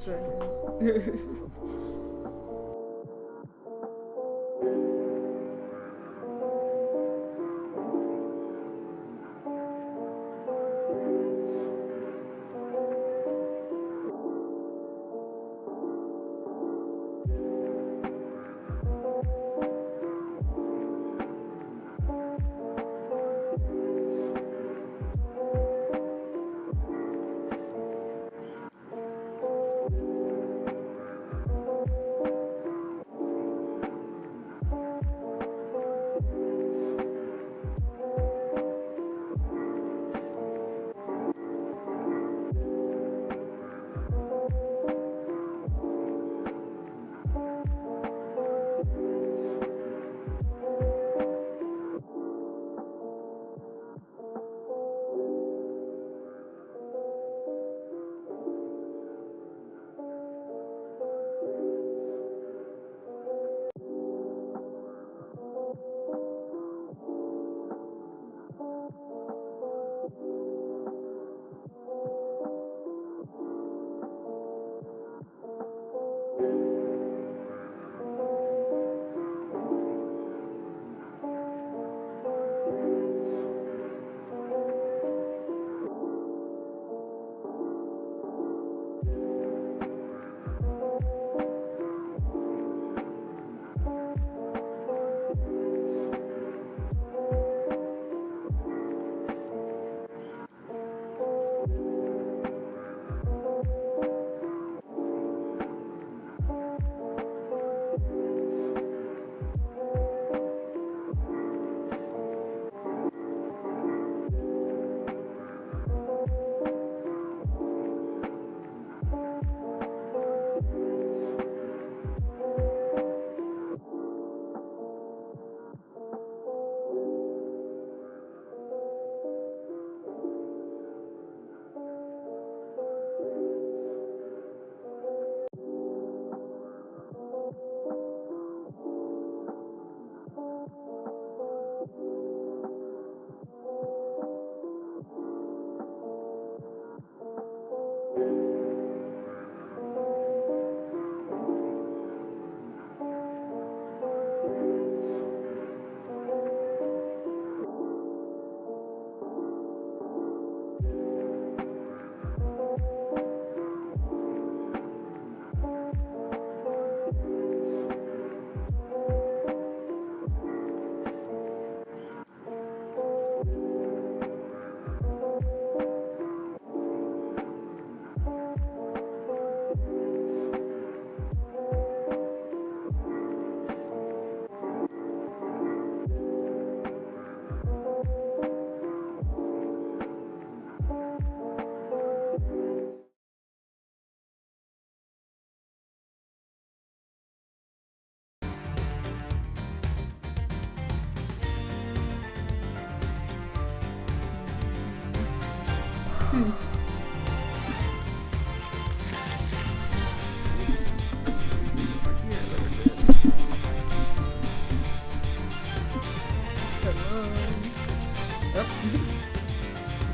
Second.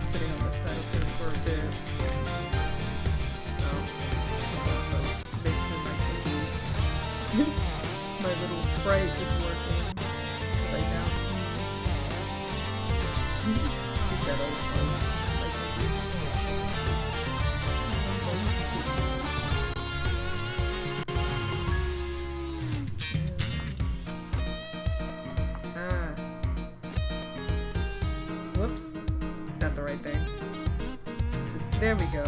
Sitting on the side of screen for a bit. Also make sure my little sprite is working, because I now see that whoops, not the right thing. Just there we go.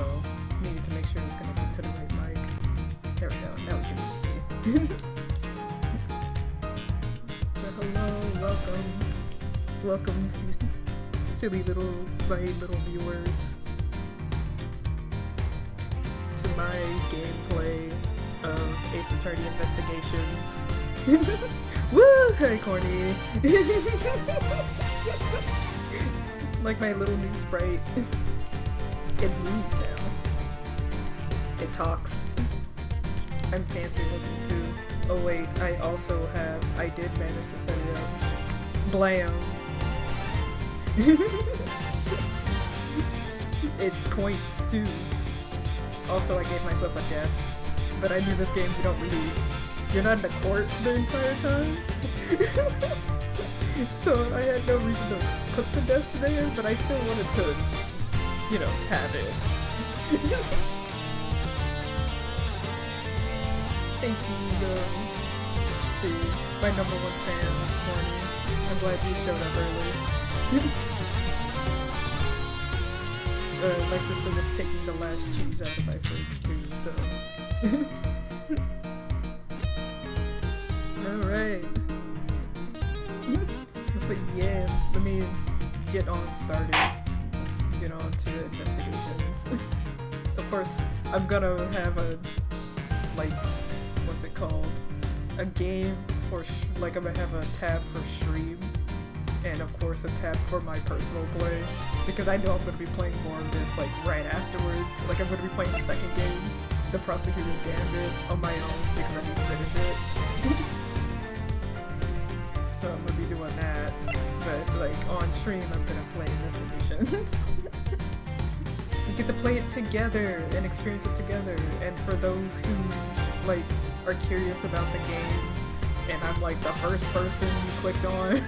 Needed to make sure it's connected to the right mic. There we go. Now we can be. Well, hello, welcome, silly little viewers, to my gameplay of Ace Attorney Investigations. Woo! Hey, corny. Like my little new sprite. It moves now. It talks. I'm fancy looking too. Oh wait, I did manage to set it up. Blam. It points to Also, I gave myself a desk, but I knew this game you're not in the court the entire time. So I had no reason to put the desk there, but I still wanted to, you know, have it. Thank you, see, my #1 fan, Corny. I'm glad you showed up early. My sister was taking the last cheese out of my fridge too, so. Alright. But yeah, let me get on started. Let's get on to the investigations. Of course, I'm gonna have a, like, what's it called? A game for, I'm gonna have a tab for stream. And of course a tab for my personal play, because I know I'm going to be playing more of this like right afterwards. Like I'm going to be playing the second game, the Prosecutor's Gambit, on my own because I need to finish it. So I'm going to be doing that, but like on stream I'm going to play investigations. We get to play it together and experience it together, and for those who like are curious about the game and I'm like the first person you clicked on,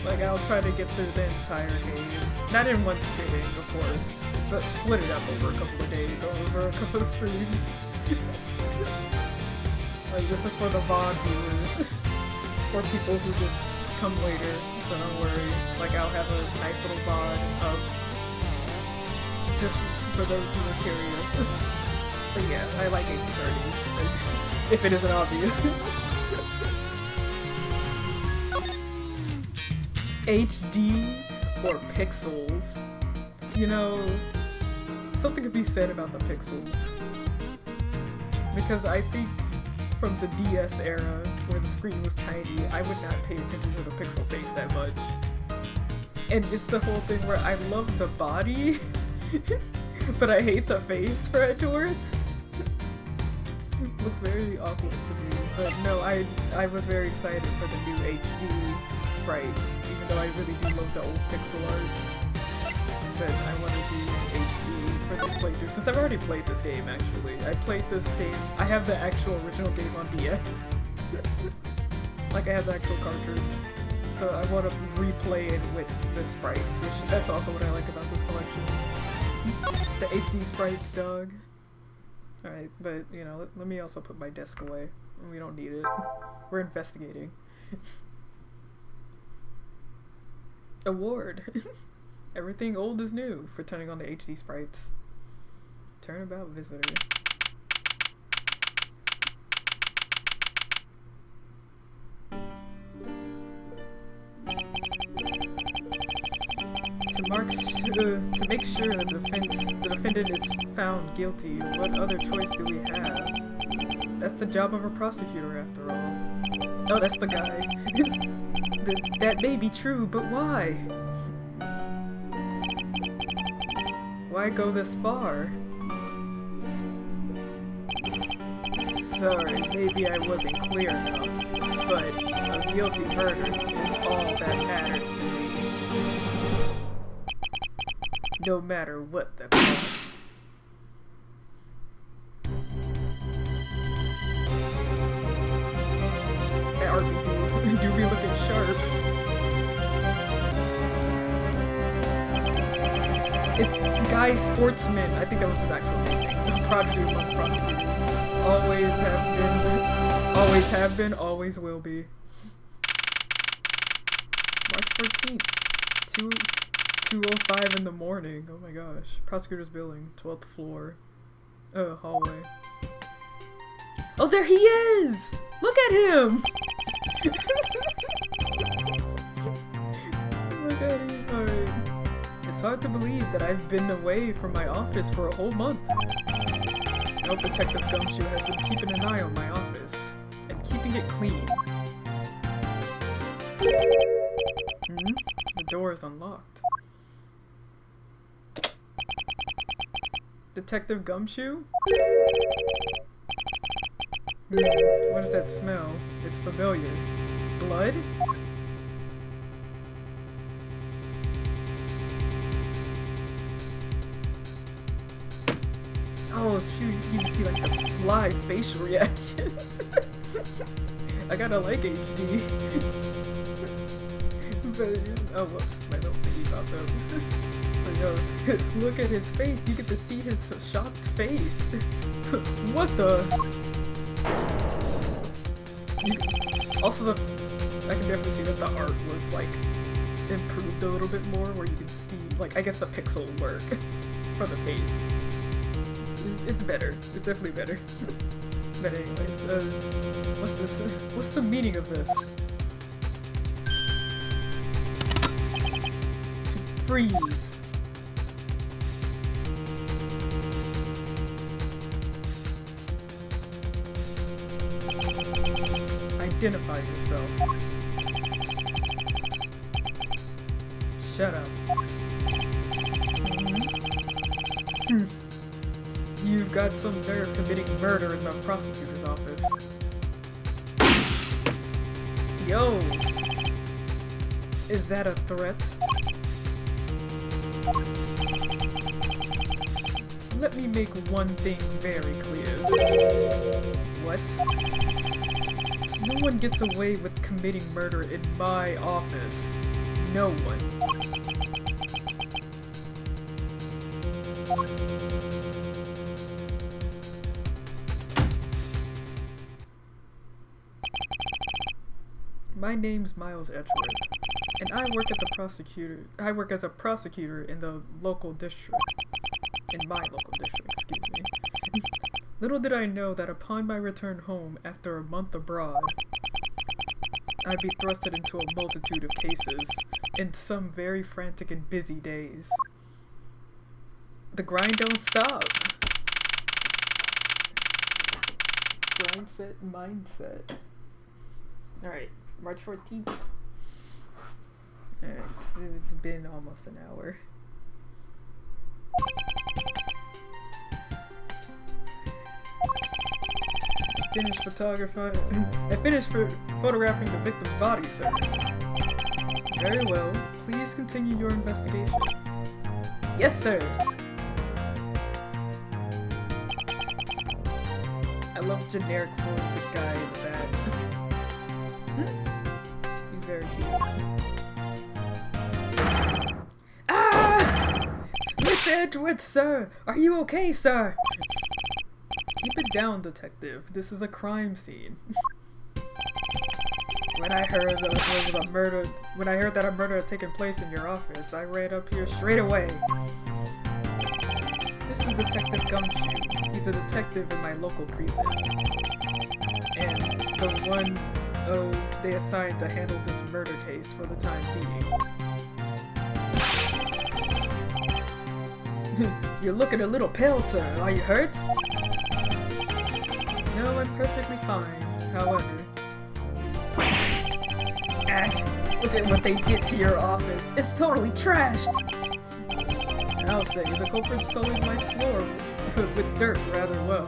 like I'll try to get through the entire game. Not in one sitting, of course, but split it up over a couple of days, over a couple of streams. Like this is for the VOD viewers, or people who just come later, so don't worry. Like I'll have a nice little VOD of just for those who are curious. But yeah, I like Ace Attorney, if it isn't obvious. HD or pixels? You know, something could be said about the pixels. Because I think from the DS era, where the screen was tiny, I would not pay attention to the pixel face that much. And it's the whole thing where I love the body, but I hate the face for Edgeworth. Looks very awkward to me, but no, I was very excited for the new HD sprites, even though I really do love the old pixel art. But I want to do HD for this playthrough, since I've already played this game actually. I played this game, I have the actual original game on DS. Like I have the actual cartridge. So I want to replay it with the sprites, which that's also what I like about this collection. The HD sprites, dog. Alright, but, you know, let me also put my desk away. We don't need it. We're investigating. Award! Everything old is new for turning on the HD sprites. Turnabout visitor. To make sure that the defendant is found guilty, what other choice do we have? That's the job of a prosecutor, after all. Oh, that's the guy. That may be true, but why? Why go this far? Sorry, maybe I wasn't clear enough, but a guilty verdict is all that matters to me. No matter what the cost. That RPD do be looking sharp. It's Guy Sportsman. I think that was his actual name. Prodigy among prosecutors. Always have been, always will be. March 14th. 2:05 in the morning. Oh my gosh. Prosecutor's building. 12th floor. Hallway. Oh, there he is! Look at him! Look at him. Alright. It's hard to believe that I've been away from my office for a whole month. I hope Detective Gumshoe has been keeping an eye on my office. And keeping it clean. The door is unlocked. Detective Gumshoe? What does that smell? It's familiar. Blood? Oh shoot, you can even see like the live facial reactions. I gotta like HD. But, oh whoops, my little thingy popped up. But yo, look at his face, you get to see his shocked face. What the? Also I can definitely see that the art was like improved a little bit more, where you can see, like, I guess the pixel work for the face. It's better. It's definitely better. But anyways, what's this? What's the meaning of this? Freeze. Identify yourself. Shut up. You've got some nerve committing murder in the prosecutor's office. Yo! Is that a threat? Let me make one thing very clear. What? No one gets away with committing murder in my office. No one. My name's Miles Edgeworth, and I work as a prosecutor in the local district. In my local district, excuse me. Little did I know that upon my return home after a month abroad, I'd be thrusted into a multitude of cases in some very frantic and busy days. The grind don't stop. Grindset mindset. Alright, March 14th. Alright, it's been almost an hour. I finished photographing the victim's body, sir. Very well. Please continue your investigation. Yes, sir. I love generic forensic guy in the back. He's very cute. Ah! Mr. Edgeworth, sir! Are you okay, sir? Keep it down, detective. This is a crime scene. When I heard that a murder had taken place in your office, I ran up here straight away. This is Detective Gumshoe. He's the detective in my local precinct. And the one they assigned to handle this murder case for the time being. You're looking a little pale, sir. Are you hurt? No, I'm perfectly fine. However... look at what they did to your office. It's totally trashed! I'll say, the culprit sullied my floor with dirt rather well.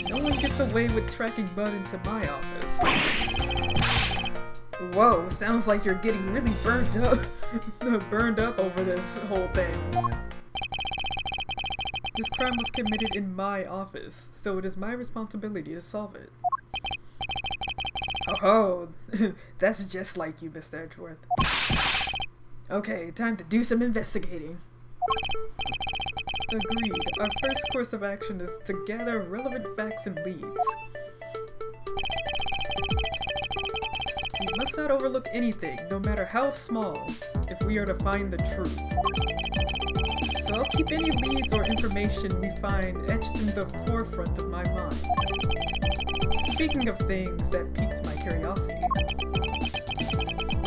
No one gets away with tracking mud into my office. Whoa, sounds like you're getting really burned up over this whole thing. This crime was committed in my office, so it is my responsibility to solve it. Oh, that's just like you, Mr. Edgeworth. Okay, time to do some investigating. Agreed. Our first course of action is to gather relevant facts and leads. We must not overlook anything, no matter how small, if we are to find the truth. So I'll keep any leads or information we find etched in the forefront of my mind. Speaking of things that piqued my curiosity,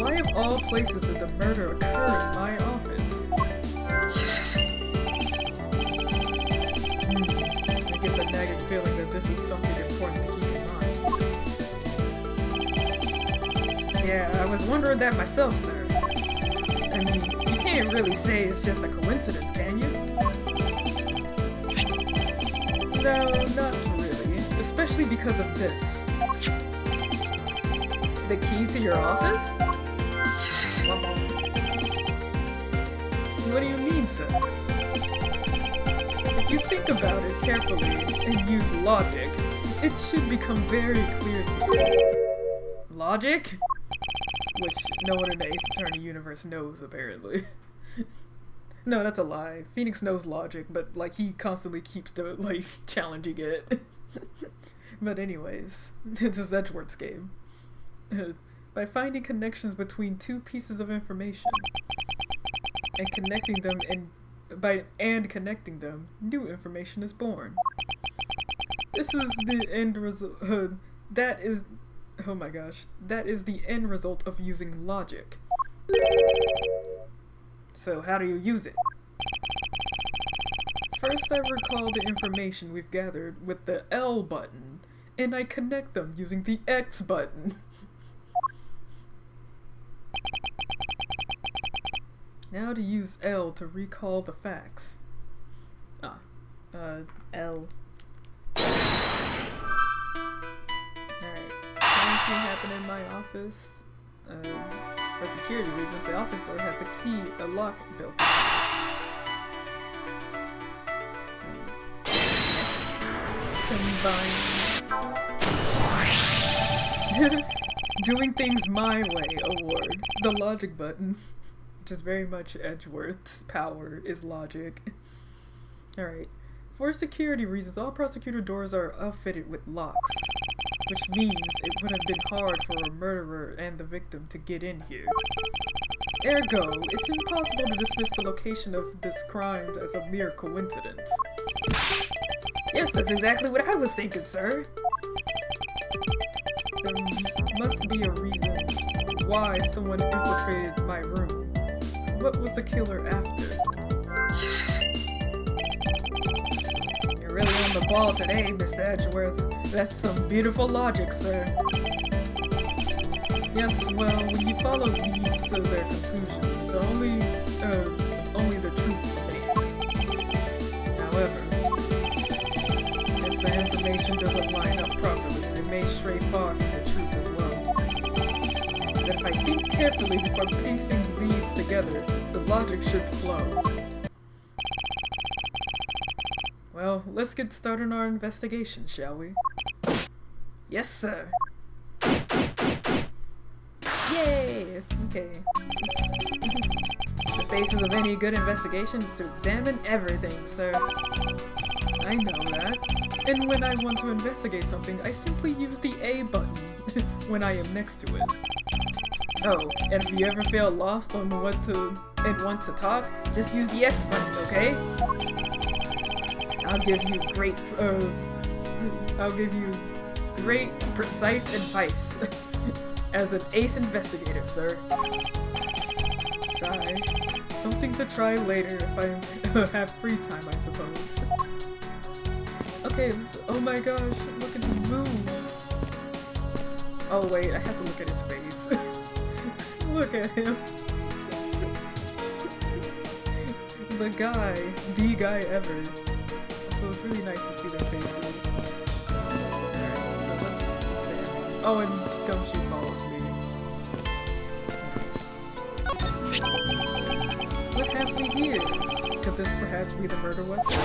why of all places did the murder occur in my office? I get the nagging feeling that this is something important to keep in mind. Yeah, I was wondering that myself, sir. I mean, you can't really say it's just a coincidence, can you? No, not really. Especially because of this. The key to your office? What do you mean, sir? If you think about it carefully and use logic, it should become very clear to you. Logic? Which no one in the Ace Attorney universe knows, apparently. No, that's a lie. Phoenix knows logic, but, like, he constantly keeps, challenging it. But anyways, this is Edgeworth's game. By finding connections between two pieces of information, and connecting them, connecting them, new information is born. This is the end result, that is the end result of using logic. So how do you use it? First I recall the information we've gathered with the L button, and I connect them using the X button. Now to use L to recall the facts. L. Alright. Crime scene happened in my office. For security reasons, the office door has a key, a lock built into it. Combine. Doing things my way award. The logic button. Which is very much Edgeworth's power, is logic. Alright. For security reasons, all prosecutor doors are outfitted with locks. Which means it would have been hard for a murderer and the victim to get in here. Ergo, it's impossible to dismiss the location of this crime as a mere coincidence. Yes, that's exactly what I was thinking, sir. There must be a reason why someone infiltrated my room. What was the killer after? You're really on the ball today, Mr. Edgeworth. That's some beautiful logic, sir. Yes, well, when you follow leads to their conclusions, only the truth remains. However, if the information doesn't line up properly, it may stray far from the truth as well. But if I think carefully before piecing leads together, the logic should flow. Well, let's get started on our investigation, shall we? Yes, sir. Yay! Okay. The basis of any good investigation is to examine everything, sir. I know that. And when I want to investigate something, I simply use the A button when I am next to it. Oh, and if you ever feel lost on what to and want to talk, just use the X button, okay? I'll give you great, precise advice as an ace investigator, sir. Sigh. Something to try later if I have free time, I suppose. Okay, oh my gosh, look at him move. Oh wait, I have to look at his face. Look at him. The guy ever. So it's really nice to see their faces. Alright, so let's examine. Oh, and Gumshoe follows me. What have we here? Could this perhaps be the murder weapon?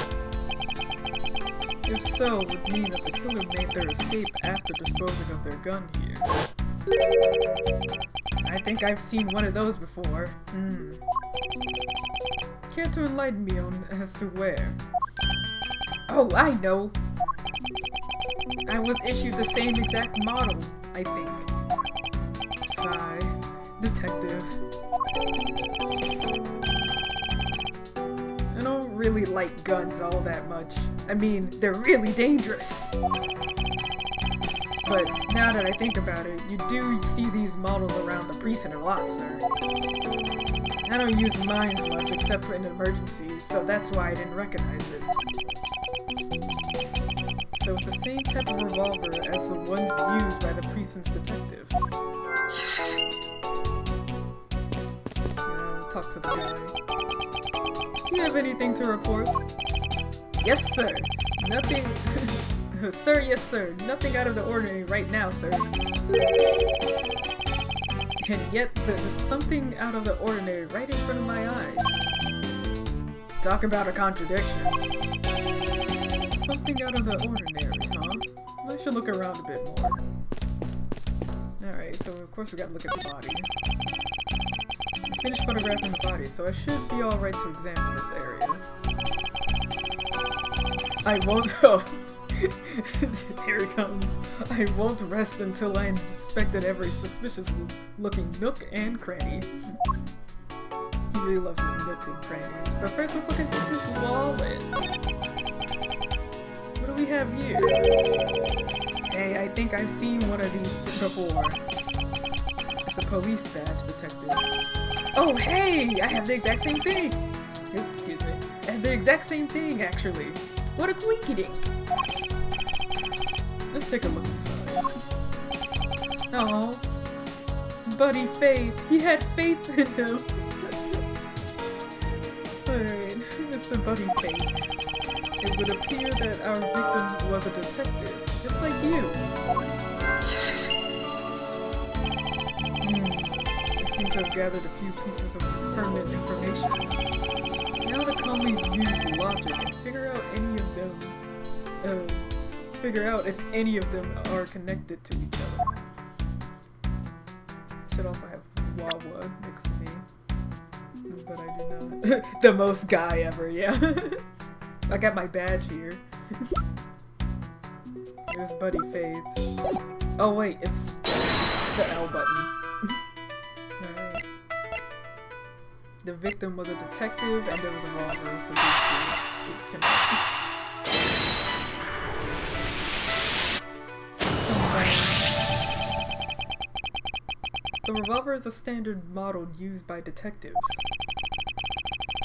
If so, it would mean that the killer made their escape after disposing of their gun here. I think I've seen one of those before. Care to enlighten me on as to where? Oh, I know! I was issued the same exact model, I think. Sigh. Detective. I don't really like guns all that much. I mean, they're really dangerous. But now that I think about it, you do see these models around the precinct a lot, sir. I don't use mine much except for in emergencies, so that's why I didn't recognize it. So it's the same type of revolver as the ones used by the precinct's detective. Talk to the guy. Do you have anything to report? Yes, sir. Nothing... Sir, yes, sir. Nothing out of the ordinary right now, sir. And yet, there's something out of the ordinary right in front of my eyes. Talk about a contradiction. Something out of the ordinary, huh? I should look around a bit more. Alright, so of course we gotta look at the body. I finished photographing the body, so I should be alright to examine this area. I won't- oh. Here it comes. I won't rest until I inspected every suspicious-looking nook and cranny. He really loves his nooks and crannies. But first, let's look at his wallet. What do we have here? Hey, I think I've seen one of these before. It's a police badge, detective. Oh, hey! I have the exact same thing! Oops, excuse me. I have the exact same thing, actually. What a quinky-dink! Let's take a look inside. Oh, Buddy Faith. He had faith in him. Alright, Mr. Buddy Faith. It would appear that our victim was a detective, just like you. I seem to have gathered a few pieces of pertinent information. Now to calmly use logic and figure out if any of them are connected to each other. Should also have Wawa next to me. But I do not. The most guy ever, yeah. I got my badge here. There's Buddy Faith. Oh wait, it's the L button. Alright. The victim was a detective and there was a robber, so these two should connect. The revolver is a standard model used by detectives.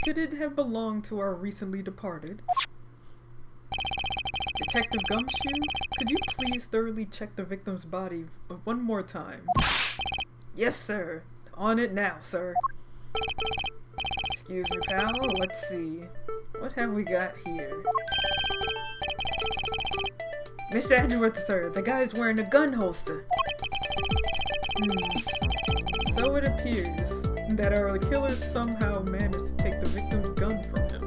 Could it have belonged to our recently departed? Detective Gumshoe, could you please thoroughly check the victim's body one more time? Yes, sir. On it now, sir. Excuse me, pal. Let's see. What have we got here? Miss Edgeworth, sir. The guy's wearing a gun holster. So it appears that our killer somehow managed to take the victim's gun from him.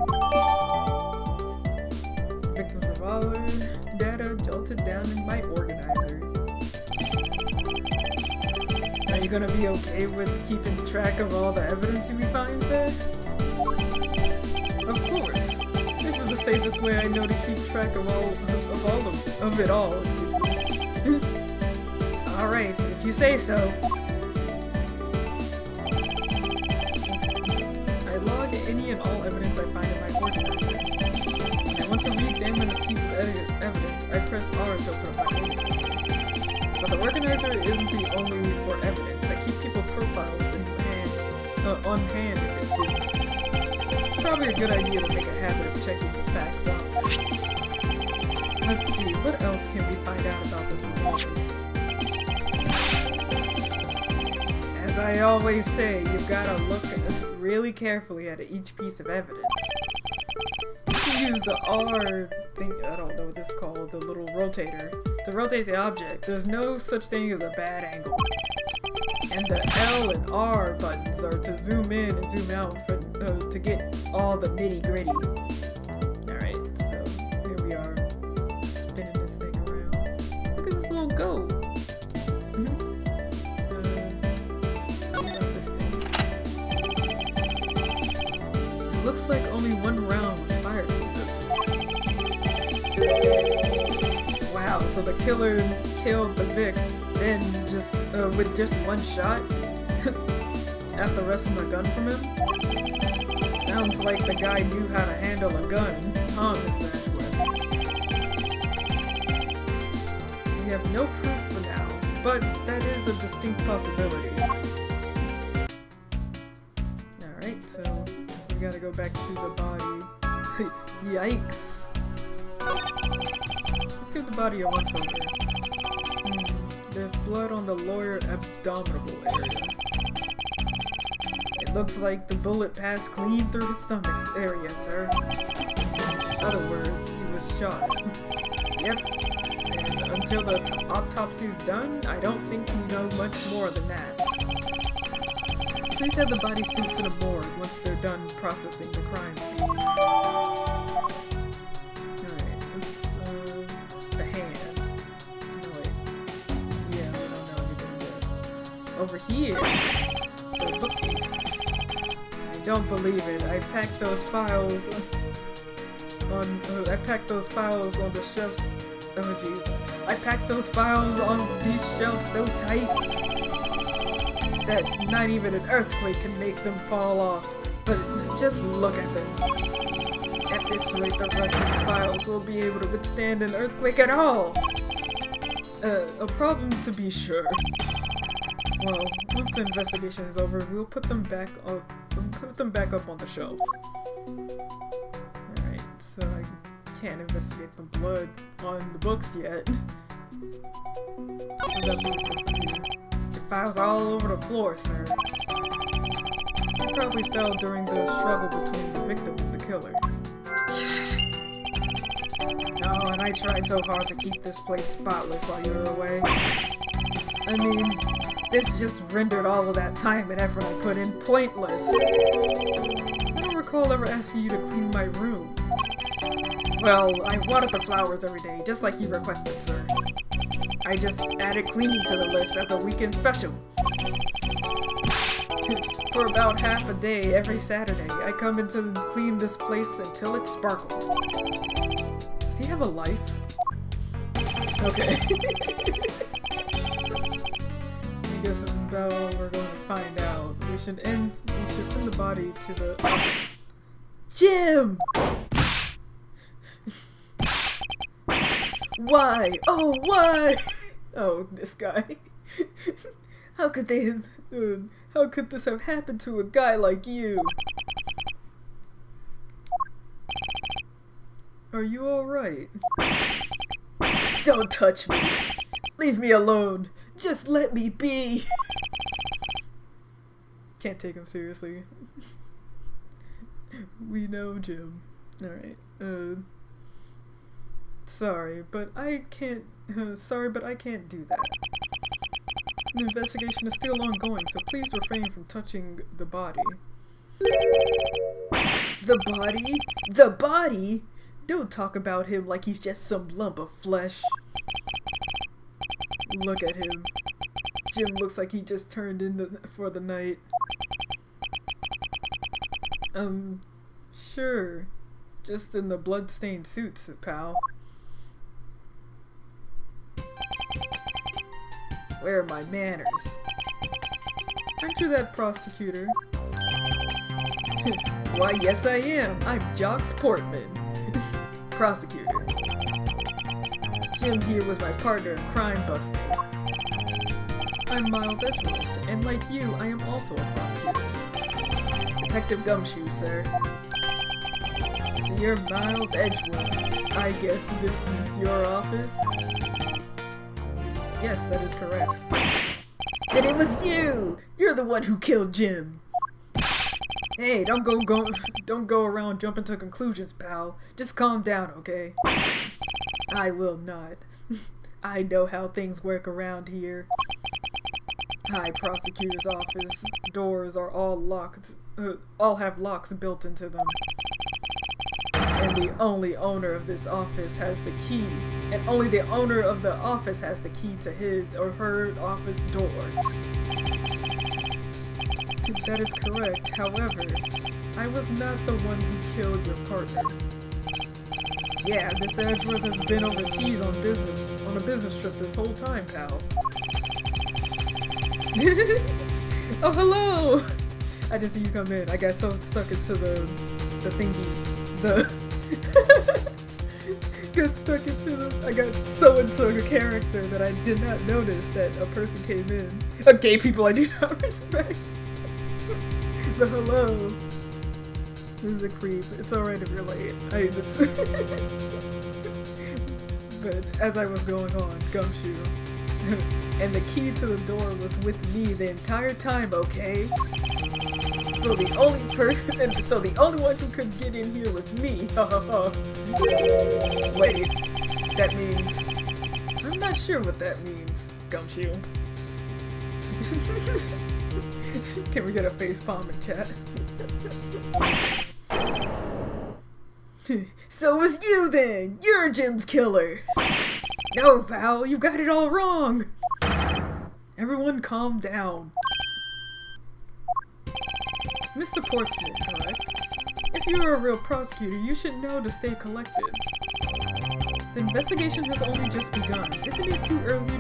The victim's revolver data jolted down in my organizer. Are you gonna be okay with keeping track of all the evidence we find, sir? Of course. This is the safest way I know to keep track of it all, excuse me. Alright, if you say so. I log any and all evidence I find in my organizer. When I want to re-examine a piece of evidence, I press R to open up my organizer. But the organizer isn't the only for evidence. I keep people's profiles on hand in it too. It's probably a good idea to make a habit of checking the facts often. Let's see, what else can we find out about this revolver? As I always say, you've gotta look really carefully at each piece of evidence. You can use the R thing, I don't know what this is called, the little rotator, to rotate the object. There's no such thing as a bad angle. And the L and R buttons are to zoom in and zoom out to get all the nitty gritty. Alright, so here we are, spinning this thing around. Look at this little goat. Looks like only one round was fired from this. Wow, so the killer killed the Vic, then just with just one shot after wresting the gun from him? Sounds like the guy knew how to handle a gun, huh, Mr. Ashworth? We have no proof for now, but that is a distinct possibility. Alright, so we gotta go back to the body. Yikes. Let's give the body a once over. There's blood on the lower abdominal area. It looks like the bullet passed clean through his stomach area, sir. In other words, he was shot. Yep. And until the autopsy is done, I don't think we know much more than that. Please have the body sent to the morgue once they're done processing the crime scene. Alright, it's, the hand. No, wait. Yeah, I don't know anything there. Over here, the bookcase. I don't believe it. I packed those files on the shelves. Oh jeez. I packed those files on these shelves so tight that not even an earthquake can make them fall off. But just look at them. At this rate, the rest of the files will be able to withstand an earthquake at all. A problem to be sure. Well, once the investigation is over, we'll put them back up on the shelf. Alright, so I can't investigate the blood on the books yet. The files all over the floor, sir. They probably fell during the struggle between the victim and the killer. Oh, and I tried so hard to keep this place spotless while you were away. I mean, this just rendered all of that time and effort I put in pointless. I don't recall ever asking you to clean my room. Well, I watered the flowers every day, just like you requested, sir. I just added cleaning to the list as a weekend special. For about half a day every Saturday, I come in to clean this place until it sparkled. Does he have a life? Okay. I guess this is about all we're going to find out. We should send the body to the... Jim! Why? Oh, why? Oh, this guy. How could this have happened to a guy like you? Are you alright? Don't touch me. Leave me alone. Just let me be. Can't take him seriously. We know, Jim. Alright, sorry, but I can't do that. The investigation is still ongoing, so please refrain from touching the body. The body? The body? Don't talk about him like he's just some lump of flesh. Look at him. Jim looks like he just turned in for the night. Sure. Just in the blood-stained suits, pal. Where are my manners? Aren't you that prosecutor? Why, yes I am. I'm Jocks Portman. Prosecutor. Jim here was my partner in crime busting. I'm Miles Edgeworth, and like you, I am also a prosecutor. Detective Gumshoe, sir. So you're Miles Edgeworth. I guess this is your office? Yes, that is correct. Then it was you! You're the one who killed Jim! Hey, don't go around jumping to conclusions, pal. Just calm down, okay? I will not. I know how things work around here. High prosecutor's office doors are all locked. All have locks built into them. And the only owner of this office has the key. And only the owner of the office has the key to his or her office door. That is correct. However, I was not the one who killed your partner. Yeah, Mr. Edgeworth has been overseas on a business trip this whole time, pal. Oh, hello! I didn't see you come in. I got so stuck into the thingy. I got so into a character that I did not notice that a person came in. Gay people I do not respect. But hello. Who's a creep? It's alright if you're late. But as I was going on, Gumshoe. And the key to the door was with me the entire time, okay? So the only one who could get in here was me. Wait, that means... I'm not sure what that means, Gumshoe. Can we get a facepalm in chat? So it was you then! You're Jim's killer! No, Val, you got it all wrong! Everyone calm down. Mr. Portsmouth, correct? If you were a real prosecutor, you should know to stay collected. The investigation has only just begun. Isn't it too early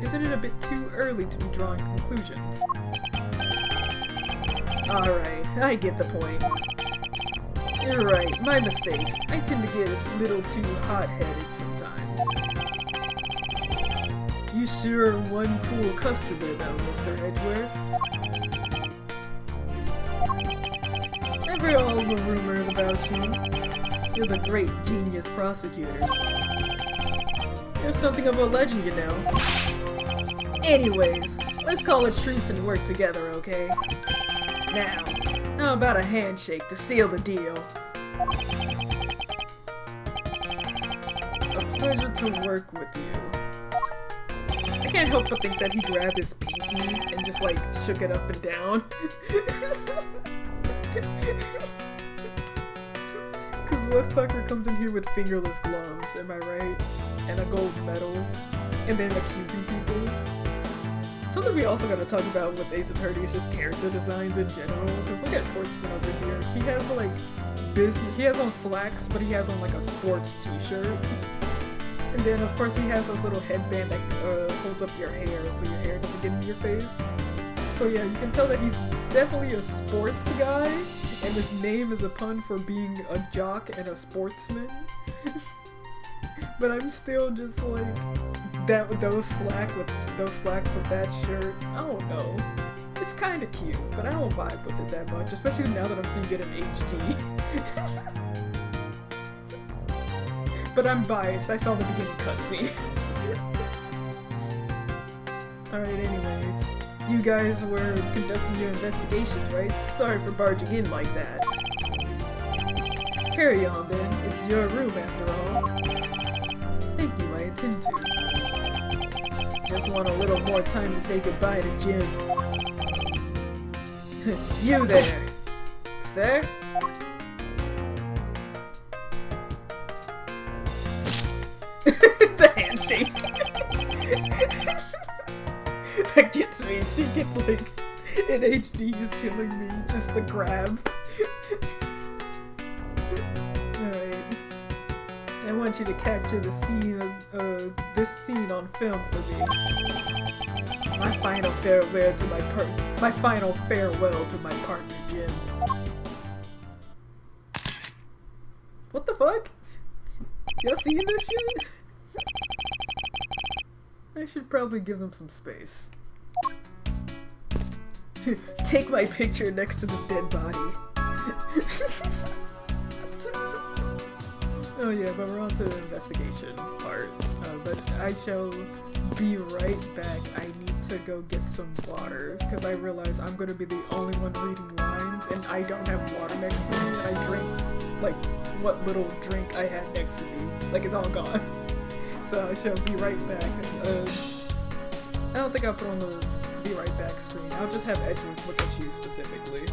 isn't it a bit too early to be drawing conclusions? Alright, I get the point. You're right, my mistake. I tend to get a little too hot-headed sometimes. You sure are one cool customer though, Mr. Edgeworth. I've heard all the rumors about you. You're the great genius prosecutor. You're something of a legend, you know. Anyways, let's call a truce and work together, okay? Now, how about a handshake to seal the deal? A pleasure to work with you. I can't help but think that he grabbed his pinky and just like shook it up and down. Cause what fucker comes in here with fingerless gloves, am I right? And a gold medal, and then accusing people? Something we also gotta talk about with Ace Attorney is just character designs in general. Cause look at Portsman over here. He has like he has on slacks, but he has on like a sports t-shirt. And then of course he has this little headband that holds up your hair so your hair doesn't get in your face. So yeah, you can tell that he's definitely a sports guy, and his name is a pun for being a jock and a sportsman. But I'm still just like those slacks with that shirt. I don't know. It's kind of cute, but I don't vibe with it that much, especially now that I'm seeing it in HD. But I'm biased. I saw the beginning cutscene. Alright, anyways. You guys were conducting your investigations, right? Sorry for barging in like that. Carry on then. It's your room after all. Thank you, I intend to. Just want a little more time to say goodbye to Jim. You there, sir? The handshake. That gets me. She get like in HD is killing me. Just the grab. Alright. I want you to capture the scene of this scene on film for me. My final farewell to my partner, Jim. What the fuck? Y'all seen this shit? I should probably give them some space. Take my picture next to this dead body. Oh yeah, but we're on to the investigation part. But I shall be right back. I need to go get some water, because I realize I'm going to be the only one reading lines, and I don't have water next to me, and I drank, like, what little drink I had next to me. Like, it's all gone. So I shall be right back. I don't think I'll put on the be right back screen. I'll just have Edgeworth look at you specifically.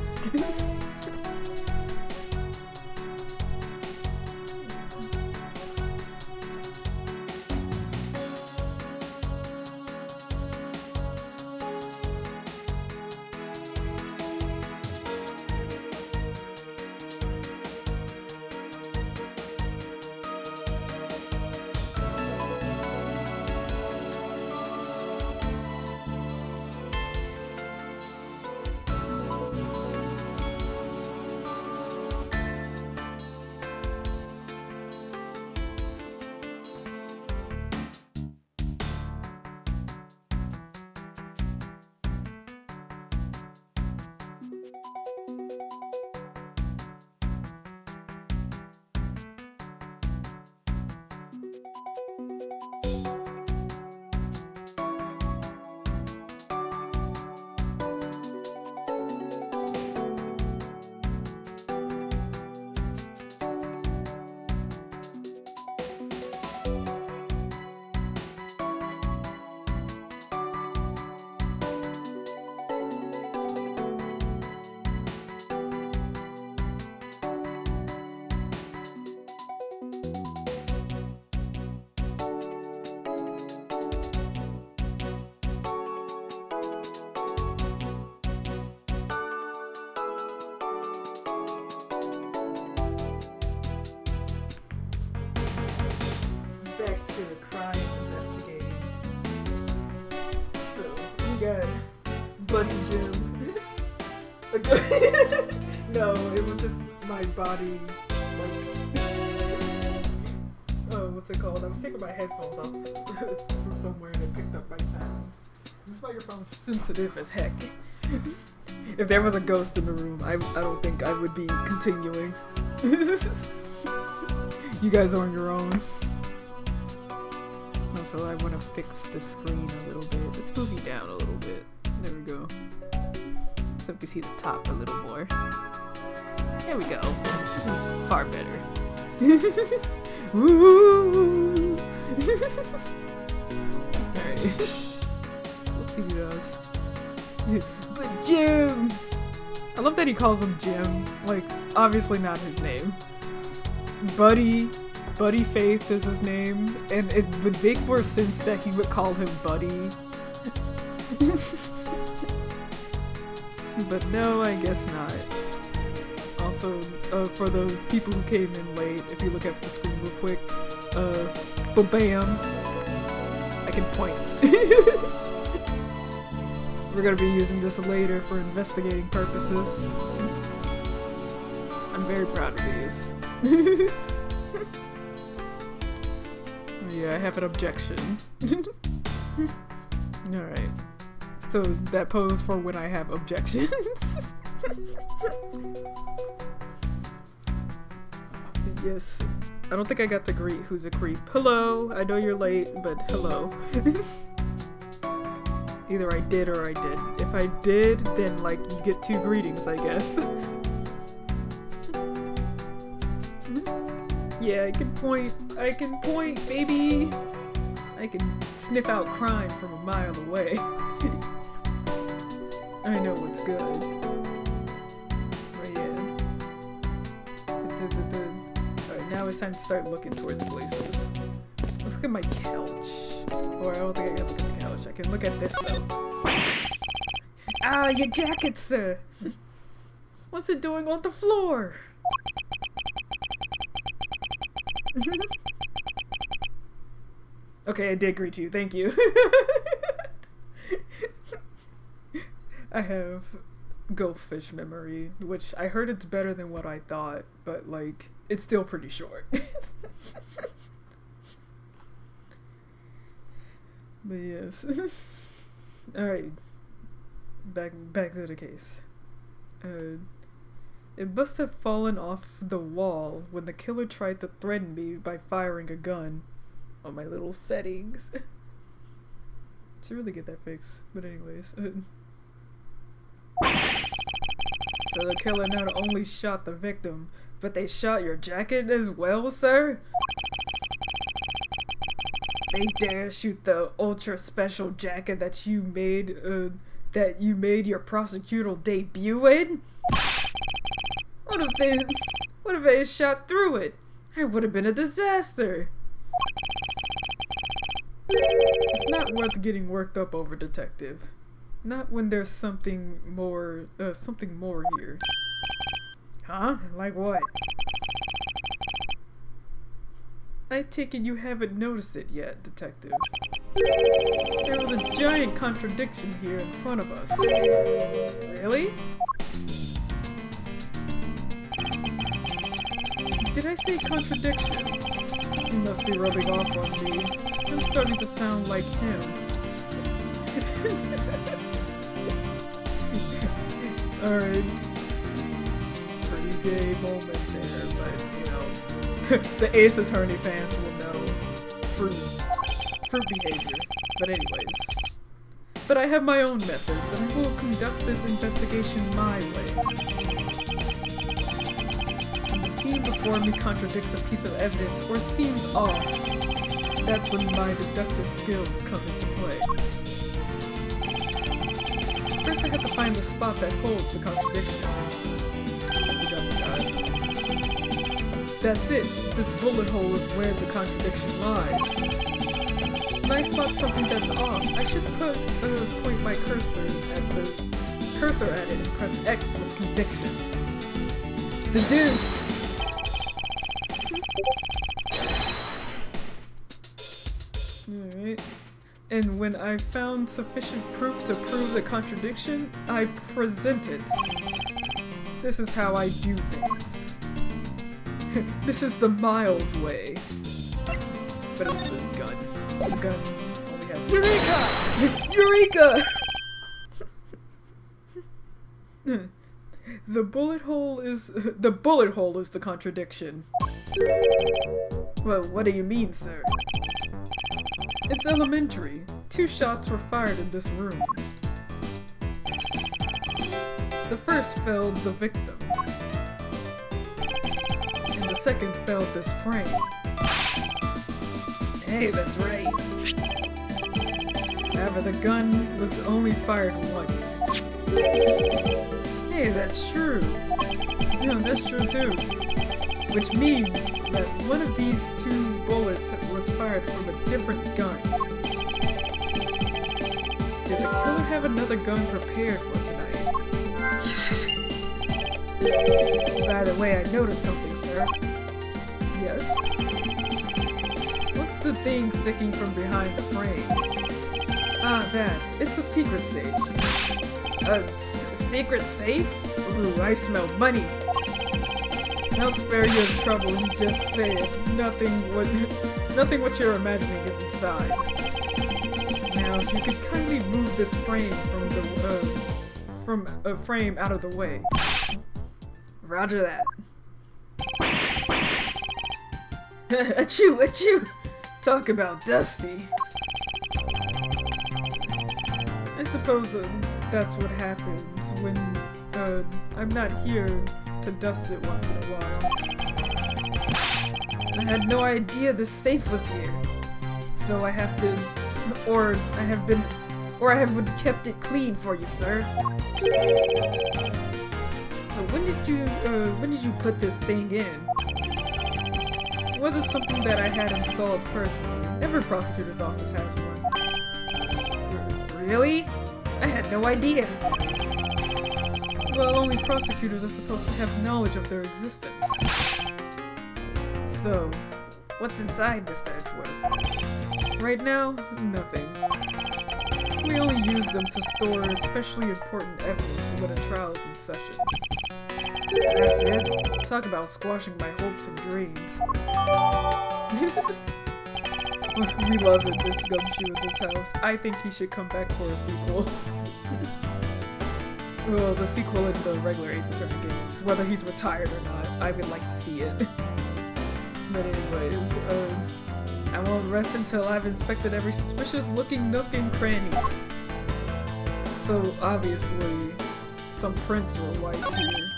No, it was just my body, like, oh, what's it called? I was taking my headphones off from somewhere and it picked up my sound. This microphone's sensitive as heck. If there was a ghost in the room, I don't think I would be continuing. You guys are on your own. Also, I want to fix the screen a little bit. Let's move you down a little bit. There we go. So we can see the top a little more. There we go. This is far better. Woo! Alright. Let's see what he does. But Jim! I love that he calls him Jim. Like, obviously not his name. Buddy Faith is his name, and it would make more sense that he would call him Buddy. But no, I guess not. Also, for the people who came in late, if you look at the screen real quick, bam, I can point. We're gonna be using this later for investigating purposes. I'm very proud of these. Yeah, I have an objection. Alright. So that poses for when I have objections. Yes. I don't think I got to greet Who's a Creep. Hello! I know you're late, but hello. Either I did or I didn't. If I did, then like you get 2 greetings, I guess. Yeah, I can point, baby! I can sniff out crime from a mile away. I know what's good. But yeah. Alright, now it's time to start looking towards places. Let's look at my couch. Or I don't think I can look at the couch. I can look at this though. Ah, your jacket, sir! What's it doing on the floor? Okay, I did greet you. Thank you. I have goldfish memory, which I heard it's better than what I thought, but like, it's still pretty short. But yes. Alright. Back to the case. It must have fallen off the wall when the killer tried to threaten me by firing a gun on my little settings. Should really get that fixed. But anyways. So the killer not only shot the victim, but they shot your jacket as well, sir? They dare shoot the ultra special jacket that you made your prosecutorial debut in? What if they shot through it? It would have been a disaster. It's not worth getting worked up over, detective. Not when there's something more here. Huh? Like what? I take it you haven't noticed it yet, detective. There was a giant contradiction here in front of us. Really? Did I say contradiction? You must be rubbing off on me. I'm starting to sound like him. Alright. Pretty gay moment there, but you know. The Ace Attorney fans will know. Fruit behavior. But anyways. But I have my own methods, and I will conduct this investigation my way. When the scene before me contradicts a piece of evidence or seems off, that's when my deductive skills come into play. First I have to find the spot that holds the contradiction. That's the gunshot. That's it. This bullet hole is where the contradiction lies. When I spot something that's off, I should point my cursor at it and press X with conviction. Deduce! Alright. And when I found sufficient proof to prove the contradiction, I present it. This is how I do things. This is the Miles way. But it's the gun. The gun only had... Eureka! Eureka! The bullet hole is the contradiction. Well, what do you mean, sir? It's elementary. 2 shots were fired in this room. The first felled the victim, and the second felled this frame. Hey, that's right. However, the gun was only fired once. Hey, that's true. No, that's true too. Which means that one of these 2 bullets was fired from a different gun. Did the killer have another gun prepared for tonight? By the way, I noticed something, sir. Yes? What's the thing sticking from behind the frame? Ah, that. It's a secret safe. A secret safe? Ooh, I smell money. I'll spare you the trouble and just say it. Nothing what you're imagining is inside. Now, if you could kindly move this frame from a frame out of the way. Roger that. Achoo, achoo! Talk about dusty. I suppose that's what happens when I'm not here to dust it once in a while. I had no idea the safe was here, so I have kept it clean for you, sir. So when did you put this thing in? Was it something that I had installed personally? Every prosecutor's office has one. Really? I had no idea. Well, only prosecutors are supposed to have knowledge of their existence. So, what's inside Mr. Edgeworth? Right now, nothing. We only use them to store especially important evidence when a trial is in session. That's it. Talk about squashing my hopes and dreams. We love it, this gumshoe in this house. I think he should come back for a sequel. Well, the sequel in the regular Ace Attorney games. Whether he's retired or not, I would like to see it. But anyways, I won't rest until I've inspected every suspicious-looking nook and cranny. So, obviously, some prints were wiped here.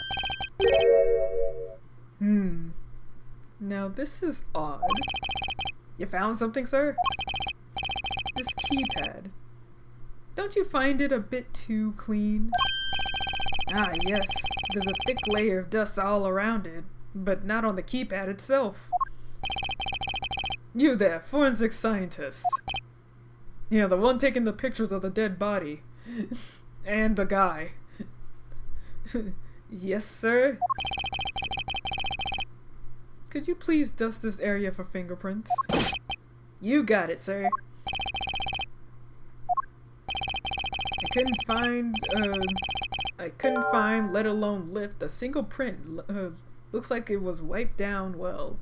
Now this is odd. You found something, sir? This keypad. Don't you find it a bit too clean? Ah, yes. There's a thick layer of dust all around it, but not on the keypad itself. You there, forensic scientist. Yeah, the one taking the pictures of the dead body. And the guy. Yes, sir? Could you please dust this area for fingerprints? You got it, sir. I couldn't find, let alone lift, a single print. Looks like it was wiped down well.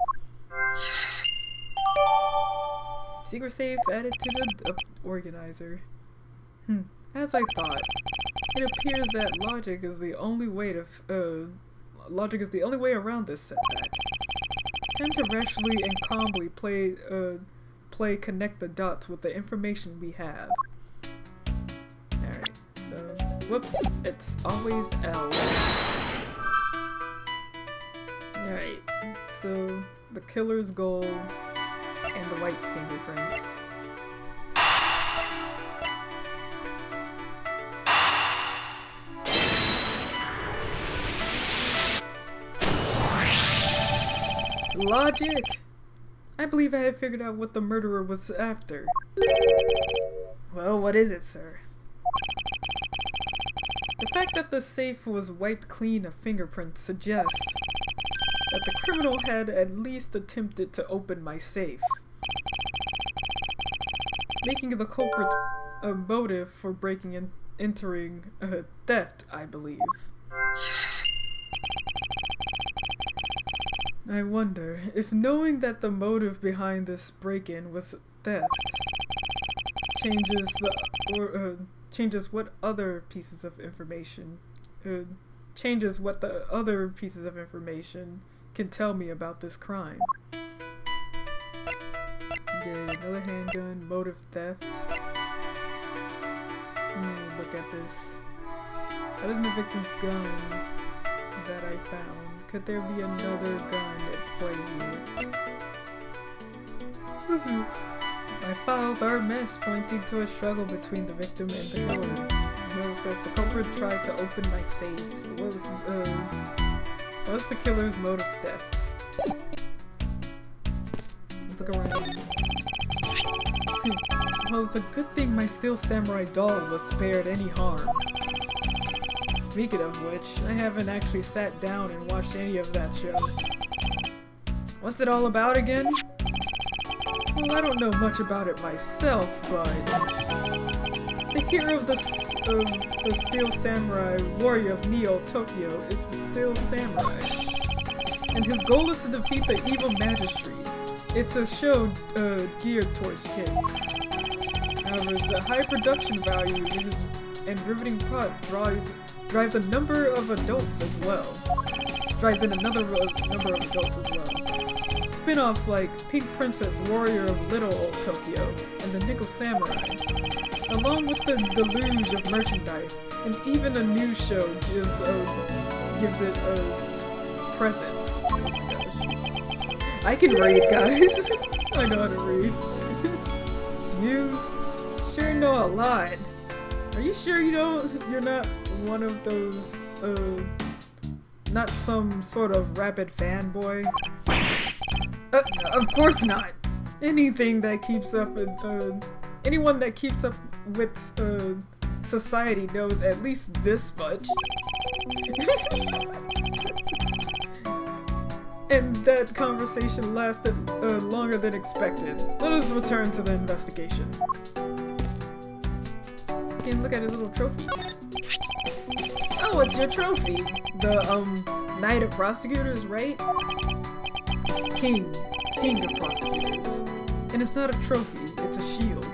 Secret safe added to the organizer. As I thought. It appears that logic is the only way around this setback. Time to rationally and calmly connect the dots with the information we have. Alright, so whoops, it's always L. Alright, so the killer's goal and the white fingerprints. Logic! I believe I have figured out what the murderer was after. Well, what is it, sir? The fact that the safe was wiped clean of fingerprints suggests that the criminal had at least attempted to open my safe. making the culprit a motive for breaking and entering theft, I believe. I wonder if knowing that the motive behind this break-in was theft changes what other pieces of information can tell me about this crime. Okay, another handgun, motive theft. Let me look at this. Other than the victim's gun that I found, could there be another gun at play here? My files are a mess, pointing to a struggle between the victim and the killer. Notice says the culprit tried to open my safe. What was the killer's motive theft? Let's look around. Well, it's a good thing my steel samurai doll was spared any harm. Speaking of which, I haven't actually sat down and watched any of that show. What's it all about again? Well, I don't know much about it myself, but the hero of the Steel Samurai Warrior of Neo Tokyo is the Steel Samurai, and his goal is to defeat the evil magistrate. It's a show geared towards kids. However, its high production value and riveting plot drives a number of adults as well. Spin-offs like Pink Princess, Warrior of Little Old Tokyo, and the Nickel Samurai, along with the deluge of merchandise, and even a new show gives it a presence. Oh my gosh. I can read, guys. I know how to read. You sure know a lot. Are you sure you're not one of those, not some sort of rabid fanboy? Of course not. Anyone that keeps up with society knows at least this much. And that conversation lasted longer than expected. Let us return to the investigation. You can look at his little trophy. Oh, what's your trophy? The Knight of Prosecutors, right? King of Prosecutors. And it's not a trophy, it's a shield.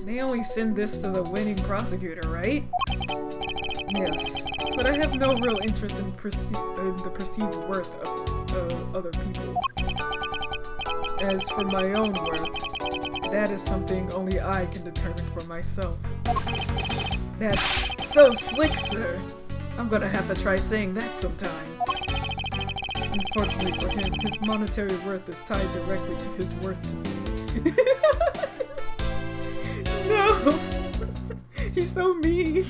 They only send this to the winning prosecutor, right? Yes, but I have no real interest in the perceived worth of other people. As for my own worth, that is something only I can determine for myself. That's so slick, sir! I'm gonna have to try saying that sometime. Unfortunately for him, his monetary worth is tied directly to his worth to me. No! He's so mean!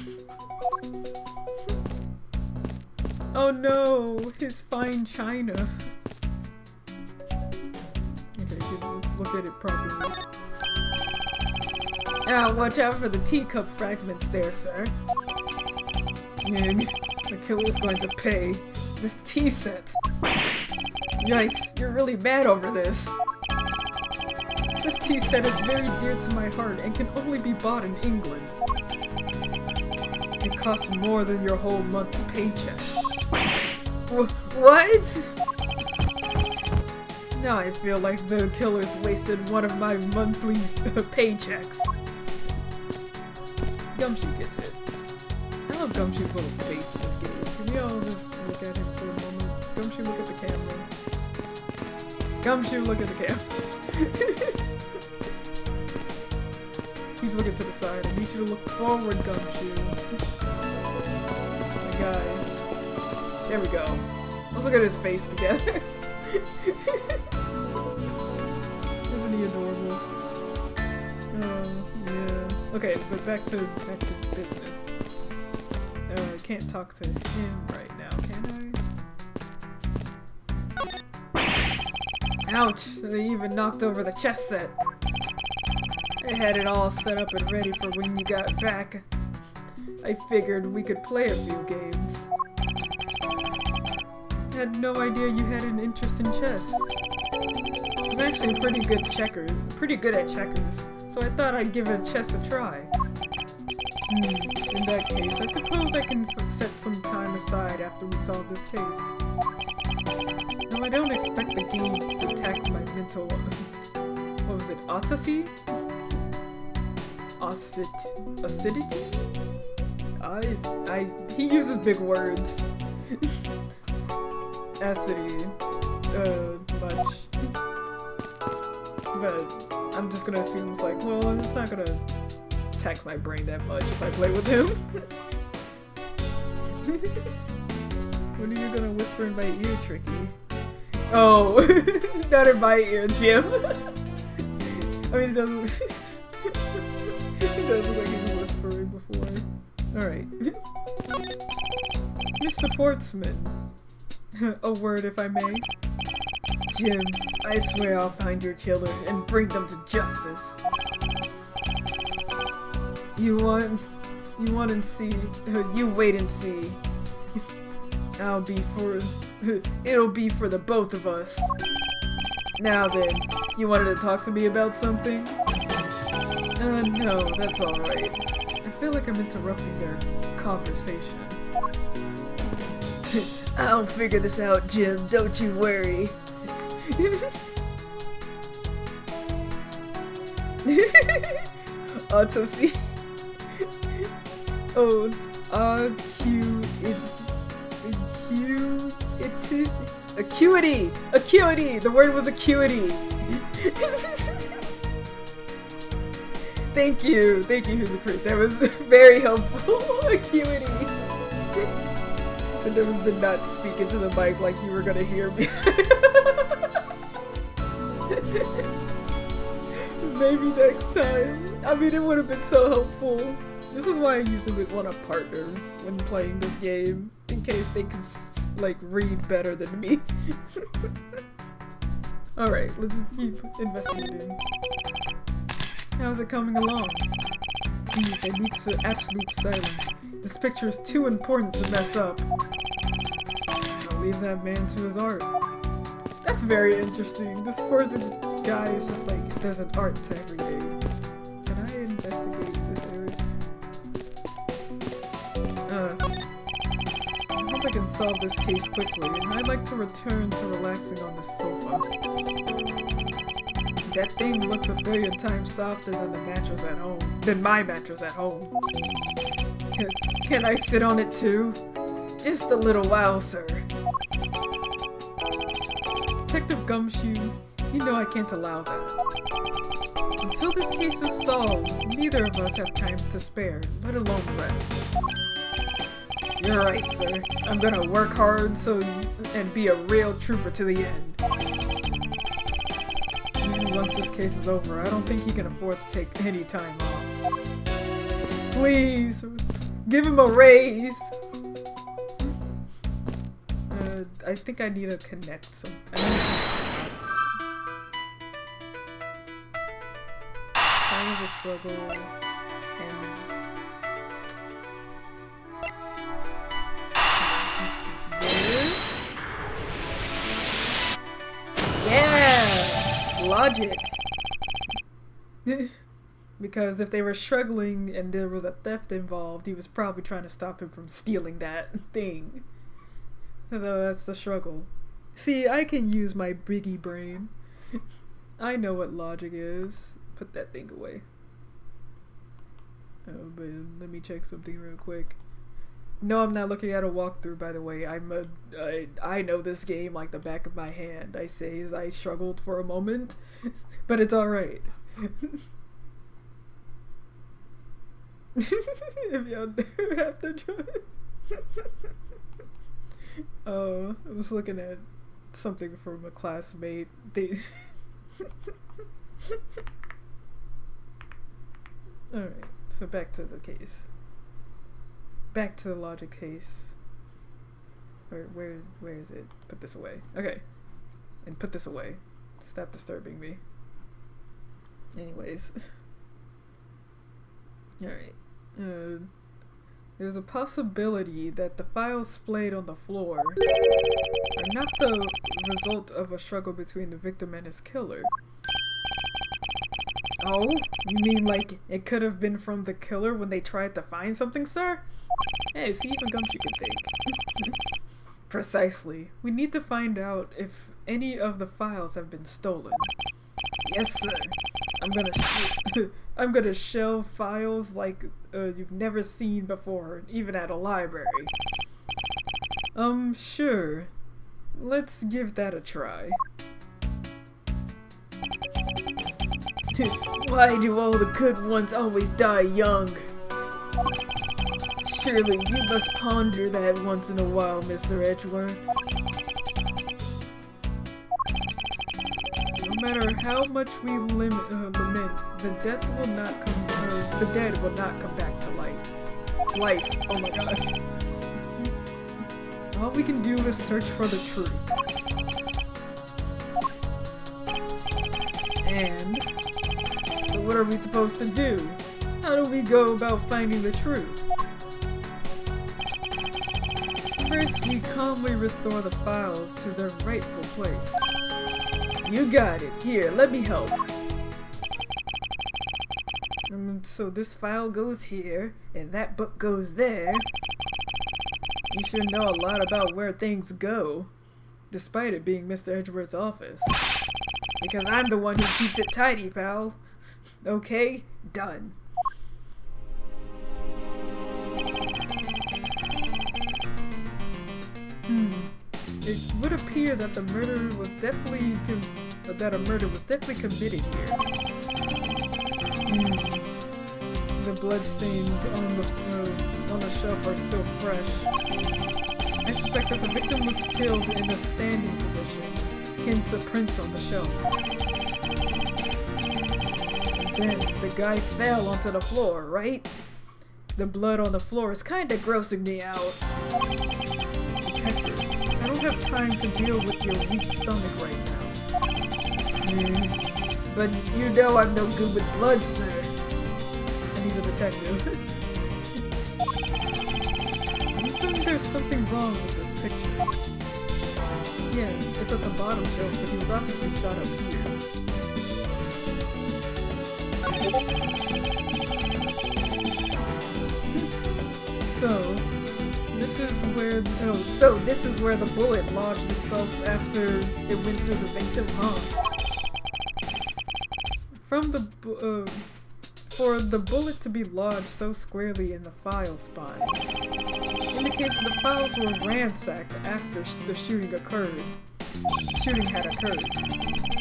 Oh no! His fine china! Okay, let's look at it properly. Ah, watch out for the teacup fragments there, sir. The killer's going to pay. This tea set. Yikes, you're really mad over this. This tea set is very dear to my heart and can only be bought in England. It costs more than your whole month's paycheck. What? Now I feel like the killer's wasted one of my monthly paychecks. Gumshoe gets it. I love Gumshoe's little face in this game. Can we all just look at him for a moment? Gumshoe, look at the camera. Gumshoe, look at the camera. Keeps looking to the side. I need you to look forward, Gumshoe. My guy. There we go. Let's look at his face together. Isn't he adorable? Yeah. Okay, but back to business. I can't talk to him right now, can I? Ouch! They even knocked over the chess set. I had it all set up and ready for when you got back. I figured we could play a few games. I had no idea you had an interest in chess. I'm actually pretty good at checkers, so I thought I'd give chess a try. In that case, I suppose I can set some time aside after we solve this case. No, I don't expect the games to tax my mental... what was it? Acidity? He uses big words. Acidity. Much. But I'm just gonna assume it's like, well, it's not gonna tax my brain that much if I play with him. When are you gonna whisper in my ear, Tricky? Oh, not in my ear, Jim. I mean, it doesn't. It does look like he was whispering before. Alright. Mr. Portsman. A word, if I may. Jim, I swear I'll find your killer and bring them to justice. You want and see. You wait and see. It'll be for the both of us. Now then, you wanted to talk to me about something? No, that's alright. I feel like I'm interrupting their conversation. I'll figure this out, Jim, don't you worry. Autosy. Oh, acuity! Acuity! The word was acuity! Thank you, Huzukrit. That was very helpful. Acuity! And it was to not speak into the mic like you were gonna hear me. Maybe next time. I mean, it would have been so helpful. This is why I usually want a partner when playing this game, in case they can like read better than me. Alright, let's keep investigating. How's it coming along? Please, I need absolute silence. This picture is too important to mess up. I'll leave that man to his art. That's very interesting. This person guy is just like, there's an art to every day. Can I investigate this area? I hope I can solve this case quickly, and I'd like to return to relaxing on the sofa. That thing looks a billion times softer than my mattress at home. Can I sit on it too? Just a little while, sir. Detective Gumshoe, you know I can't allow that. Until this case is solved, neither of us have time to spare, let alone rest. You're right, sir. I'm gonna work hard and be a real trooper to the end. Even once this case is over, I don't think he can afford to take any time off. Please, give him a raise! I think I need to connect some. I need to connect dots. Sign of a struggle and this. Yeah, logic. Because if they were struggling and there was a theft involved, he was probably trying to stop him from stealing that thing. So that's the struggle. See, I can use my biggie brain. I know what logic is. Put that thing away. Oh, but let me check something real quick. No, I'm not looking at a walkthrough, by the way. I know this game like the back of my hand. I say as I struggled for a moment, but it's alright. If y'all have to join. Oh, I was looking at something from a classmate. Alright, so back to the case. Back to the logic case. Where is it? Put this away. Okay. And put this away. Stop disturbing me. Anyways. Alright. there's a possibility that the files splayed on the floor are not the result of a struggle between the victim and his killer. Oh? You mean like it could have been from the killer when they tried to find something, sir? Hey, see, even Gumshoe could think. Precisely. We need to find out if any of the files have been stolen. Yes, sir. I'm gonna shelve files like you've never seen before, even at a library. Sure. Let's give that a try. Why do all the good ones always die young? Surely you must ponder that once in a while, Mr. Edgeworth. No matter how much we lament, the dead will not come back to life. Oh my god. All we can do is search for the truth. And so what are we supposed to do? How do we go about finding the truth? First, we calmly restore the files to their rightful place. You got it. Here, let me help. So this file goes here, and that book goes there. You sure know a lot about where things go, despite it being Mr. Edgeworth's office. Because I'm the one who keeps it tidy, pal. Okay? Done. It would appear that a murder was definitely committed here. The bloodstains on the shelf are still fresh. I suspect that the victim was killed in a standing position, hence a print on the shelf. And then the guy fell onto the floor, right? The blood on the floor is kinda grossing me out. Detective, I don't have time to deal with your weak stomach right now. But you know I'm no good with blood, sir. And he's a detective. I'm assuming there's something wrong with this picture. Yeah, it's at the bottom shelf, but he was obviously shot up here. So this is where the bullet lodged itself after it went through the victim, huh? For the bullet to be lodged so squarely in the file spine indicates that the files were ransacked after the shooting had occurred.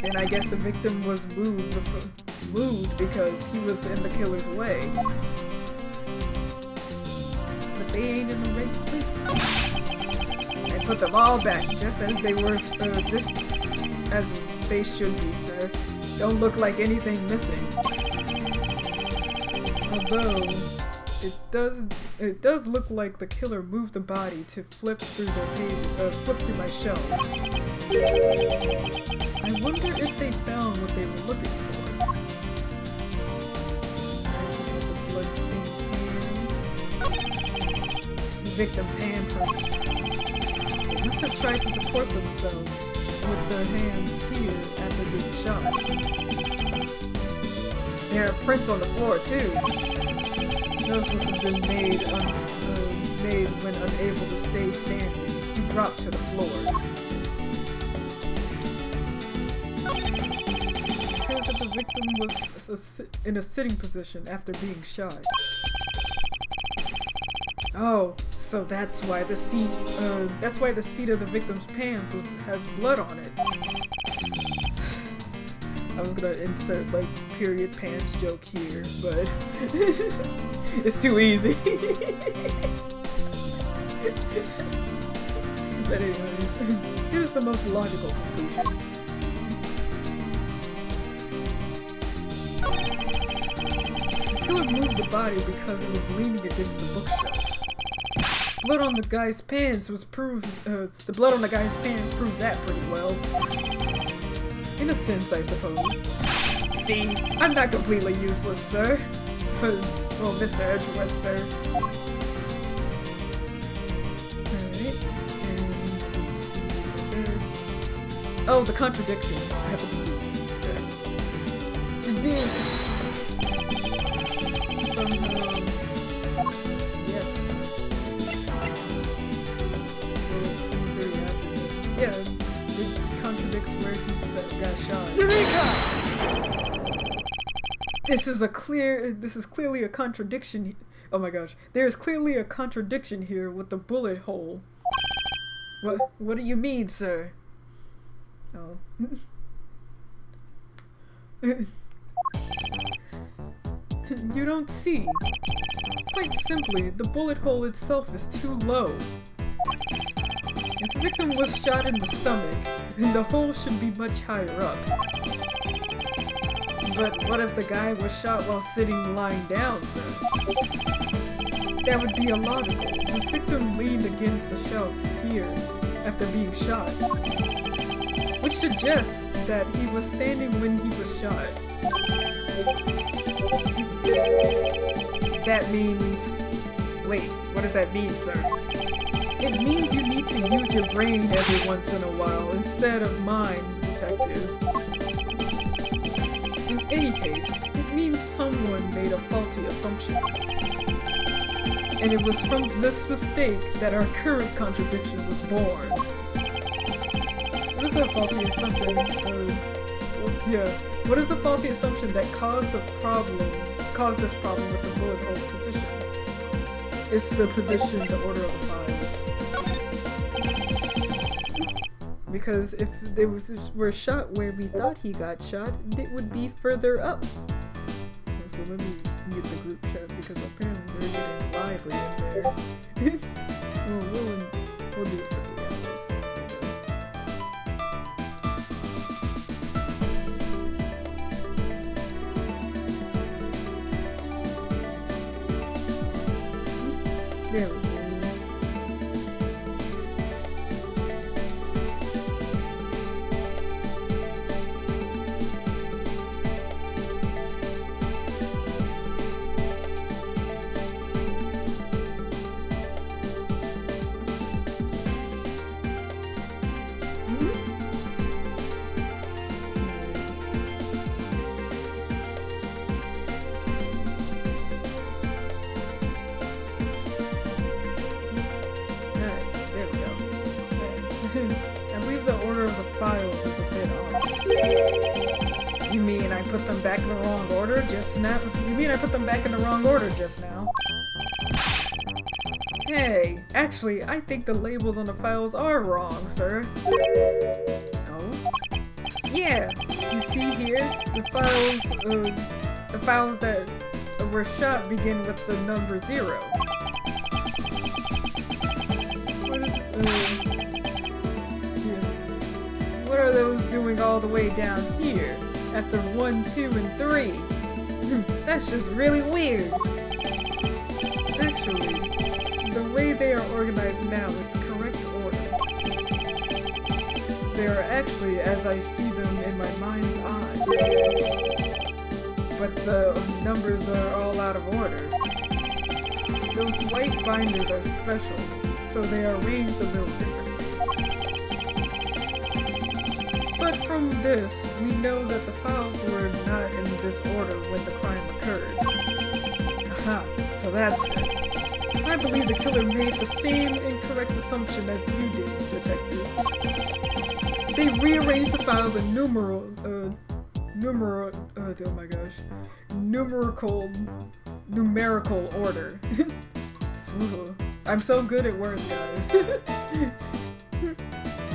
Then I guess the victim was moved because he was in the killer's way. But they ain't in the right place. I put them all back just as they were, just as they should be, sir. Don't look like anything missing. Although it does look like the killer moved the body to flip through my shelves. I wonder if they found what they were looking for. The bloodstained hands. The victim's handprints. They must have tried to support themselves with their hands here after being shot. There are prints on the floor too. Those must have been made when unable to stay standing. He dropped to the floor. It appears that the victim was in a sitting position after being shot. Oh, so that's why the seat of the victim's pants has blood on it. I was gonna insert like period pants joke here, but it's too easy. But anyways, here's the most logical conclusion. The killer moved the body because it was leaning against the bookshelf. Blood on the guy's pants the blood on the guy's pants proves that pretty well. In a sense, I suppose. See, I'm not completely useless, sir. Well, Mr. Edgeworth, sir. Oh, the contradiction. I have to deduce. Okay. Deduce. Somehow. Yes. Yeah, it contradicts where he got shot. Eureka! This is clearly a contradiction. Oh my gosh. There is clearly a contradiction here with the bullet hole. What do you mean, sir? Oh. You don't see. Quite simply, the bullet hole itself is too low. If the victim was shot in the stomach, then the hole should be much higher up. But what if the guy was shot while lying down, sir? That would be illogical. The victim leaned against the shelf here after being shot, which suggests that he was standing when he was shot. That means... Wait, what does that mean, sir? It means you need to use your brain every once in a while instead of mine, detective. In any case, it means someone made a faulty assumption. And it was from this mistake that our current contradiction was born. What is the faulty assumption? What is the faulty assumption that caused this problem with the bullet hole's position? It's the position, the order of the files. Because if they were shot where we thought he got shot, it would be further up. So let me mute the group chat because apparently they're getting lively in there. We'll do it for 3 hours. There we go. I believe the order of the files is a bit off. You mean I put them back in the wrong order just now? Hey, actually, I think the labels on the files are wrong, sir. Oh? Yeah, you see here, the files that were shot begin with the number 0. What are those doing all the way down here, after 1, 2, and 3? That's just really weird. Actually, the way they are organized now is the correct order. They are actually as I see them in my mind's eye. But the numbers are all out of order. Those white binders are special, so they are arranged a little differently. But from this, we know that the files were not in this order when the crime occurred. Aha, so that's it. I believe the killer made the same incorrect assumption as you did, detective. They rearranged the files in numerical order. I'm so good at words, guys.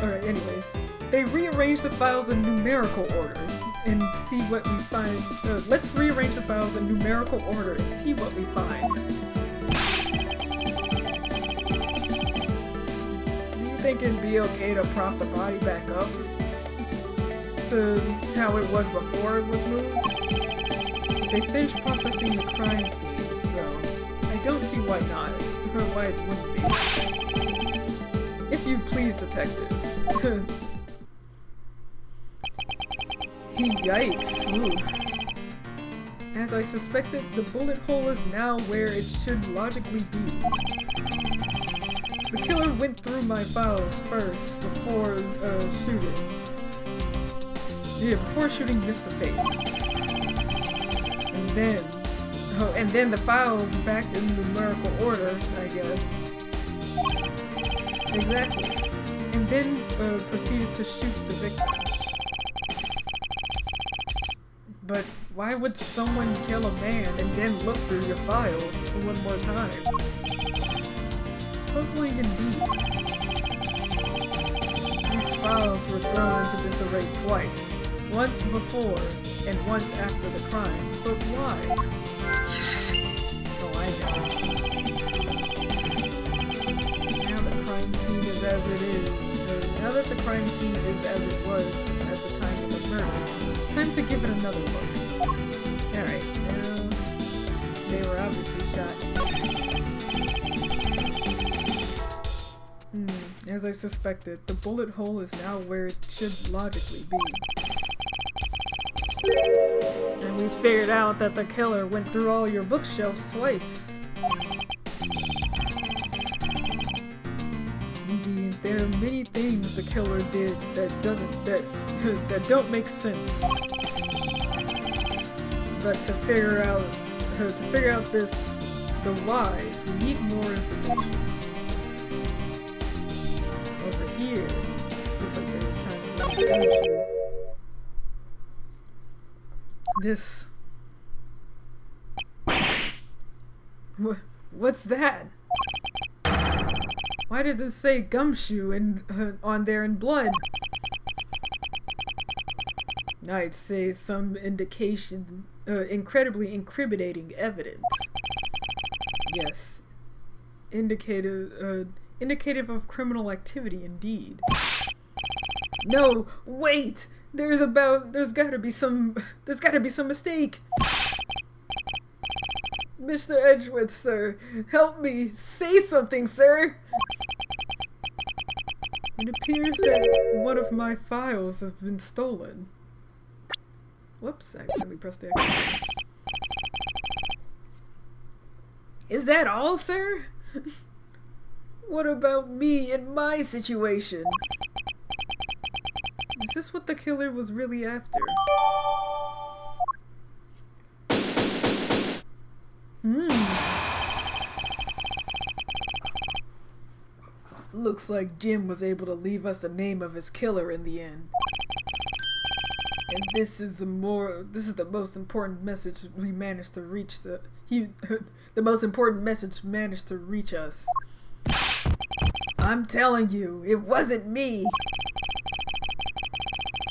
Alright, anyways. They rearranged the files in numerical order and see what we find. Let's rearrange the files in numerical order and see what we find. Do you think it'd be okay to prop the body back up to how it was before it was moved? They finished processing the crime scene, so I don't see why not, or why it wouldn't be. If you please, detective. Yikes. Ooh. As I suspected, the bullet hole is now where it should logically be. The killer went through my files first before shooting. Yeah, before shooting Mr. Fate. And then the files back in numerical order, I guess. Exactly. And then proceeded to shoot the victim. But why would someone kill a man and then look through your files one more time? Puzzling indeed. These files were thrown into disarray twice. Once before, and once after the crime. But why? Oh, I know. Now the crime scene is as it is. Now that the crime scene is as it was at the time of the murder, time to give it another look. Alright, now they were obviously shot. As I suspected, the bullet hole is now where it should logically be. And we figured out that the killer went through all your bookshelves twice. Indeed, there are many things the killer did that don't make sense. But to figure out the whys, we need more information. Over here, looks like they were trying to blame this. What's that? Why did this say gumshoe on there in blood? I'd say some indication, incredibly incriminating evidence. Yes, indicative of criminal activity indeed. No, wait! There's gotta be some mistake. Mr. Edgeworth, sir, help me! Say something, sir! It appears that one of my files has been stolen. Whoops, I accidentally pressed the X. Is that all, sir? What about me and my situation? Is this what the killer was really after? Looks like Jim was able to leave us the name of his killer in the end. And this is the most important message we managed to reach the most important message managed to reach us. I'm telling you, it wasn't me.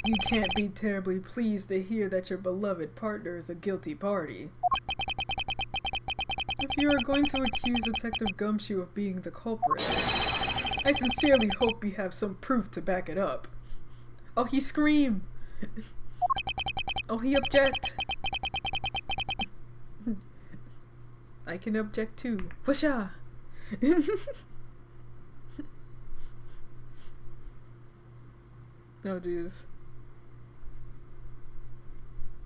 You can't be terribly pleased to hear that your beloved partner is a guilty party. If you are going to accuse Detective Gumshoe of being the culprit, I sincerely hope you have some proof to back it up. Oh, he screamed! Oh, he object! I can object too. Whoosha! Oh, jeez.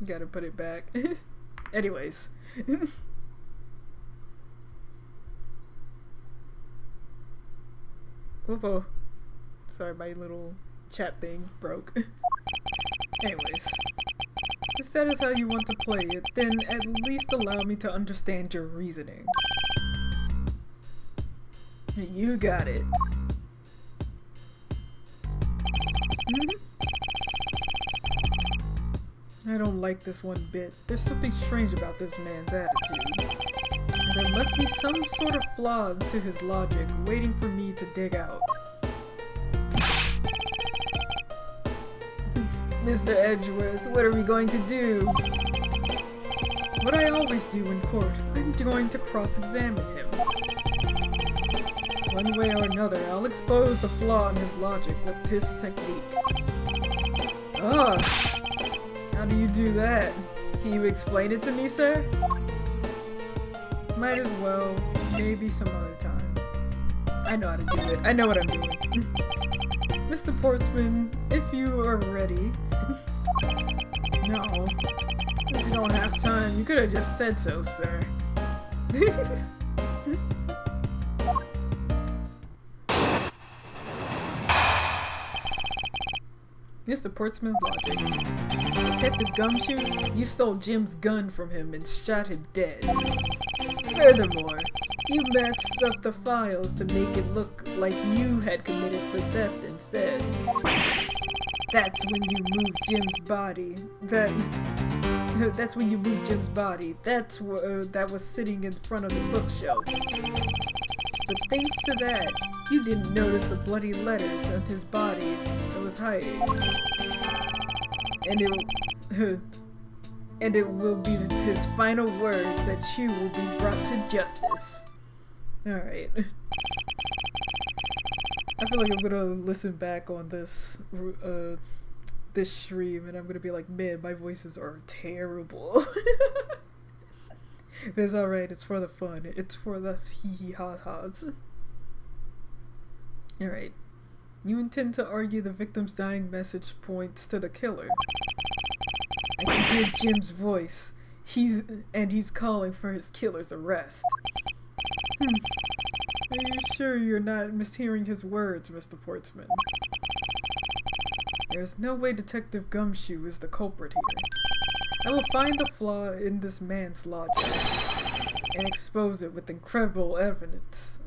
Gotta put it back. Anyways. Whoop-oh. Sorry, my little chat thing broke. Anyways. If that is how you want to play it, then at least allow me to understand your reasoning. You got it. I don't like this one bit. There's something strange about this man's attitude. And there must be some sort of flaw to his logic waiting for me to dig out. Mr. Edgeworth, what are we going to do? What I always do in court, I'm going to cross-examine him. One way or another, I'll expose the flaw in his logic with this technique. Ah! How do you do that? Can you explain it to me, sir? Might as well. Maybe some other time. I know how to do it. I know what I'm doing. Mr. Portsman, if you are ready. No. If you don't have time, you could have just said so, sir. Mr. Portsmouth's logic. Detective Gumshoe, you stole Jim's gun from him and shot him dead. Furthermore, you matched up the files to make it look like you had committed the theft instead. That's when you moved Jim's body. That's when you moved Jim's body. That was sitting in front of the bookshelf. But thanks to that, you didn't notice the bloody letters on his body that was hiding. And it will be his final words that you will be brought to justice. Alright. I feel like I'm gonna listen back on this this stream and I'm gonna be like, man, my voices are terrible. It's alright, it's for the fun. It's for the hee-hee-ha-has. Alright. You intend to argue the victim's dying message points to the killer. I can hear Jim's voice. He's calling for his killer's arrest. Are you sure you're not mishearing his words, Mr. Portsman? There's no way Detective Gumshoe is the culprit here. I will find the flaw in this man's logic and expose it with incredible evidence.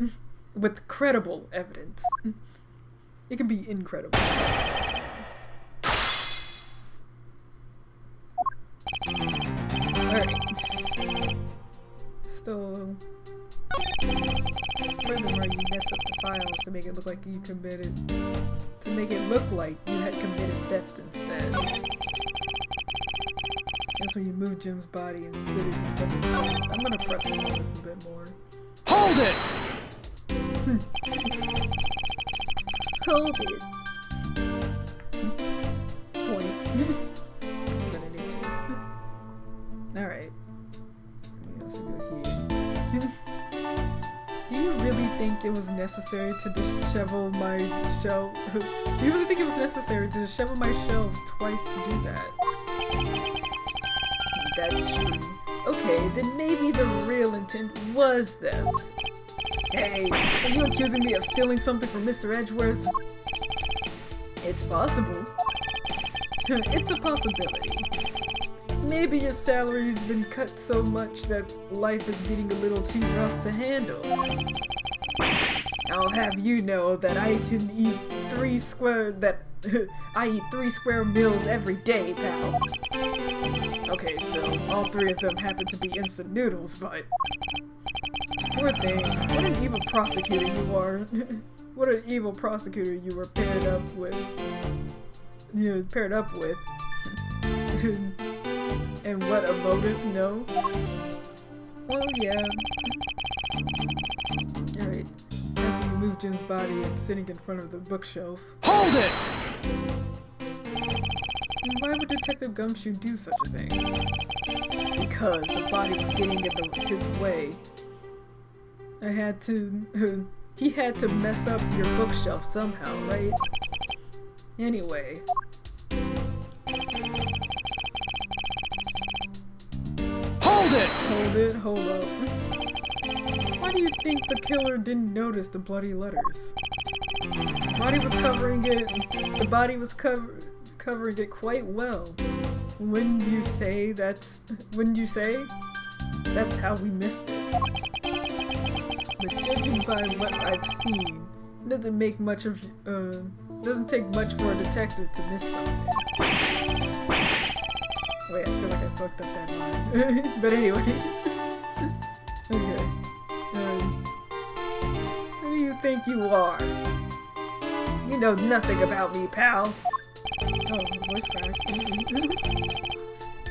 With credible evidence. It can be incredible. Alright. Still. Furthermore, you messed up the files to make it look like you committed. To make it look like you had committed theft instead. That's when you move Jim's body and sit it in front of the shelves. I'm gonna press on this a bit more. Hold it! Hold it. Point. But anyways. Alright. Let's go here. Do you really think it was necessary to dishevel my shelf? Do you really think it was necessary to dishevel my shelves twice to do that? That's true. Okay, then maybe the real intent was theft. Hey, are you accusing me of stealing something from Mr. Edgeworth? It's possible. It's a possibility. Maybe your salary's been cut so much that life is getting a little too rough to handle. I'll have you know that I can eat I eat 3 square meals every day, pal. Okay, so all 3 of them happen to be instant noodles, but poor thing. What an evil prosecutor you are. What an evil prosecutor you were paired up with. And what a motive, no? Well, yeah. Alright. That's when you move Jim's body and sitting in front of the bookshelf. Hold it! Why would Detective Gumshoe do such a thing? Because the body was getting in his way. He had to mess up your bookshelf somehow, right? Anyway. Hold up. Why do you think the killer didn't notice the bloody letters? The body was covering it quite well. Wouldn't you say that's how we missed it? But judging by what I've seen, it doesn't take much for a detective to miss something. Wait, I feel like I fucked up that line. But anyways. Okay. Who do you think you are? You know nothing about me, pal. Oh, voice crack.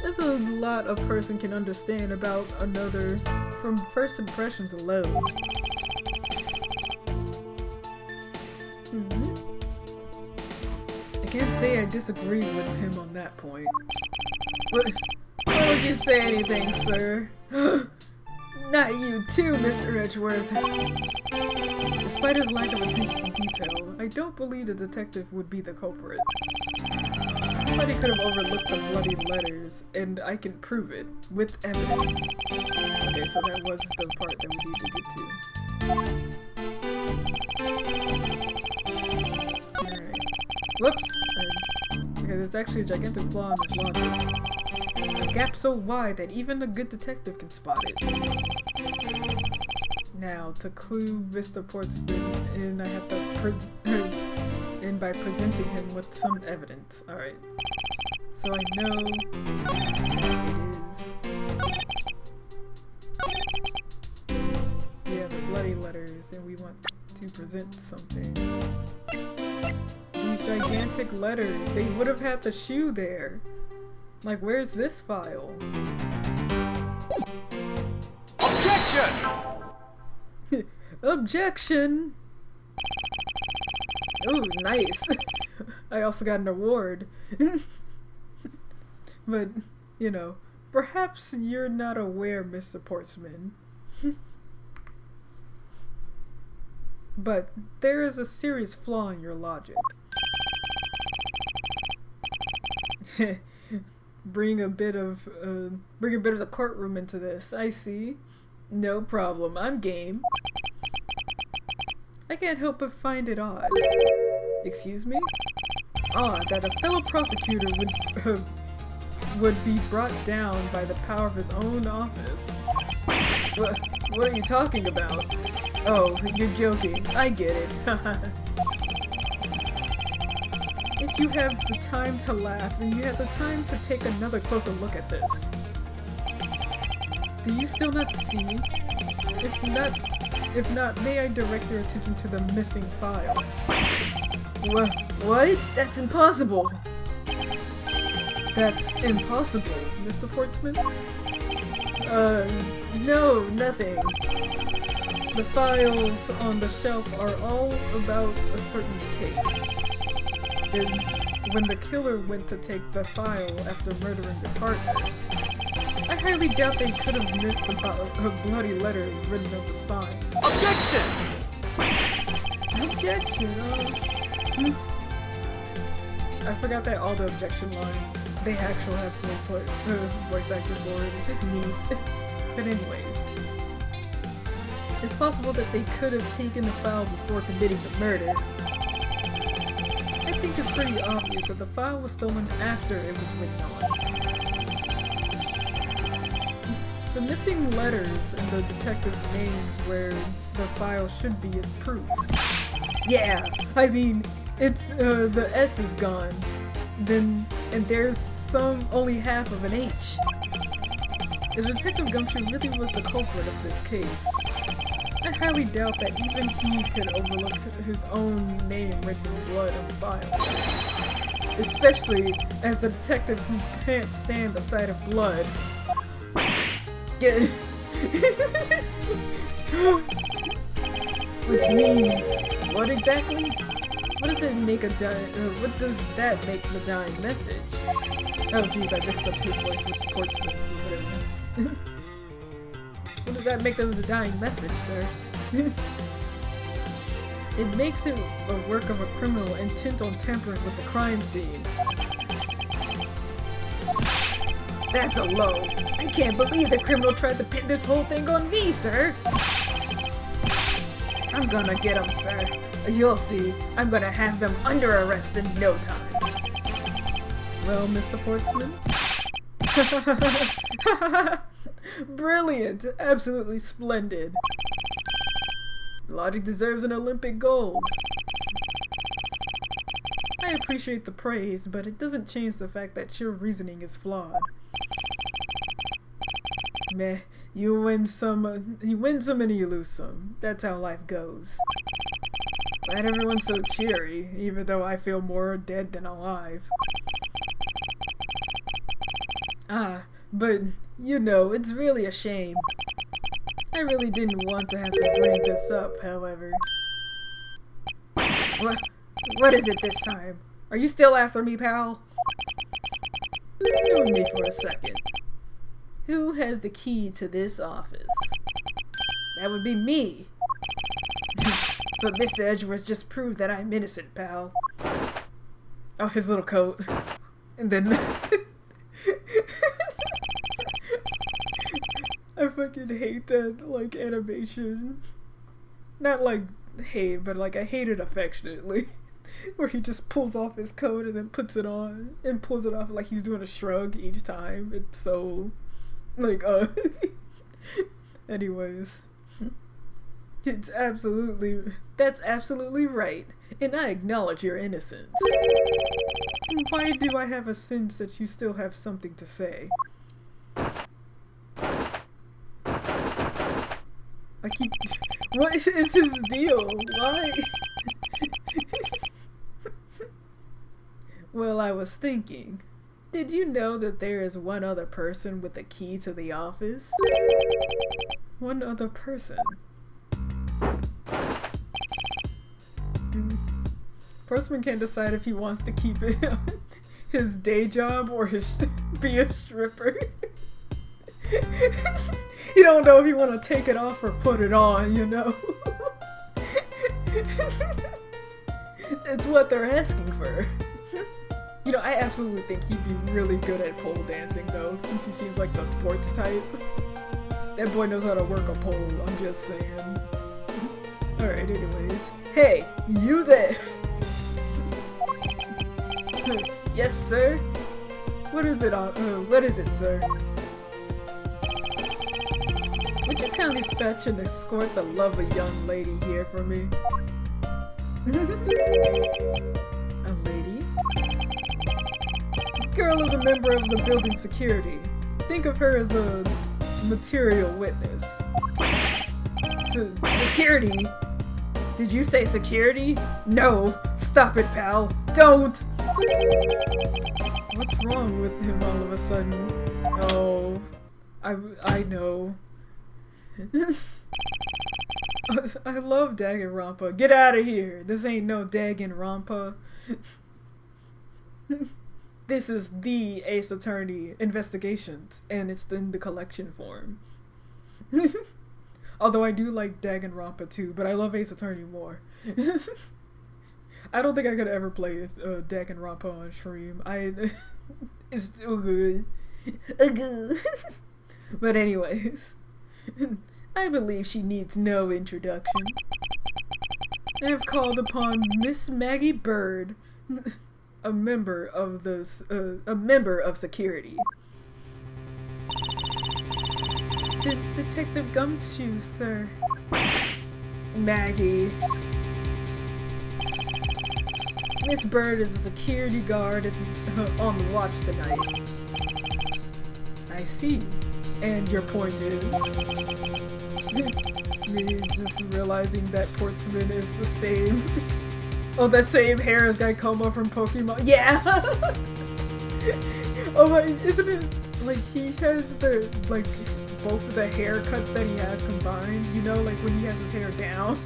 That's a lot a person can understand about another from first impressions alone. I can't say I disagree with him on that point. Why would you say anything, sir? Not you too, Mr. Edgeworth. Despite his lack of attention to detail, I don't believe the detective would be the culprit. Nobody could have overlooked the bloody letters, and I can prove it, with evidence. Okay, so that was the part that we need to get to. Alright. Whoops! I there's actually a gigantic flaw in this logic. A gap so wide that even a good detective can spot it. Now, to clue Mr. Portsman in, I have to in by presenting him with some evidence. Alright. So I know it is. Yeah, the bloody letters, and we want to present something. These gigantic letters, they would have had the shoe there. Like, where's this file? Objection! Objection! Ooh, nice. I also got an award. But, you know, perhaps you're not aware, Mr. Portsman. But there is a serious flaw in your logic. Bring a bit of the courtroom into this. I see. No problem. I'm game. I can't help but find it odd. Excuse me? Odd that a fellow prosecutor would be brought down by the power of his own office. What are you talking about? Oh, you're joking. I get it. If you have the time to laugh, then you have the time to take another closer look at this. Do you still not see? If not, may I direct your attention to the missing file? What? That's impossible! That's impossible, Mr. Portsman? No, nothing. The files on the shelf are all about a certain case. When the killer went to take the file after murdering your partner, I highly doubt they could have missed the bloody letters written on the spines. Objection! Objection, I forgot that all the objection lines, they actually have voice actor for it, which is neat. But anyways, it's possible that they could have taken the file before committing the murder. I think it's pretty obvious that the file was stolen after it was written on. The missing letters and the detectives' names where the file should be is proof. Yeah, I mean, it's the S is gone. And there's only half of an H. If Detective Gumshoe really was the culprit of this case, I highly doubt that even he could overlook his own name written in blood on the file. Especially as the detective who can't stand the sight of blood. Which means, what exactly? What does that make the dying message? Oh jeez, I mixed up his voice with the Portsman. What does that make them the dying message, sir? It makes it a work of a criminal intent on tampering with the crime scene. That's a low. I can't believe the criminal tried to pin this whole thing on me, sir. I'm gonna get him, sir. You'll see. I'm gonna have them under arrest in no time. Well, Mr. Portsman? Brilliant! Absolutely splendid. Logic deserves an Olympic gold. I appreciate the praise, but it doesn't change the fact that your reasoning is flawed. Meh, you win some and you lose some. That's how life goes. Glad everyone's so cheery, even though I feel more dead than alive. But, you know, it's really a shame. I really didn't want to have to bring this up, however. What is it this time? Are you still after me, pal? Humor me for a second. Who has the key to this office? That would be me. But Mr. Edgeworth just proved that I'm innocent, pal. Oh, his little coat. And then... I fucking hate that, like, animation. Not like hate, but like I hate it affectionately. Where he just pulls off his coat and then puts it on and pulls it off like he's doing a shrug each time. It's so like anyways. That's absolutely right. And I acknowledge your innocence. Why do I have a sense that you still have something to say? What is his deal? Why? Well, I was thinking, did you know that there is one other person with the key to the office? One other person. Postman can't decide if he wants to keep it his day job or be a stripper. You don't know if you want to take it off or put it on, you know? It's what they're asking for. You know, I absolutely think he'd be really good at pole dancing, though, since he seems like the sports type. That boy knows how to work a pole, I'm just saying. Alright, anyways. Hey, you there! Yes, sir? What is it, sir? Would you kindly fetch and escort the lovely young lady here for me? A lady? The girl is a member of the building security. Think of her as a material witness. Security? Did you say security? No! Stop it, pal! Don't! What's wrong with him all of a sudden? Oh, I know. I love Danganronpa. Get out of here! This ain't no Danganronpa. This is the Ace Attorney Investigations, and it's in the collection form. Although I do like Danganronpa too, but I love Ace Attorney more. I don't think I could ever play Danganronpa on stream. It's so good. But anyways, I believe she needs no introduction. I have called upon Miss Maggie Bird, a member of security. Detective Gumshoe, sir. Maggie. Miss Bird is a security guard on the watch tonight. I see. And your point is? Me just realizing that Portsman is the same. Oh, the same hair as Gaikoma from Pokemon. Yeah! Oh my, isn't it like he has the, like, both of the haircuts that he has combined? You know, like when he has his hair down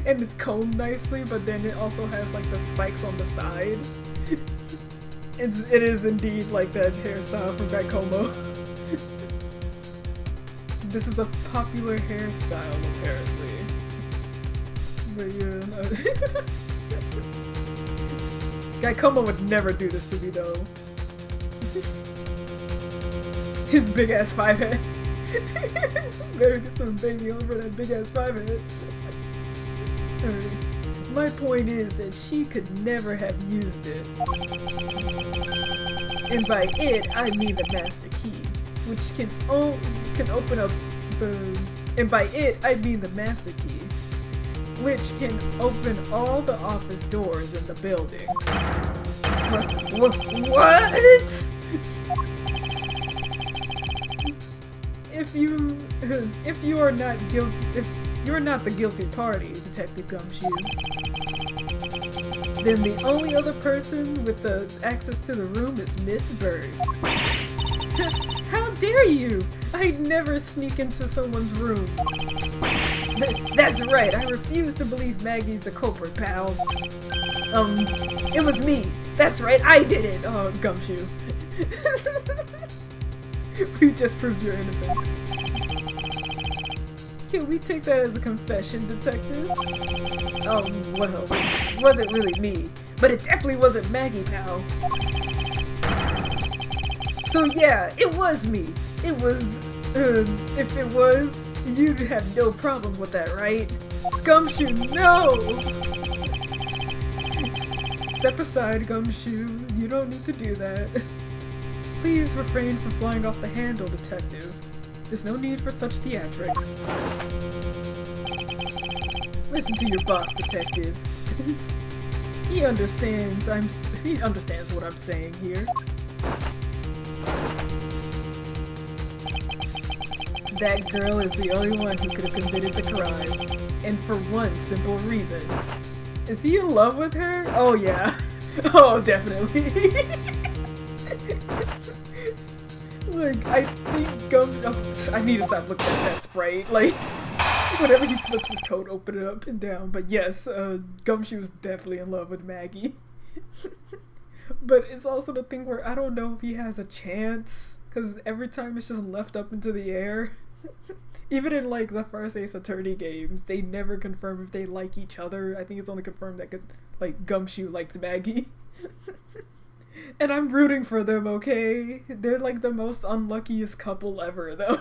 and it's combed nicely, but then it also has like the spikes on the side. It is indeed like that hairstyle from Gaikoma. This is a popular hairstyle, apparently. But yeah. Gaikoma would never do this to me, though. His big ass 5-head. Better get some baby over that big ass 5-head. My point is that she could never have used it. And by it, I mean the master key, which can open up the... And by it, I mean the master key, which can open all the office doors in the building. What? If you are not guilty, if you're not the guilty party, Detective Gumshoe, then the only other person with the access to the room is Miss Bird. How dare you! I'd never sneak into someone's room. That's right, I refuse to believe Maggie's the culprit, pal. It was me. That's right, I did it! Oh, Gumshoe. We just proved your innocence. Can we take that as a confession, Detective? Well, it wasn't really me, but it definitely wasn't Maggie, pal. So yeah, it was me. It was, if it was, you'd have no problems with that, right? Gumshoe, no! Step aside, Gumshoe. You don't need to do that. Please refrain from flying off the handle, detective. There's no need for such theatrics. Listen to your boss, detective. He understands what I'm saying here. That girl is the only one who could have committed the crime. And for one simple reason. Is he in love with her? Oh yeah. Oh, definitely. Like, I think I need to stop looking at that sprite. Like, whenever he flips his coat, open it up and down. But yes, Gumshoe's definitely in love with Maggie. But it's also the thing where I don't know if he has a chance. Because every time it's just left up into the air. Even in like the first Ace Attorney games, they never confirm if they like each other. I think it's only confirmed that like Gumshoe likes Maggie. And I'm rooting for them, okay? They're like the most unluckiest couple ever, though.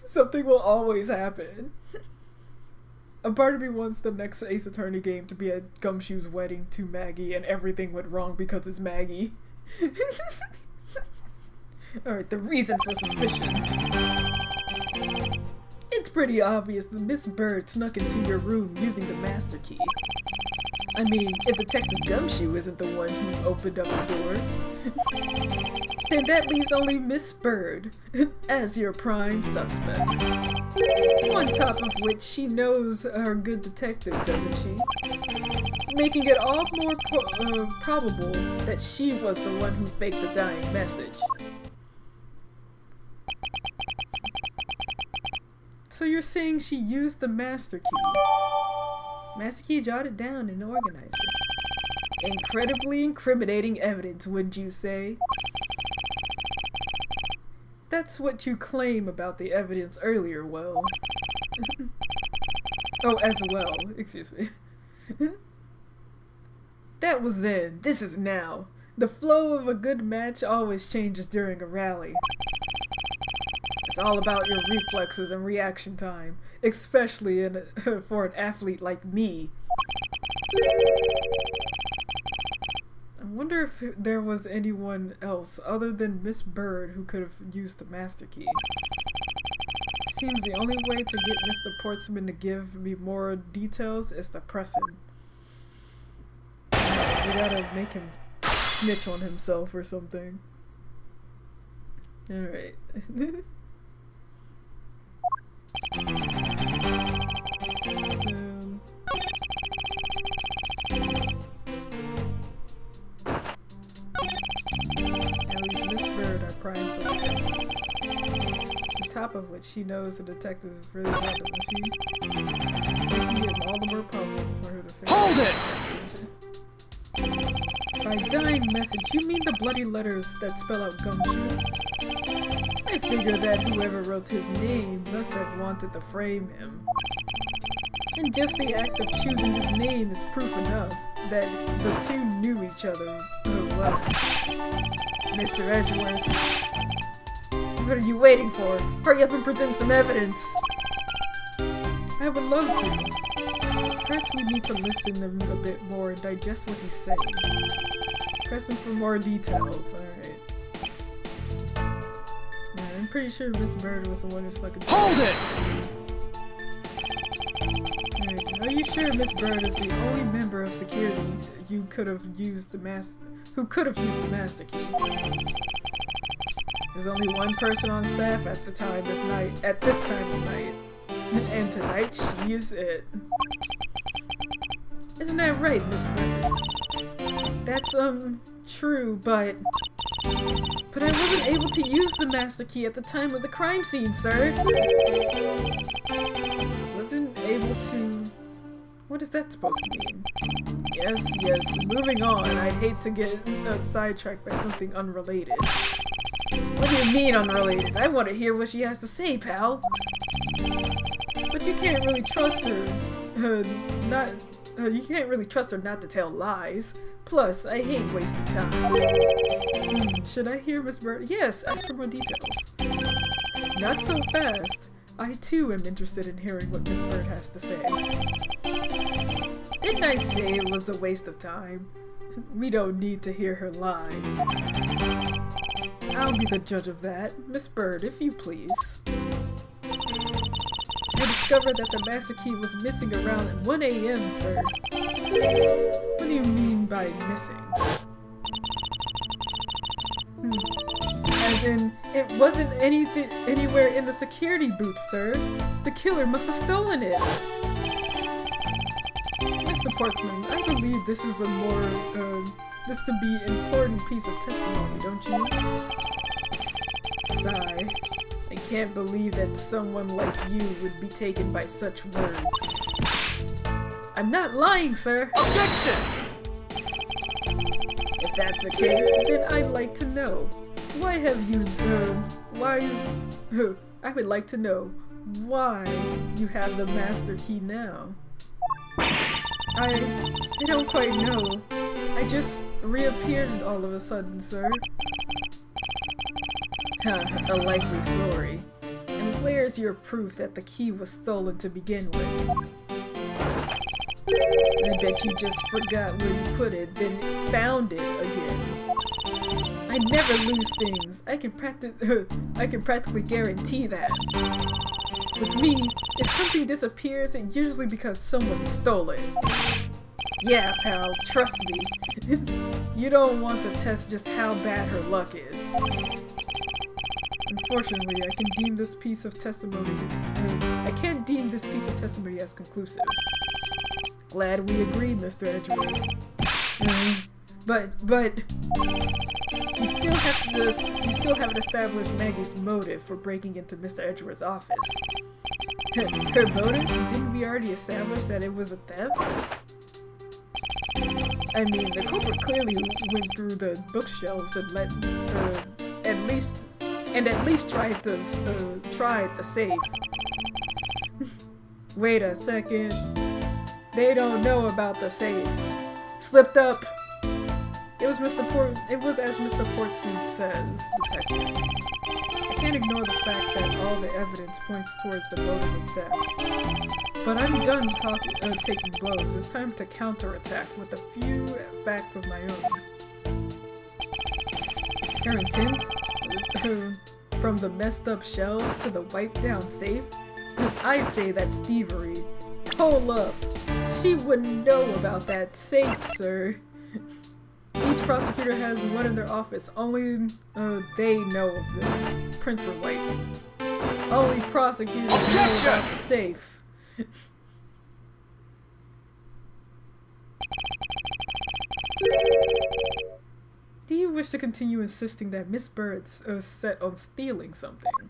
Something will always happen. A part of me wants the next Ace Attorney game to be at Gumshoe's wedding to Maggie and everything went wrong because it's Maggie. Alright, the reason for suspicion. It's pretty obvious that Miss Bird snuck into your room using the master key. I mean, if Detective Gumshoe isn't the one who opened up the door, then that leaves only Miss Bird as your prime suspect. On top of which, she knows her good detective, doesn't she? Making it all more probable that she was the one who faked the dying message. So you're saying she used the master key? Master key jotted down and organized it. Incredibly incriminating evidence, wouldn't you say? That's what you claim about the evidence earlier, well. Oh, as well, excuse me. That was then, this is now. The flow of a good match always changes during a rally. It's all about your reflexes and reaction time, especially for an athlete like me. I wonder if there was anyone else other than Miss Bird who could have used the master key. Seems the only way to get Mr. Portsman to give me more details is to press him. We gotta make him snitch on himself or something. Alright. So, at least Miss Bird, our prime suspect. On top of which, she knows the detective is really bad, doesn't she? Making it all the more probable for her to fail. Hold it! By dying message, you mean the bloody letters that spell out Gumshoe? I figure that whoever wrote his name must have wanted to frame him. And just the act of choosing his name is proof enough that the two knew each other well. Mr. Edgeworth, what are you waiting for? Hurry up and present some evidence! I would love to. First we need to listen a bit more and digest what he's saying. Press him for more details, alright. I'm pretty sure Miss Bird was the one who stuck it. Hold it! Right. Are you sure Miss Bird is the only member of security who could have used the master key? There's only one person on staff at this time of night. And tonight she is it. Isn't that right, Miss Bird? That's true, but I wasn't able to use the master key at the time of the crime scene, sir. Wasn't able to... What is that supposed to mean? Yes, moving on. I'd hate to get sidetracked by something unrelated. What do you mean unrelated? I want to hear what she has to say, pal. But you can't really trust her. You can't really trust her not to tell lies. Plus, I hate wasting time. Should I hear Miss Bird? Yes, ask for more details. Not so fast. I too am interested in hearing what Miss Bird has to say. Didn't I say it was a waste of time? We don't need to hear her lies. I'll be the judge of that. Miss Bird, if you please. I discovered that the master key was missing around at 1 a.m., sir. What do you mean by missing? As in, it wasn't anywhere in the security booth, sir. The killer must have stolen it. Mr. Portsman, I believe this is this to be an important piece of testimony, don't you? Sigh. I can't believe that someone like you would be taken by such words. I'm not lying, sir. Objection! If that's the case, then I'd like to know. I would like to know why you have the master key now. I don't quite know. I just reappeared all of a sudden, sir. A likely story. And where's your proof that the key was stolen to begin with? I bet you just forgot where you put it, then found it again. I never lose things. I can practically guarantee that. With me, if something disappears, it's usually because someone stole it. Yeah, pal, trust me. You don't want to test just how bad her luck is. Unfortunately, I can't deem this piece of testimony as conclusive. Glad we agree, Mr. Edgeworth. But you still haven't established Maggie's motive for breaking into Mr. Edgeworth's office. Her motive? Didn't we already establish that it was a theft? I mean, the culprit clearly went through the bookshelves and at least tried the safe. Wait a second. They don't know about the safe. Slipped up. It was as Mr. Portsman says, detective. I can't ignore the fact that all the evidence points towards the motive of theft. But I'm done taking blows. It's time to counterattack with a few facts of my own. Her intent? From the messed up shelves to the wiped down safe? I'd say that's thievery. Hold up. She wouldn't know about that safe, sir. Each prosecutor has one in their office. Only they know of the printer wiped. Only prosecutors know about the safe. Do you wish to continue insisting that Miss Bird's set on stealing something?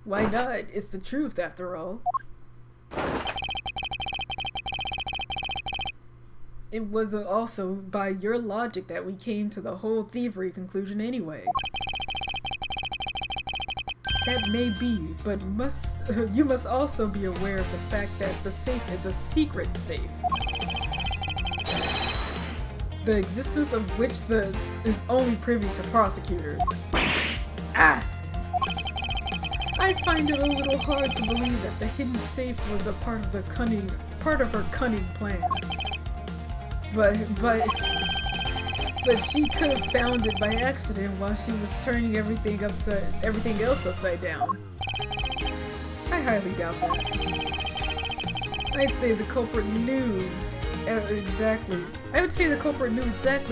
Why not? It's the truth, after all. It was also by your logic that we came to the whole thievery conclusion anyway. That may be, but you must also be aware of the fact that the safe is a secret safe. The existence of which is only privy to prosecutors. I find it a little hard to believe that the hidden safe was a part of her cunning plan. But she could have found it by accident while she was turning everything else upside down. I highly doubt that. I'd say the culprit knew exactly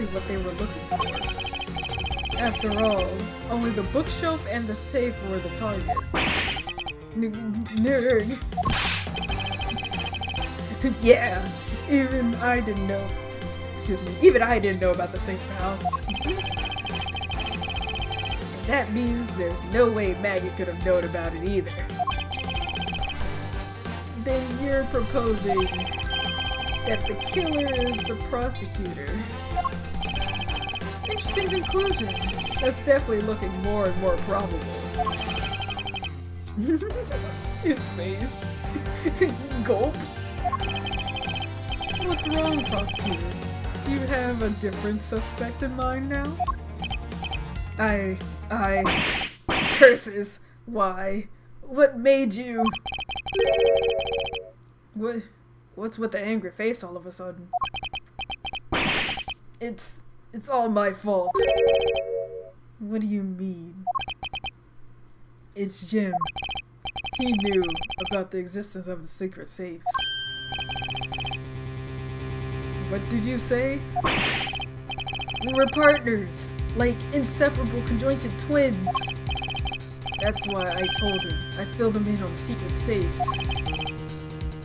what they were looking for. After all, only the bookshelf and the safe were the target. Nerd. Yeah, even I didn't know about the safe, pal. That means there's no way Maggie could have known about it either. Then you're proposing that the killer is the prosecutor. Interesting conclusion. That's definitely looking more and more probable. His face. Gulp. What's wrong, prosecutor? Do you have a different suspect in mind now? Curses! Why? What made you? What's with the angry face all of a sudden? It's all my fault. What do you mean? It's Jim. He knew about the existence of the secret safes. What did you say? We were partners, like inseparable conjoined twins. That's why I told him. I filled him in on secret safes.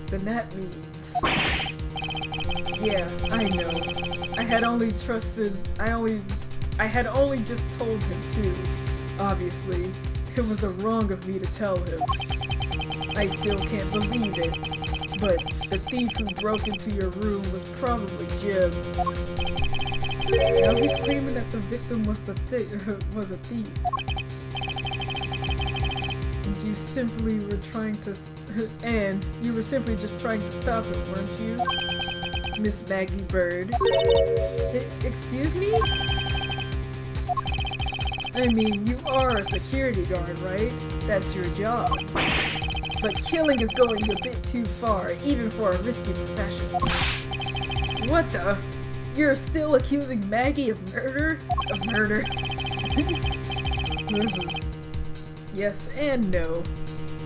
Then that means... Yeah, I know. I had only just told him too. Obviously, it was the wrong of me to tell him. I still can't believe it, but the thief who broke into your room was probably Jim. Now he's claiming that the victim was a thief. And you simply were you were simply just trying to stop him, weren't you? Miss Maggie Bird. Excuse me? I mean, you are a security guard, right? That's your job. But killing is going a bit too far, even for a risky profession. What the? You're still accusing Maggie of murder? Of murder? Yes and no.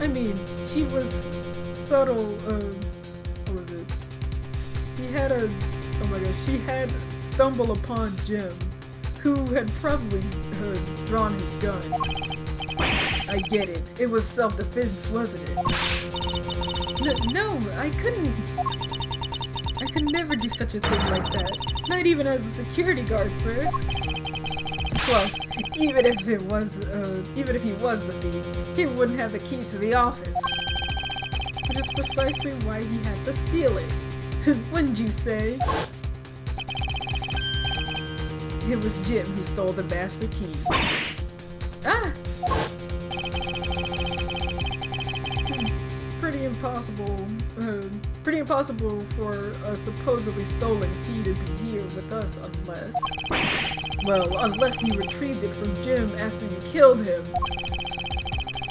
I mean, she was subtle, what was it? She had stumbled upon Jim, who had probably drawn his gun. I get it. It was self-defense, wasn't it? No, I could never do such a thing like that. Not even as a security guard, sir. Plus, even if he was the thief, he wouldn't have the key to the office. Which is precisely why he had to steal it. Wouldn't you say? It was Jim who stole the master key. Ah! Pretty impossible for a supposedly stolen key to be here with us unless you retrieved it from Jim after you killed him.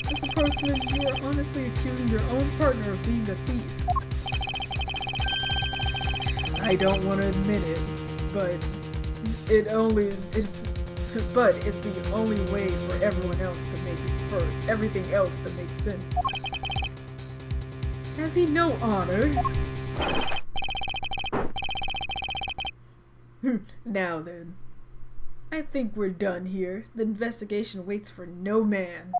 Mr. Postman, you are honestly accusing your own partner of being a thief. I don't want to admit it, but it's the only way for everything else to make sense. Has he no honor? Now then. I think we're done here. The investigation waits for no man.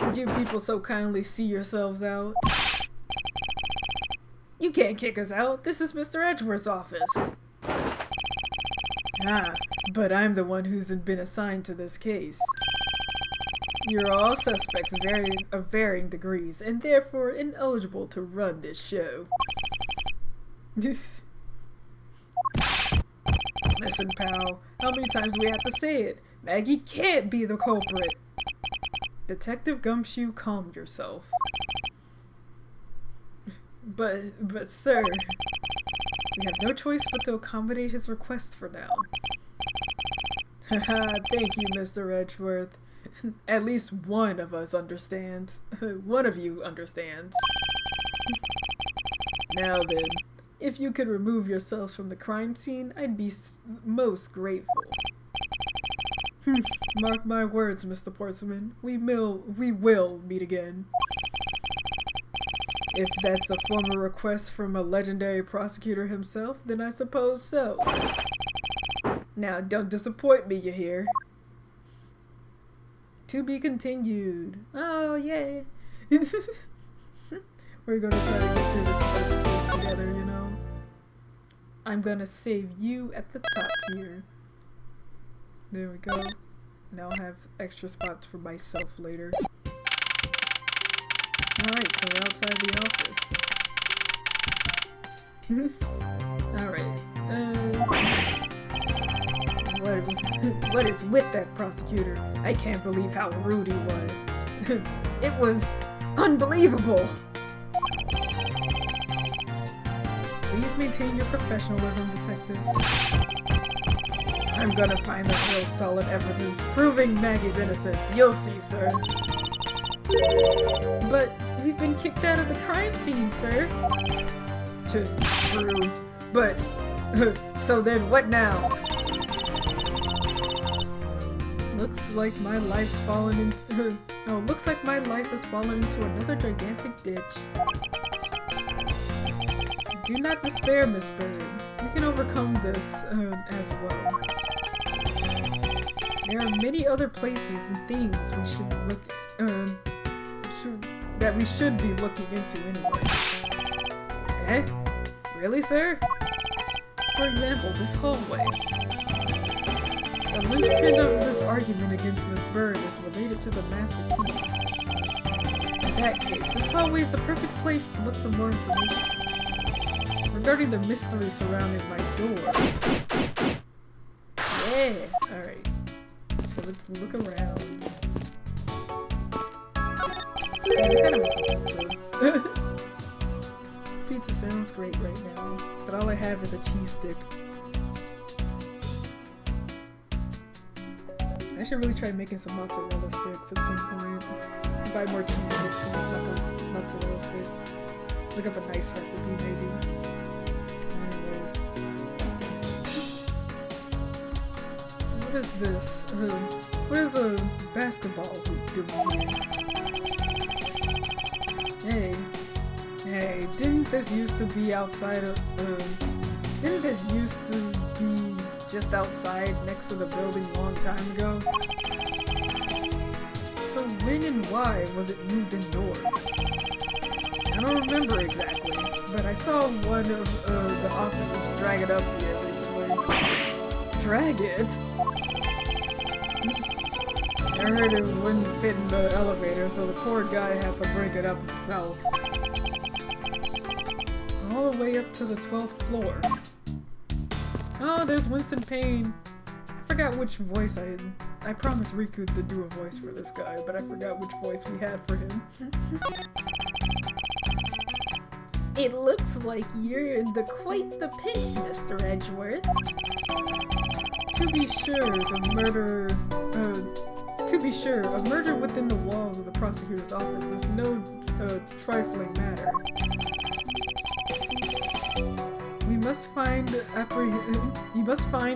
Would you people so kindly see yourselves out? You can't kick us out. This is Mr. Edgeworth's office. Ah, but I'm the one who's been assigned to this case. You're all suspects of varying degrees, and therefore ineligible to run this show. Listen, pal, how many times do we have to say it? Maggie can't be the culprit. Detective Gumshoe, calm yourself. But sir, we have no choice but to accommodate his request for now. Haha, thank you, Mr. Edgeworth. At least one of us understands. One of you understands. Now then, if you could remove yourselves from the crime scene, I'd be most grateful. Mark my words, Mr. Portsman. We will meet again. If that's a formal request from a legendary prosecutor himself, then I suppose so. Now, don't disappoint me, you hear? To be continued. Oh, yay. We're gonna try to get through this first case together, you know? I'm gonna save you at the top here. There we go. And I'll have extra spots for myself later. Alright, so we're outside the office. Alright. What is with that prosecutor? I can't believe how rude he was. It was unbelievable! Please maintain your professionalism, detective. I'm gonna find the real solid evidence proving Maggie's innocence. You'll see, sir. But we've been kicked out of the crime scene, sir. True. But, so then what now? Looks like my life's fallen into... looks like my life has fallen into another gigantic ditch. Do not despair, Miss Bird. You can overcome this, as well. There are many other places and things we should look... that we should be looking into anyway. Eh? Really, sir? For example, this hallway. The linchpin of this argument against Miss Bird is related to the master key. In that case, this hallway is the perfect place to look for more information regarding the mystery surrounding my door. Yeah! Alright. So let's look around. Yeah, I kinda want some pizza. Pizza sounds great right now, but all I have is a cheese stick. I should really try making some mozzarella sticks at some point. Buy more cheese sticks to make mozzarella sticks. Look up a nice recipe, maybe. Anyways. What is this? What is a basketball hoop doing here? Hey, didn't this used to be outside of, didn't this used to be just outside next to the building a long time ago? So when and why was it moved indoors? I don't remember exactly, but I saw one of the officers drag it up here recently. Drag it? I heard it wouldn't fit in the elevator, so the poor guy had to break it up himself. All the way up to the 12th floor. Oh, there's Winston Payne. I forgot which voice I promised Riku to do a voice for this guy, but I forgot which voice we had for him. It looks like you're in quite the pinch, Mr. Edgeworth. To be sure, a murder within the walls of the prosecutor's office is no trifling matter. You must find,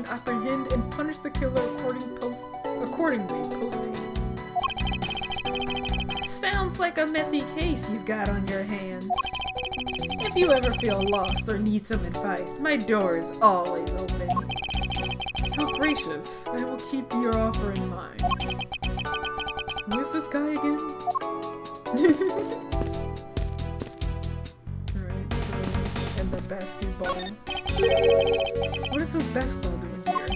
apprehend, and punish the killer accordingly, post-haste. Sounds like a messy case you've got on your hands. If you ever feel lost or need some advice, my door is always open. How gracious. I will keep your offer in mind. Who's this guy again? Alright, so... and the basketball. What is this basketball doing here?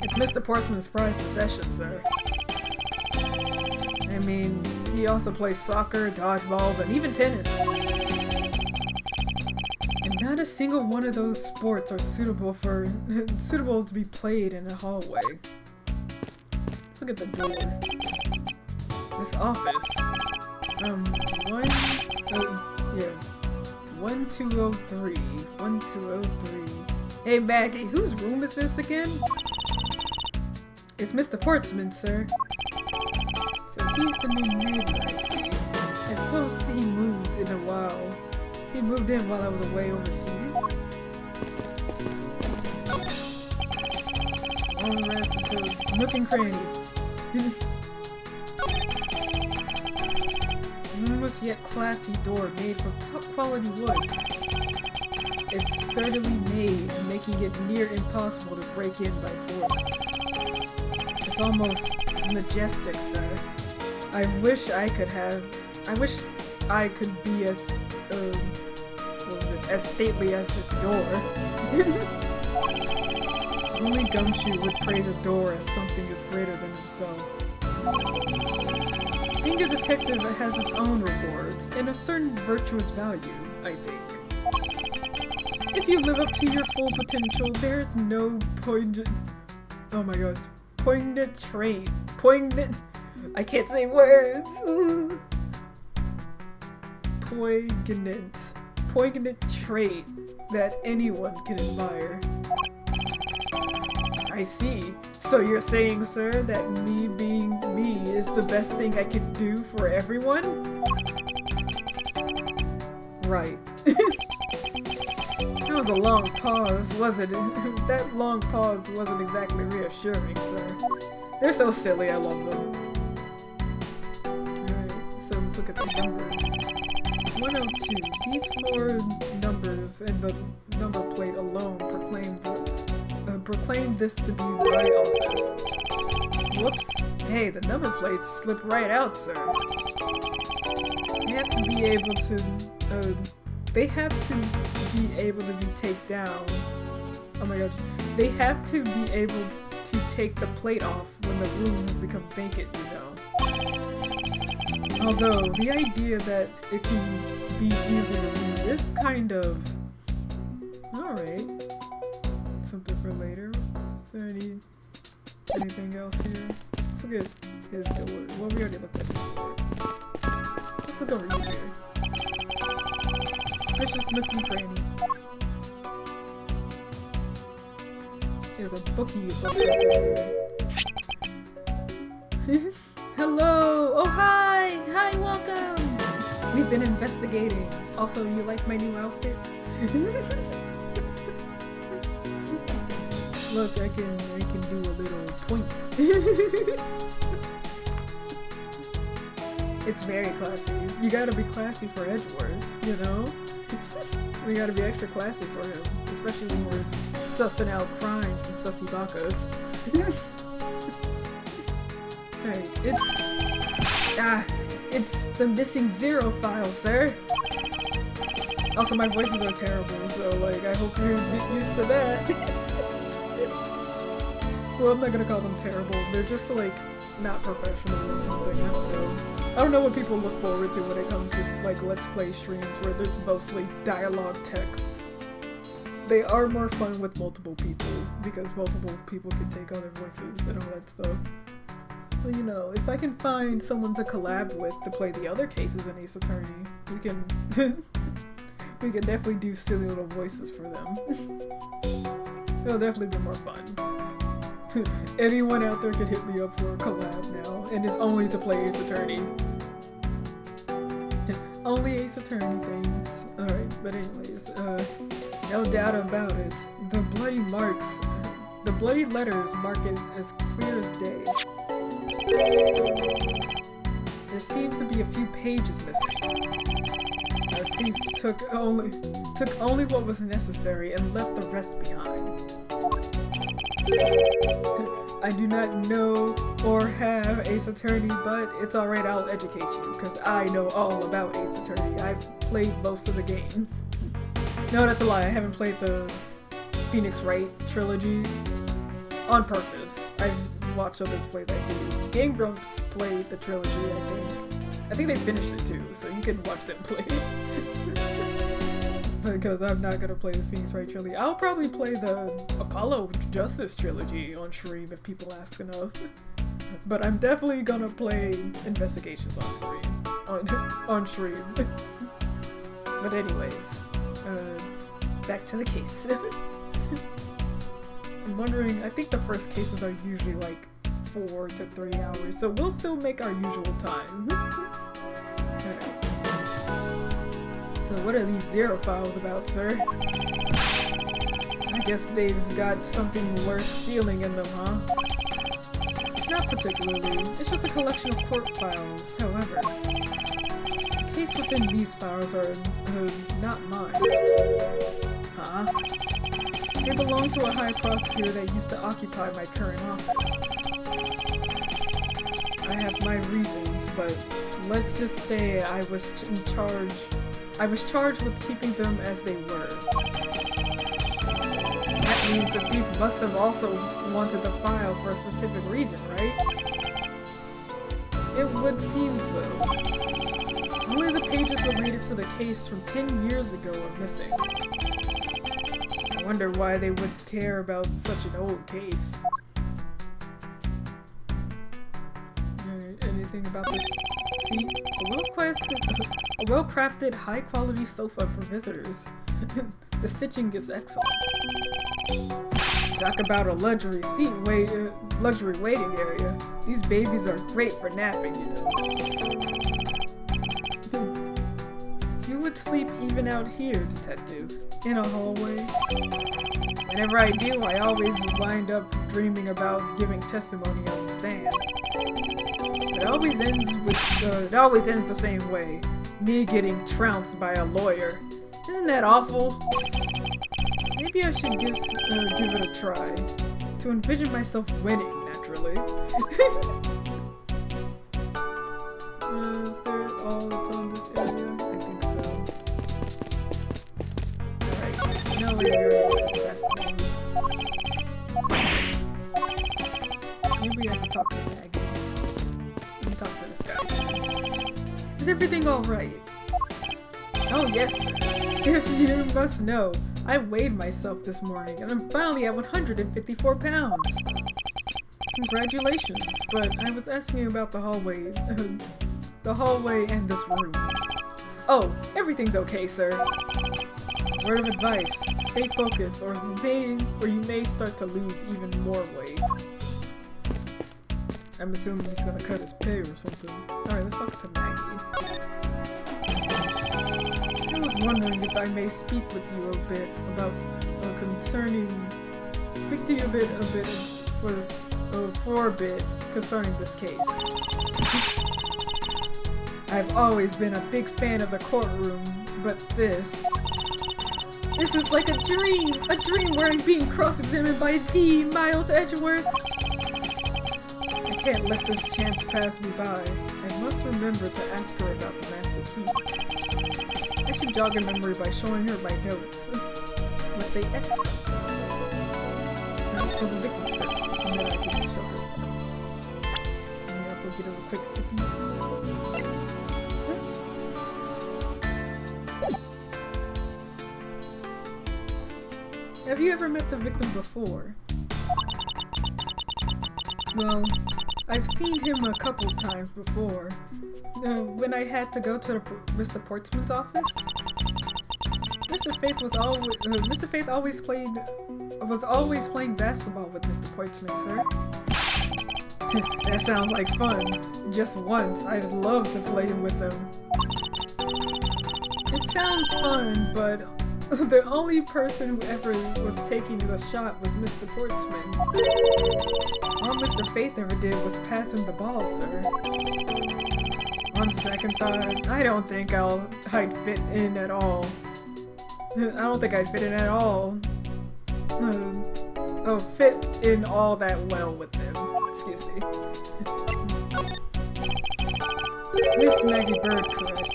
It's Mr. Portsman's prized possession, sir. I mean, he also plays soccer, dodgeballs, and even tennis. And not a single one of those sports are suitable to be played in a hallway. Look at the door. This office. 1203. 1203. Hey Maggie, whose room is this again? It's Mr. Portsman, sir. So he's the new neighbor, I see. I suppose he moved in a while. He moved in while I was away overseas. All the rest into nook and cranny. Enormous yet classy door made from top quality wood. It's sturdily made, making it near impossible to break in by force. It's almost majestic, sir. I wish I could be as, as stately as this door. Only Gumshoe would praise a door as something as greater than himself. Being a detective has its own rewards, and a certain virtuous value, I think. If you live up to your full potential, there's no poignant I can't say words! Poignant trait that anyone can admire. I see. So you're saying, sir, that me being me is the best thing I can do for everyone? Right. That was a long pause, wasn't it? That long pause wasn't exactly reassuring, sir. They're so silly, I love them. Alright, so let's look at the number. 102. These 4 numbers and the number plate alone proclaim this to be my office. Whoops. Hey, the number plates slip right out, sir. They have to be able to be taken down. Oh my gosh. They have to be able to take the plate off when the room has become vacant, you know. Although, the idea that it can be easily removed is kind of... Alright. Something for later. Is there anything else here? Let's look at his door. Well, we already looked at his door. Let's look over here. Suspicious nook and cranny. There's a bookie book right there. Hello! Oh, hi! Hi, welcome! We've been investigating. Also, you like my new outfit? Look, I can do a little point. It's very classy. You gotta be classy for Edgeworth, you know? We gotta be extra classy for him. Especially when we're sussing out crimes and sussy bakas. Right, it's the missing 0 file, sir. Also, my voices are terrible, so like, I hope you get used to that. Well, I'm not gonna call them terrible. They're just like not professional or something. I don't know. I don't know what people look forward to when it comes to like Let's Play streams where there's mostly dialogue text. They are more fun with multiple people because multiple people can take other voices and all that stuff. Well, you know, if I can find someone to collab with to play the other cases in Ace Attorney, we can we can definitely do silly little voices for them. It'll definitely be more fun. Anyone out there could hit me up for a collab now, and it's only to play Ace Attorney. Only Ace Attorney things. Alright, but anyways, no doubt about it. The bloody letters mark it as clear as day. There seems to be a few pages missing. Our thief took only what was necessary and left the rest behind. I do not know or have Ace Attorney, but it's alright, I'll educate you, because I know all about Ace Attorney. I've played most of the games. No, that's a lie, I haven't played the Phoenix Wright trilogy on purpose. I've watched others play that game. Game Grumps played the trilogy, I think. I think they finished it too, so you can watch them play. Because I'm not gonna play the Phoenix Wright trilogy. I'll probably play the Apollo Justice trilogy on stream if people ask enough. But I'm definitely gonna play Investigations on screen. On stream. But anyways, back to the case. I'm wondering, I think the first cases are usually like 4 to 3 hours, so we'll still make our usual time. Alright. So what are these 0 files about, sir? I guess they've got something worth stealing in them, huh? Not particularly. It's just a collection of court files, however. The case within these files are, not mine. Huh? They belong to a high prosecutor that used to occupy my current office. I have my reasons, but let's just say I was charged with keeping them as they were. That means the thief must have also wanted the file for a specific reason, right? It would seem so. Only the pages related to the case from 10 years ago are missing. I wonder why they would care about such an old case. Anything about this seat? A well-crafted, high-quality sofa for visitors. The stitching is excellent. Talk about a luxury luxury waiting area. These babies are great for napping, you know. You would sleep even out here, Detective. In a hallway. Whenever I do, I always wind up dreaming about giving testimony on the stand. It always ends the same way. Me getting trounced by a lawyer. Isn't that awful? Maybe I should give it a try. To envision myself winning, naturally. Is that all that's on this area? I think so. Alright, now we already looked at the basketball. Maybe I can talk to Maggie. Let me talk to this guy too. Is everything alright? Oh yes, sir. If you must know, I weighed myself this morning and I'm finally at 154 pounds. Congratulations, but I was asking about the hallway and this room. Oh, everything's okay, sir. Word of advice, stay focused or you may start to lose even more weight. I'm assuming he's gonna cut his pay or something. Alright, let's talk to Maggie. I was wondering if I may speak with you a bit about for a bit concerning this case. I've always been a big fan of the courtroom, but this is like a dream where I'm being cross-examined by the Miles Edgeworth. I can't let this chance pass me by. I must remember to ask her about the master key. I should jog her memory by showing her my notes. But they expert. So the victim first, and then I can show her stuff. Let me also get a quick sippy. Have you ever met the victim before? Well, I've seen him a couple times before. When I had to go to Mr. Portsman's office. Mr. Faith was always playing basketball with Mr. Portsman, sir. That sounds like fun. Just once, I'd love to play with him. It sounds fun, but the only person who ever was taking the shot was Mr. Portsman. All Mr. Faith ever did was pass him the ball, sir. On second thought, I don't think I'd fit in at all. Fit in all that well with them. Excuse me. Miss Maggie Bird, correct?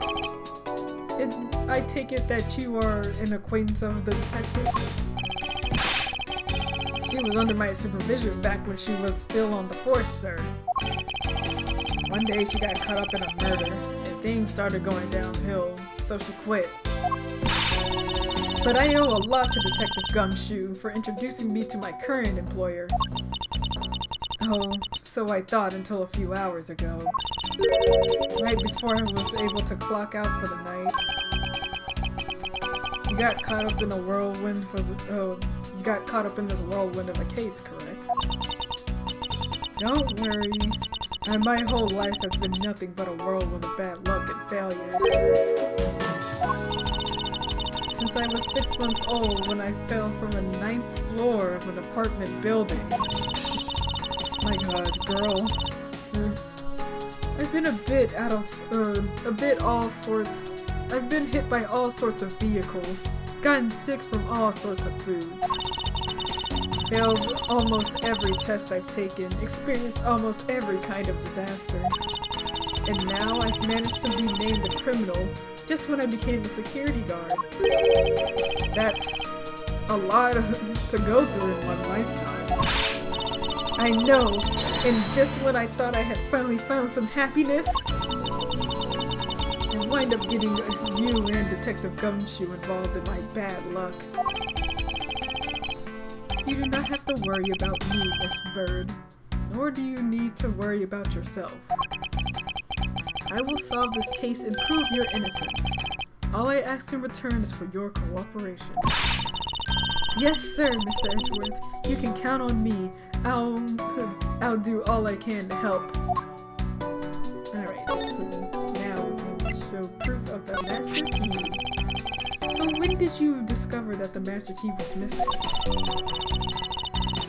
I take it that you are an acquaintance of the detective? She was under my supervision back when she was still on the force, sir. One day she got caught up in a murder, and things started going downhill, so she quit. But I owe a lot to Detective Gumshoe for introducing me to my current employer. Oh, so I thought until a few hours ago. Right before I was able to clock out for the night. You got caught up in a whirlwind you got caught up in this whirlwind of a case, correct? Don't worry. My whole life has been nothing but a whirlwind of bad luck and failures. Since I was 6 months old when I fell from a 9th floor of an apartment building. My god, girl. I've been I've been hit by all sorts of vehicles, gotten sick from all sorts of foods. Failed almost every test I've taken, experienced almost every kind of disaster. And now I've managed to be named a criminal just when I became a security guard. That's a lot to go through in one lifetime. I know, and just when I thought I had finally found some happiness, I wind up getting you and Detective Gumshoe involved in my bad luck. You do not have to worry about me, Miss Bird, nor do you need to worry about yourself. I will solve this case and prove your innocence. All I ask in return is for your cooperation. Yes, sir, Mr. Edgeworth. You can count on me. I'll do all I can to help. Alright, so now we can show proof proof of the master key. So when did you discover that the master key was missing?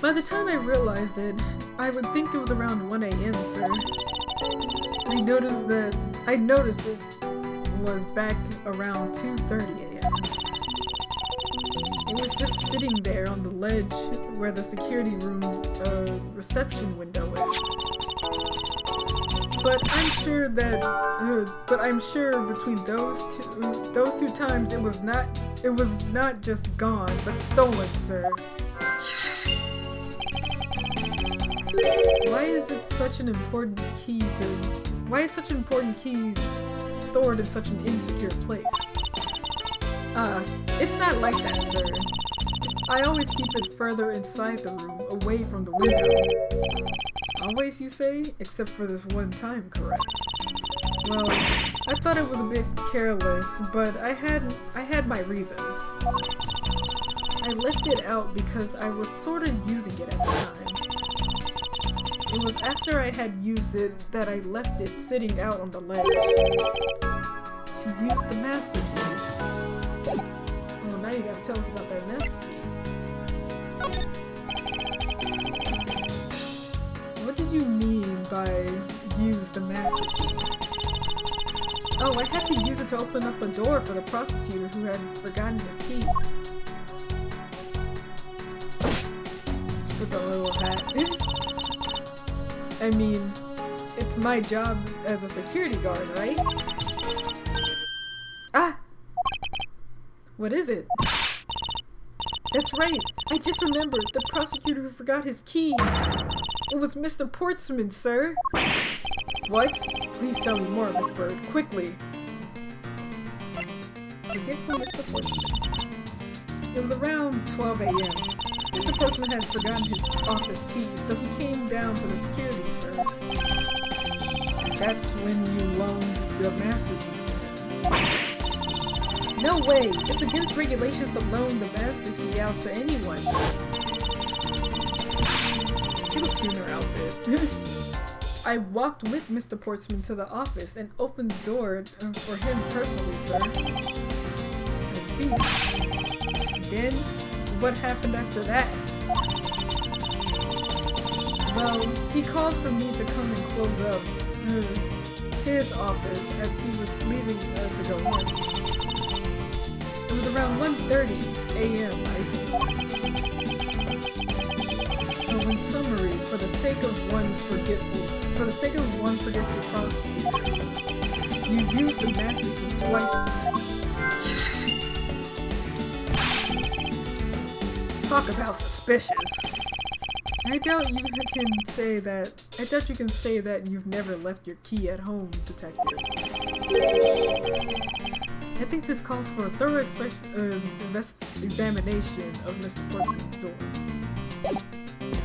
By the time I realized it, I would think it was around 1 a.m., sir. I noticed it was back around 2:30 a.m. It was just sitting there on the ledge where the security room reception window is. But I'm sure between those two times it was not just gone, but stolen, sir. Why is such an important key stored in such an insecure place? It's not like that, sir. I always keep it further inside the room, away from the window. Always, you say? Except for this one time, correct? Well, I thought it was a bit careless, but I had my reasons. I left it out because I was sort of using it at the time. It was after I had used it that I left it sitting out on the ledge. She used the master key. Oh, now you gotta tell us about that master key. What did you mean by use the master key? Oh, I had to use it to open up a door for the prosecutor who had forgotten his key. She puts on a little hat. I mean, it's my job as a security guard, right? Ah! What is it? That's right! I just remembered the prosecutor who forgot his key! It was Mr. Portsman, sir! What? Please tell me more, Miss Bird, quickly! Forgetful Mr. Portsman. It was around 12 a.m. Mr. Portsman had forgotten his office keys, so he came down to the security, sir. That's when you loaned the master key to him. No way! It's against regulations to loan the master key out to anyone. She looks cute in her outfit. I walked with Mr. Portsman to the office and opened the door for him personally, sir. I see. Then, what happened after that? Well, he called for me to come and close up his office as he was leaving to go home. It was around 1:30 a.m., I think. So in summary, for the sake of one forgetful prosecutor, you used the master key twice tonight. Talk about suspicious. I doubt you can say that you've never left your key at home, detective. I think this calls for a thorough examination of Mr. Portsman's door.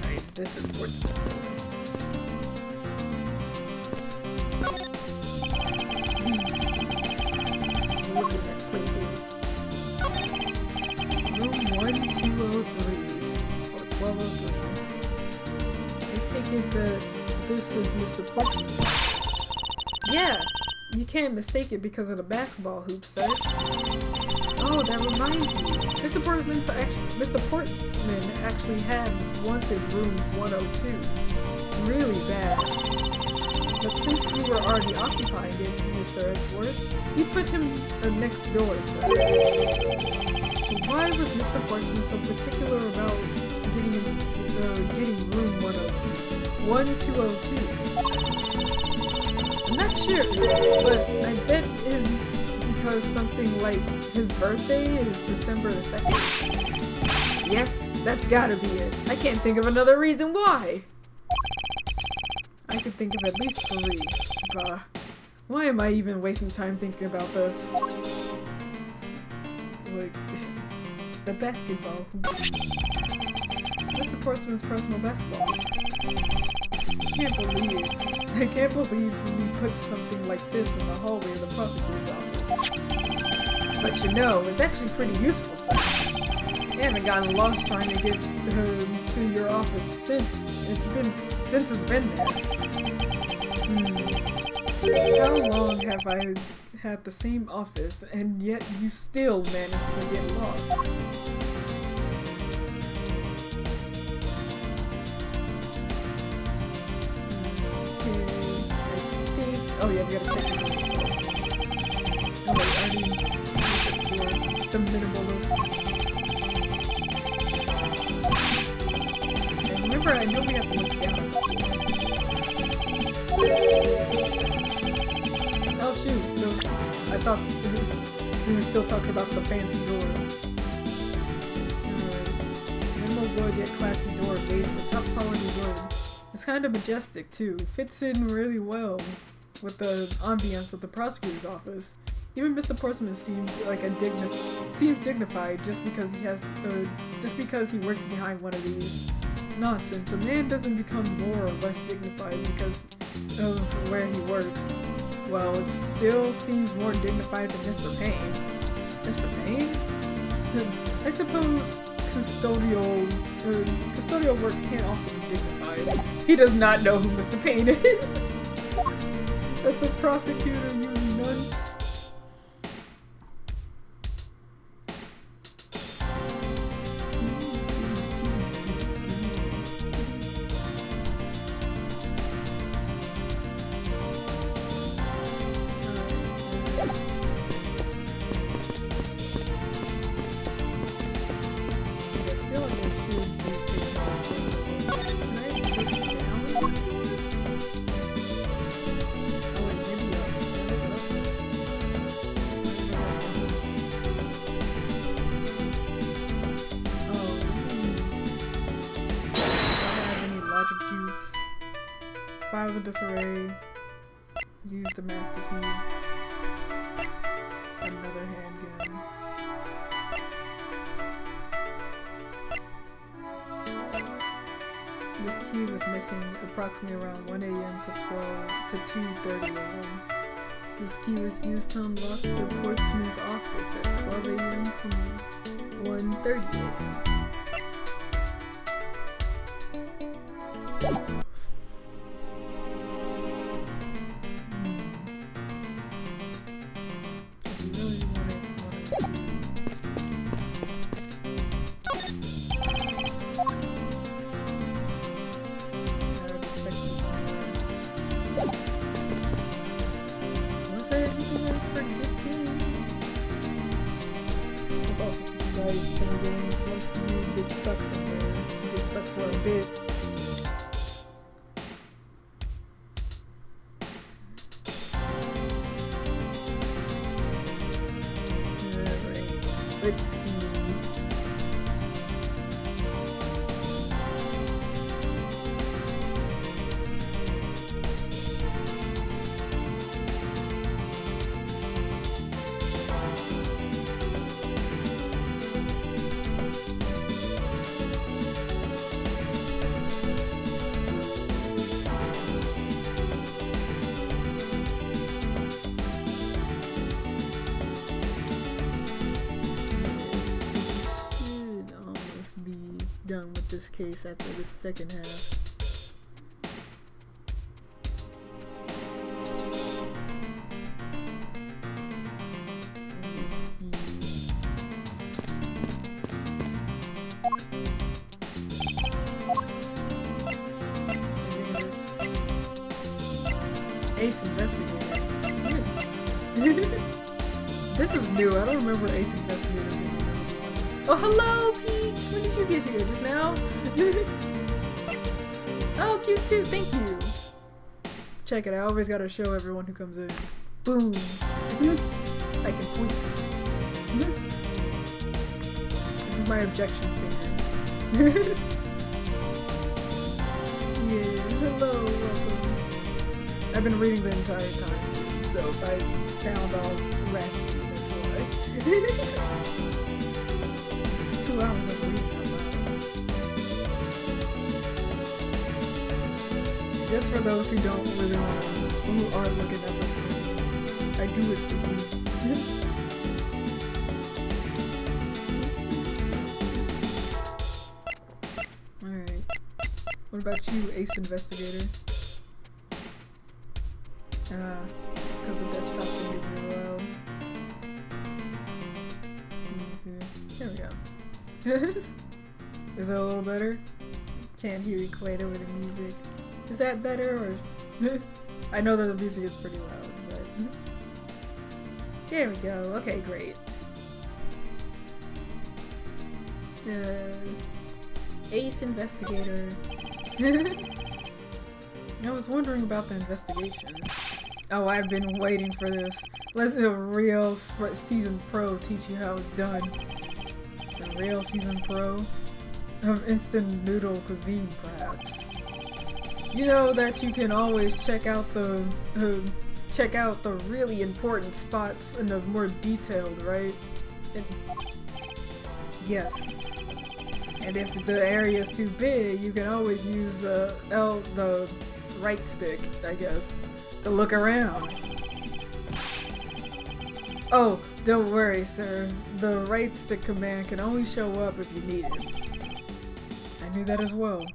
Right, this is Portsman's door. Looking at places. Room 1203 or 1203. I take it that this is Mr. Portsman's office. Yeah, you can't mistake it because of the basketball hoop, sir. Oh, that reminds me. Mr. Portsman actually had wanted room 102 really bad. But since you were already occupying it, Mr. Edgeworth, you put him next door, sir. So why was Mr. Portsman so particular about getting room 102? 1202? I'm not sure, but I bet it's because something like his birthday is December the 2nd. Yep, that's gotta be it. I can't think of another reason why. I could think of at least 3. Bah. Why am I even wasting time thinking about this? It's like the basketball hoop. It's Mr. Portsman's personal basketball hoop. I can't believe we put something like this in the hallway of the prosecutor's office. But you know, it's actually pretty useful, sir. I haven't gotten lost trying to get to your office since it's been there. How long had the same office, and yet you still managed to get lost. Okay, I think... Oh yeah, we gotta check the door. Oh wait, I didn't look at the minimalist. And remember, I know we have to look down at the floor. Oh shoot, no, I thought we were still talking about the fancy door. Minimal wood yet classy door made from top quality wood. It's kind of majestic too, fits in really well with the ambience of the prosecutor's office. Even Mr. Portsmouth seems like dignified just because he works behind one of these. Nonsense, a man doesn't become more or less dignified because of where he works. Well, it still seems more dignified than Mr. Payne. Mr. Payne? I suppose custodial work can also be dignified. He does not know who Mr. Payne is. That's a prosecutor, you nuts. Files of disarray. Use the master key. Another handgun. This key was missing approximately around 1 a.m. to 2:30 a.m. This key was used to unlock the Portsmouth's office at 12 a.m. from 1:30 a.m. There's also some guys turn games once you get stuck somewhere. You get stuck for a bit. Alright, let's see. Done with this case after the second half. Let me see. There's Ace Investigator. This is new. I don't remember Ace Investigator being around. Oh, hello, Peach! When did you get here? Just now? Oh, cute suit, thank you! Check it, I always gotta show everyone who comes in. Boom! I can point. This is my objection finger. Yeah, hello, welcome. I've been reading the entire time too, so if I sound all raspy, that's why. 2 hours of reading out loud. Just for those who don't really want to, who aren't looking at the screen, I do it for you. Alright. What about you, Ace Investigator? It's because the desktop thing is real loud. Is it a little better? Can't hear you quite over the music. Is that better or? I know that the music is pretty loud, but there we go. Okay, great. Ace Investigator. I was wondering about the investigation. Oh, I've been waiting for this. Let the real seasoned pro teach you how it's done. The real seasoned pro of instant noodle cuisine, perhaps. You know that you can always check out the really important spots in the more detailed, right? Yes. And if the area is too big, you can always use the right stick, I guess, to look around. Oh, don't worry, sir. The right stick command can only show up if you need it. I knew that as well.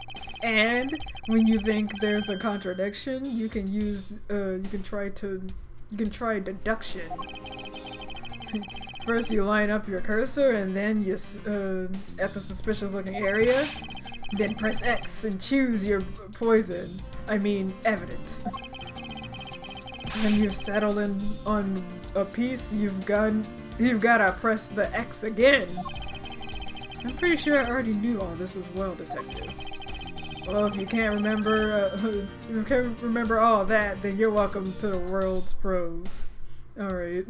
And when you think there's a contradiction, you can use you can try deduction. First you line up your cursor and then you at the suspicious looking area, then press X and choose your poison. I mean evidence. When you've settled on a piece, you've gotta press the X again. I'm pretty sure I already knew all this as well, detective. Well, if you can't remember all that, then you're welcome to the world's pros. Alright.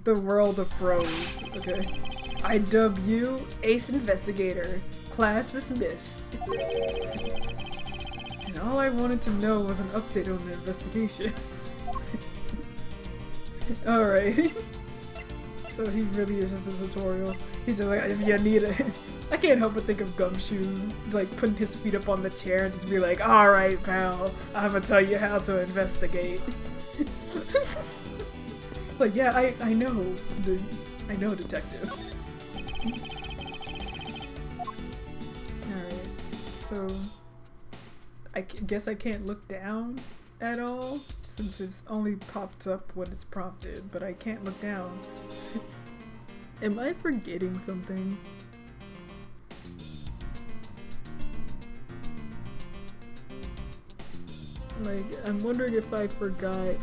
The world of pros. Okay. I dub you Ace Investigator. Class dismissed. And all I wanted to know was an update on the investigation. Alright. So he really is just a tutorial. He's just like, if you need it. I can't help but think of Gumshoe, like putting his feet up on the chair and just be like, alright pal, I'm gonna tell you how to investigate. Like, yeah, I know, detective. Alright, so I guess I can't look down at all, since it's only popped up when it's prompted, but I can't look down. Am I forgetting something? Like, I'm wondering if I forgot.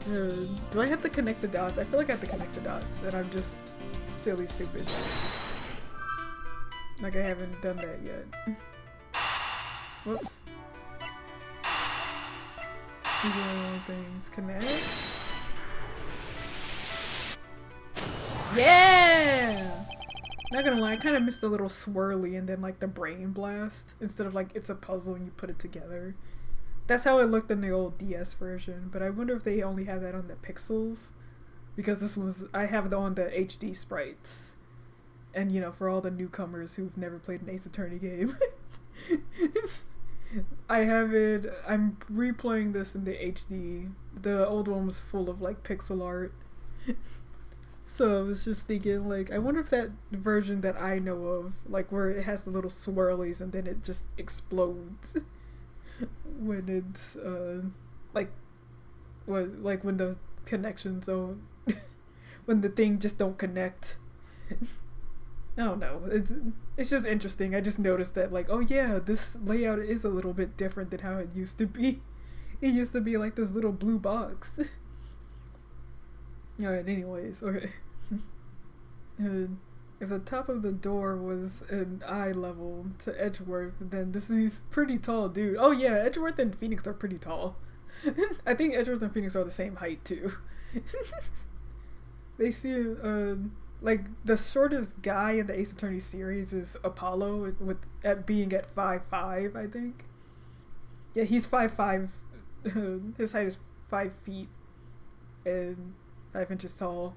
Do I have to connect the dots? I feel like I have to connect the dots, and I'm just silly stupid. Like I haven't done that yet. Whoops. These are the only things. Connect. Yeah! Not gonna lie, I kind of missed a little swirly and then like the brain blast instead of like it's a puzzle and you put it together. That's how it looked in the old DS version, but I wonder if they only have that on the pixels, because this was, I have it on the HD sprites. And you know, for all the newcomers who've never played an Ace Attorney game, I have it, I'm replaying this in the HD. The old one was full of like pixel art. So I was just thinking, like, I wonder if that version that I know of, like where it has the little swirlies and then it just explodes when it's like when the connections don't when the thing just don't connect. I don't know, it's just interesting. I just noticed that, like, oh yeah, this layout is a little bit different than how it used to be. It used to be like this little blue box. Alright, anyways, okay. If the top of the door was an eye level to Edgeworth, then he's pretty tall dude. Oh yeah, Edgeworth and Phoenix are pretty tall. I think Edgeworth and Phoenix are the same height too. They seem, like, the shortest guy in the Ace Attorney series is Apollo, at being at 5'5", I think. Yeah, he's 5'5". His height is 5 feet and 5 inches tall.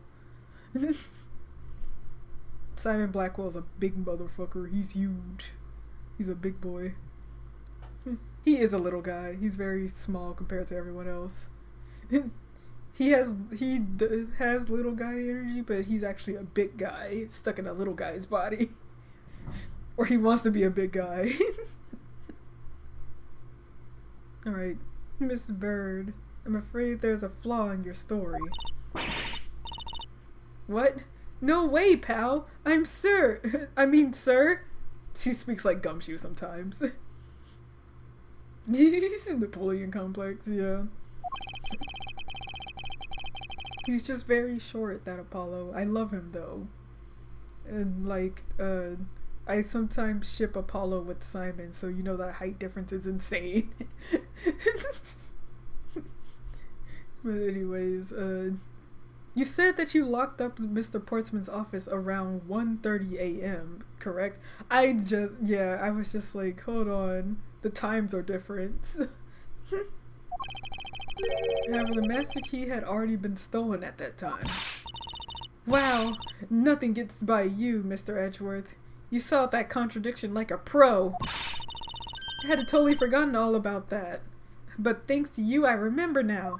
Simon Blackwell's a big motherfucker. He's huge. He's a big boy. He is a little guy. He's very small compared to everyone else. He has little guy energy, but he's actually a big guy stuck in a little guy's body. Or he wants to be a big guy. Alright, Miss Bird, I'm afraid there's a flaw in your story. What? No way, pal. I'm sir. I mean, sir. She speaks like Gumshoe sometimes. He's in Napoleon complex, yeah. He's just very short, that Apollo. I love him, though. And, like, I sometimes ship Apollo with Simon, so you know that height difference is insane. But anyways, you said that you locked up Mr. Portsman's office around 1:30 a.m., correct? I was just like, hold on, the times are different. However, the master key had already been stolen at that time. Wow, nothing gets by you, Mr. Edgeworth. You solved that contradiction like a pro. I had totally forgotten all about that. But thanks to you, I remember now.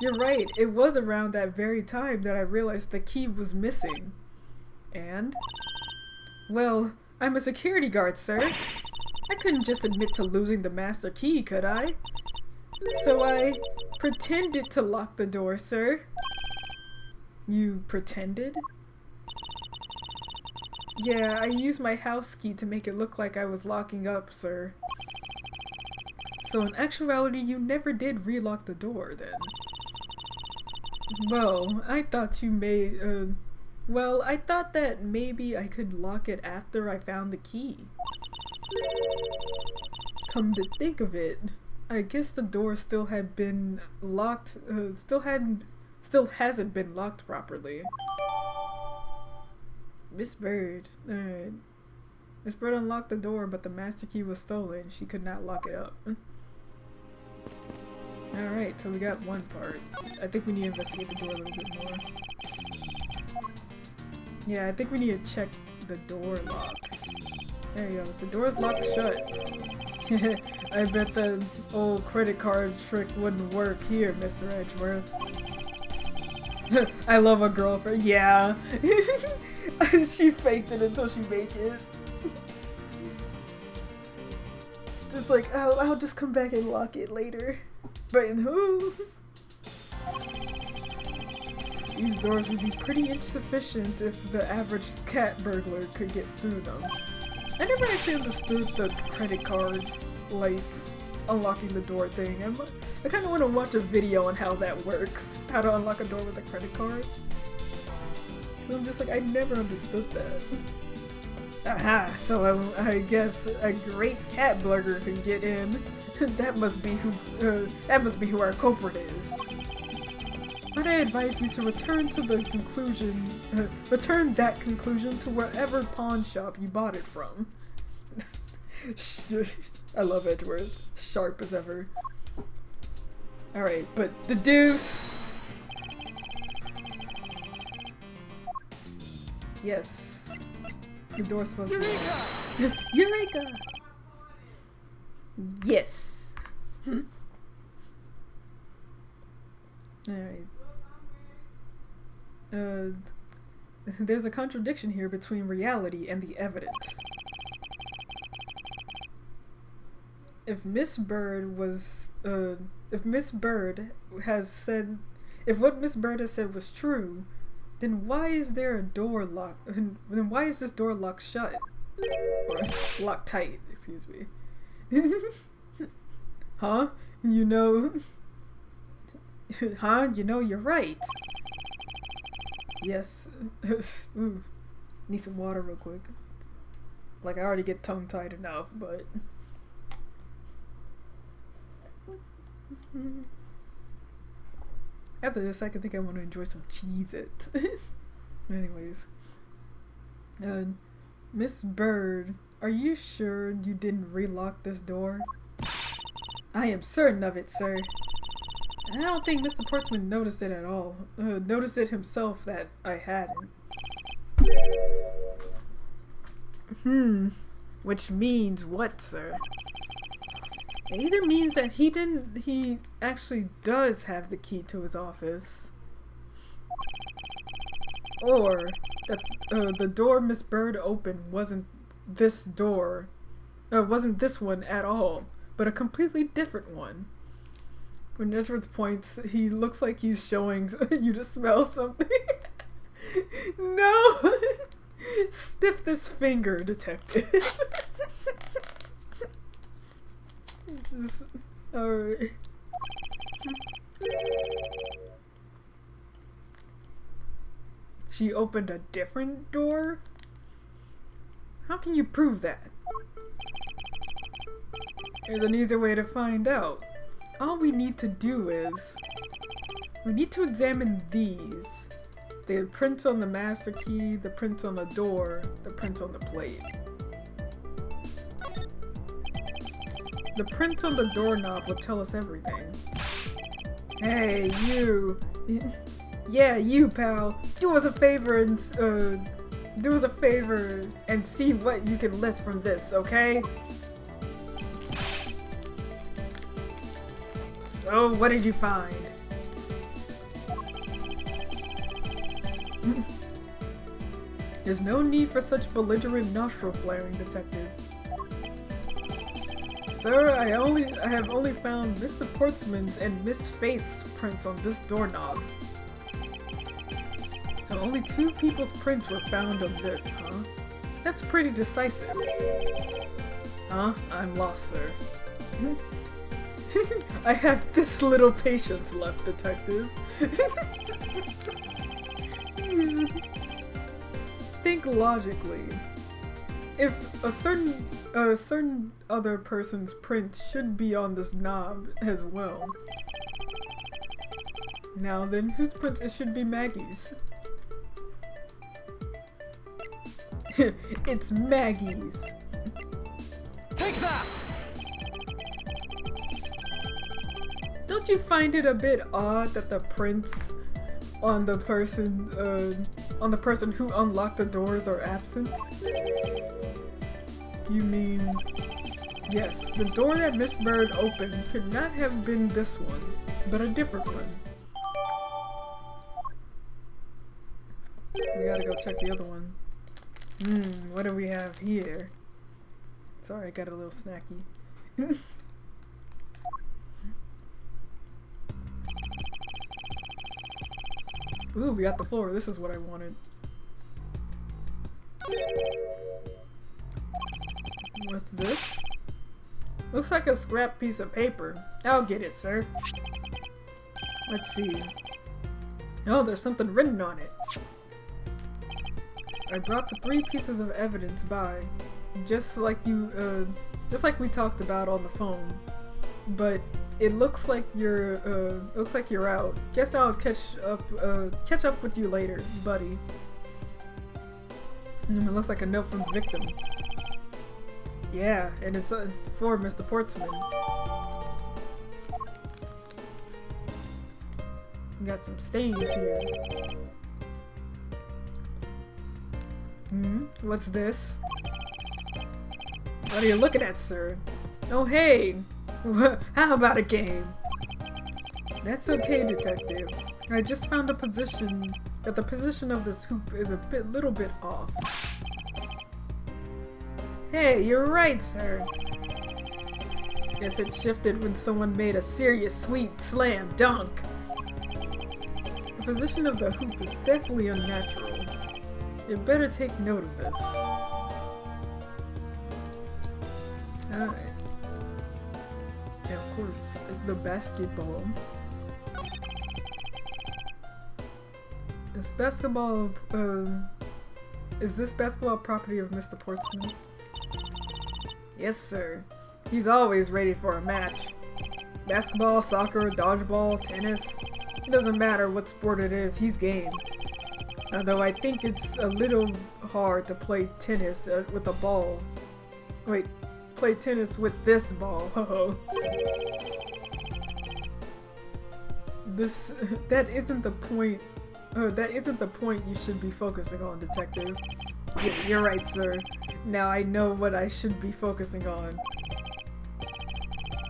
You're right, it was around that very time that I realized the key was missing. And? Well, I'm a security guard, sir. I couldn't just admit to losing the master key, could I? So I pretended to lock the door, sir. You pretended? Yeah, I used my house key to make it look like I was locking up, sir. So in actuality, you never did relock the door, then? Well, I thought you may, I thought that maybe I could lock it after I found the key. Come to think of it, I guess the door still had been locked, still hasn't been locked properly. Miss Bird, alright. Miss Bird unlocked the door, but the master key was stolen. She could not lock it up. Alright, so we got one part. I think we need to investigate the door a little bit more. Yeah, I think we need to check the door lock. There you go. The door's locked shut. I bet the old credit card trick wouldn't work here, Mr. Edgeworth. I love a girlfriend. Yeah. She faked it until she made it. Just like, I'll just come back and lock it later. But who? These doors would be pretty insufficient if the average cat burglar could get through them. I never actually understood the credit card, like, unlocking the door thing. I kind of want to watch a video on how that works. How to unlock a door with a credit card. I'm just like, I never understood that. Aha, so I guess a great cat burglar can get in. That must be who our culprit is. But I advise you to return that conclusion to wherever pawn shop you bought it from. I love Edgeworth. Sharp as ever. Alright, but the deuce. Yes. The door's supposed to be locked. Eureka! Yes! Alright. There's a contradiction here between reality and the evidence. If what Miss Bird has said was true, then why is there a door locked? Then why is this door locked shut? Or locked tight, excuse me. Huh? You know... Huh? You know, you're right. Yes. Ooh. Need some water real quick. Like, I already get tongue-tied enough, but... After this, I think I want to enjoy some Cheez-It. Anyways. Miss Bird, are you sure you didn't relock this door? I am certain of it, sir. I don't think Mr. Portsman noticed it at all. Noticed it himself that I hadn't. Which means what, sir? It either means that he actually does have the key to his office. Or that the door Miss Bird opened wasn't this one at all, but a completely different one. When Edgeworth points, he looks like he's showing you to smell something. No! Sniff this finger, detective. Just... Alright. She opened a different door? How can you prove that? There's an easy way to find out. All we need to do is... we need to examine these. The prints on the master key, the prints on the door, the prints on the plate. The print on the doorknob will tell us everything. Hey, you! Yeah, you, pal! Do us a favor and, see what you can lift from this, okay? So, what did you find? There's no need for such belligerent nostril flaring, detective. Sir, I have only found Mr. Portsman's and Miss Faith's prints on this doorknob. So only 2 people's prints were found on this, huh? That's pretty decisive. Huh? I'm lost, sir. I have this little patience left, detective. Think logically. If a certain other person's print should be on this knob as well. Now then, whose print it should be Maggie's? It's Maggie's. Take that! Don't you find it a bit odd that the prints on the person who unlocked the doors are absent? You mean... Yes, the door that Miss Bird opened could not have been this one, but a different one. We gotta go check the other one. What do we have here? Sorry, I got a little snacky. Ooh, we got the floor. This is what I wanted. What's this? Looks like a scrap piece of paper. I'll get it, sir. Let's see. Oh, there's something written on it. I brought the 3 pieces of evidence by, just like we talked about on the phone. But it looks like you're out. Guess I'll catch up with you later, buddy. It looks like a note from the victim. Yeah, and it's for Mr. Portsman. Got some stains here. What's this? What are you looking at, sir? Oh, hey! How about a game? That's okay, detective. I just found that the position of this hoop is a little bit off. Hey, you're right, sir. Guess it shifted when someone made a serious sweet slam dunk. The position of the hoop is definitely unnatural. You better take note of this. Alright. Yeah, of course, the basketball. Is this basketball property of Mr. Portsman? Yes, sir. He's always ready for a match. Basketball, soccer, dodgeball, tennis. It doesn't matter what sport it is, he's game. Although I think it's a little hard to play tennis with a ball. Wait, play tennis with this ball. That isn't the point. That isn't the point you should be focusing on, detective. You're right, sir. Now I know what I should be focusing on.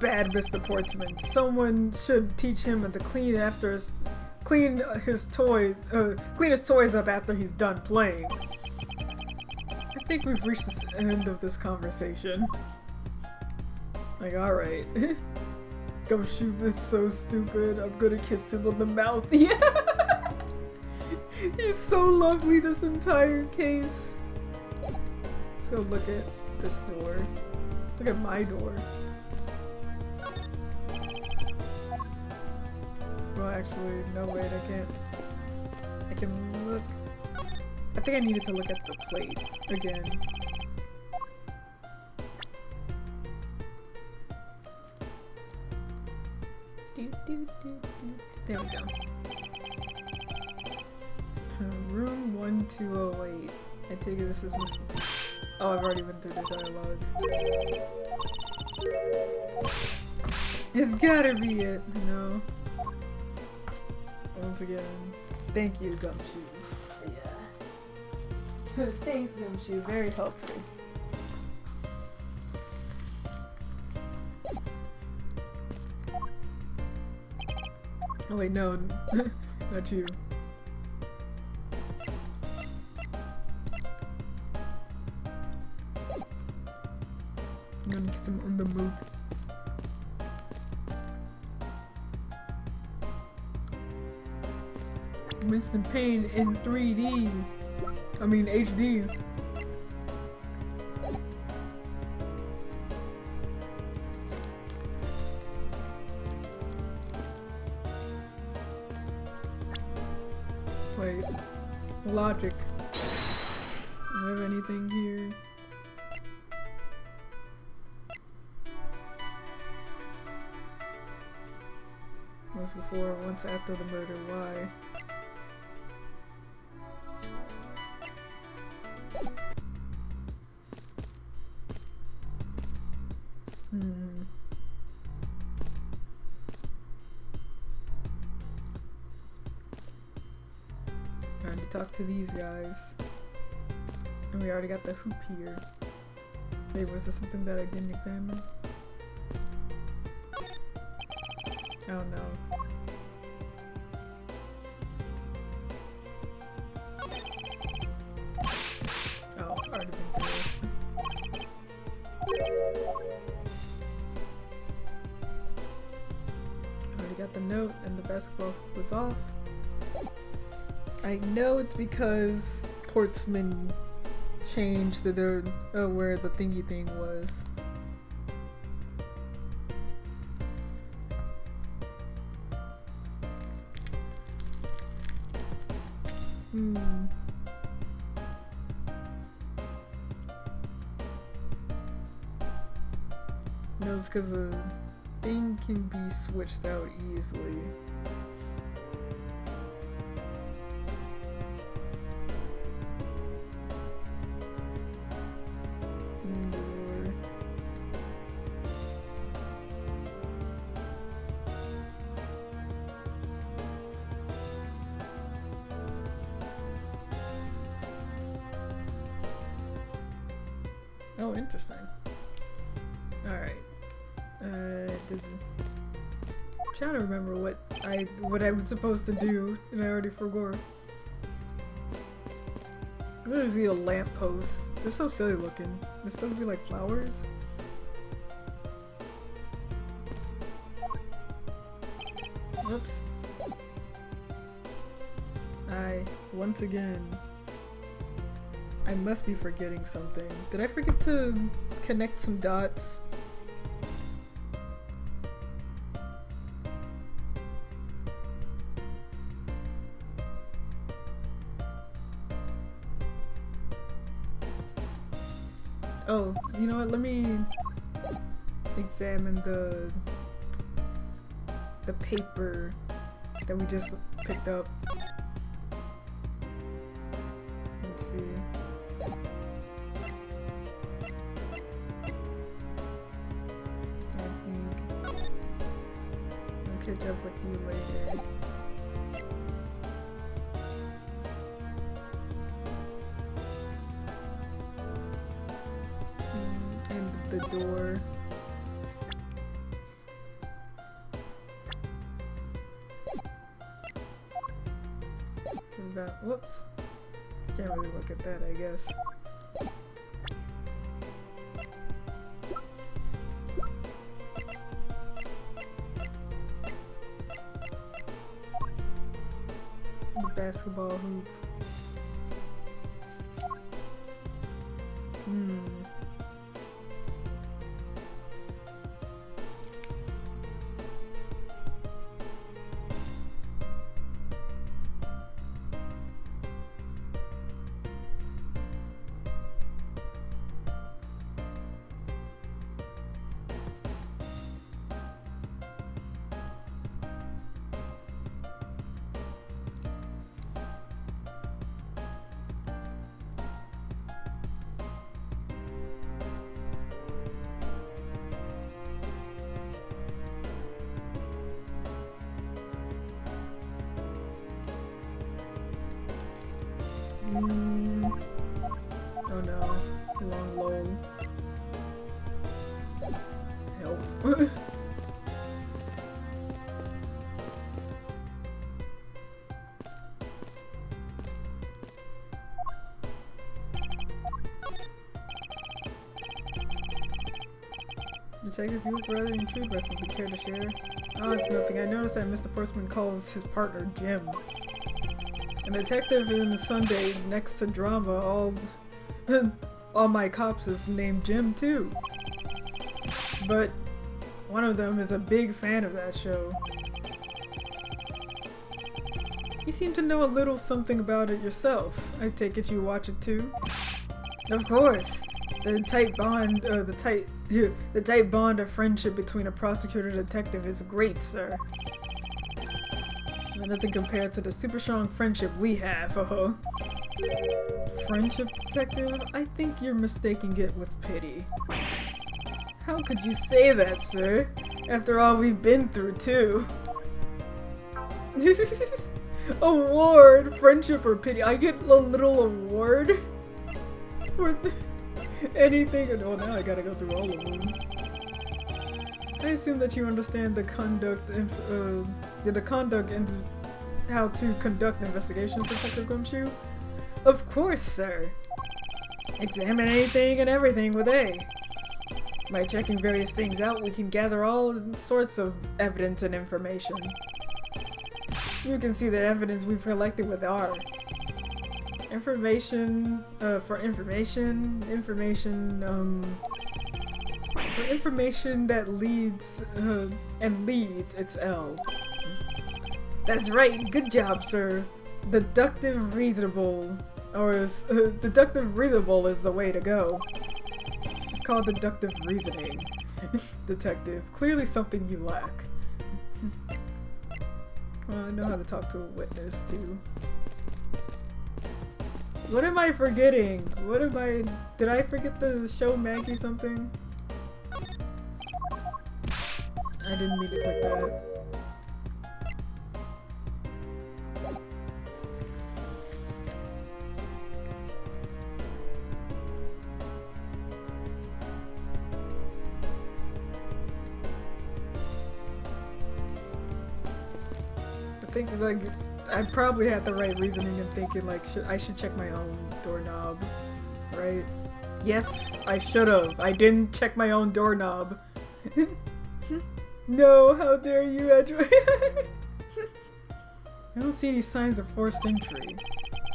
Bad Mr. Portsman. Someone should teach him to clean his toys up after he's done playing. I think we've reached the end of this conversation. Like, alright. Gumshoe is so stupid. I'm gonna kiss him on the mouth. Yeah! He's so lovely, this entire case. Let's go look at this door. Look at my door. Well, actually, no, wait, I can't. I can look. I think I needed to look at the plate again. There we go. Room 1208. I take it this is Mr. Oh, I've already been through this dialogue. It's gotta be it, no. Once again, thank you, Gumshoe. Yeah. Thanks, Gumshoe. Very helpful. Oh wait, no, not you. I'm gonna kiss him on the mouth. Winston Payne in 3D. I mean HD. Wait. Logic. Do I have anything here? Once before, once after the murder, why? Trying to talk to these guys. And we already got the hoop here. Wait, was there something that I didn't examine? Oh no. Oh, I've already been through this. Already got the note and the basketball was off. I know it's because Portsman changed where the thingy thing was. No, it's because the thing can be switched out easily. Oh, interesting. Alright. Trying to remember what I was supposed to do, and I already forgot. I'm gonna see a lamppost. They're so silly looking. They're supposed to be like flowers. Whoops. Once again, I must be forgetting something. Did I forget to connect some dots? Oh, you know what? Let me examine the paper that we just picked up. Let's see. I'll catch up with you later. And the door. Whoops. Can't really look at that, I guess. The basketball hoop. Oh no, long low. Help. Detective, you look rather intrigued by something. Care to share? Oh, it's nothing. I noticed that Mr. Postman calls his partner Jim. A detective in Sunday next to drama, all my cops is named Jim too. But one of them is a big fan of that show. You seem to know a little something about it yourself. I take it you watch it too? Of course. The tight bond of friendship between a prosecutor and detective is great, sir. Nothing compared to the super strong friendship we have, Friendship, detective? I think you're mistaking it with pity. How could you say that, sir? After all we've been through, too. Award! Friendship or pity? I get a little award? For anything? Oh, now I gotta go through all of them. I assume that you understand the conduct and how to conduct investigations, Detective Gumshoe? Of course, sir. Examine anything and everything with A. By checking various things out, we can gather all sorts of evidence and information. You can see the evidence we've collected with R. Information that leads, it's L. That's right, good job, sir. Deductive reasonable is the way to go. It's called deductive reasoning. Detective, clearly something you lack. Well, I know how to talk to a witness, too. What am I forgetting? Did I forget to show Maggie something? I didn't mean to click that. I think, like, I probably had the right reasoning in thinking, like, I should check my own doorknob, right? Yes, I should've. I didn't check my own doorknob. No, how dare you, Edward? I don't see any signs of forced entry.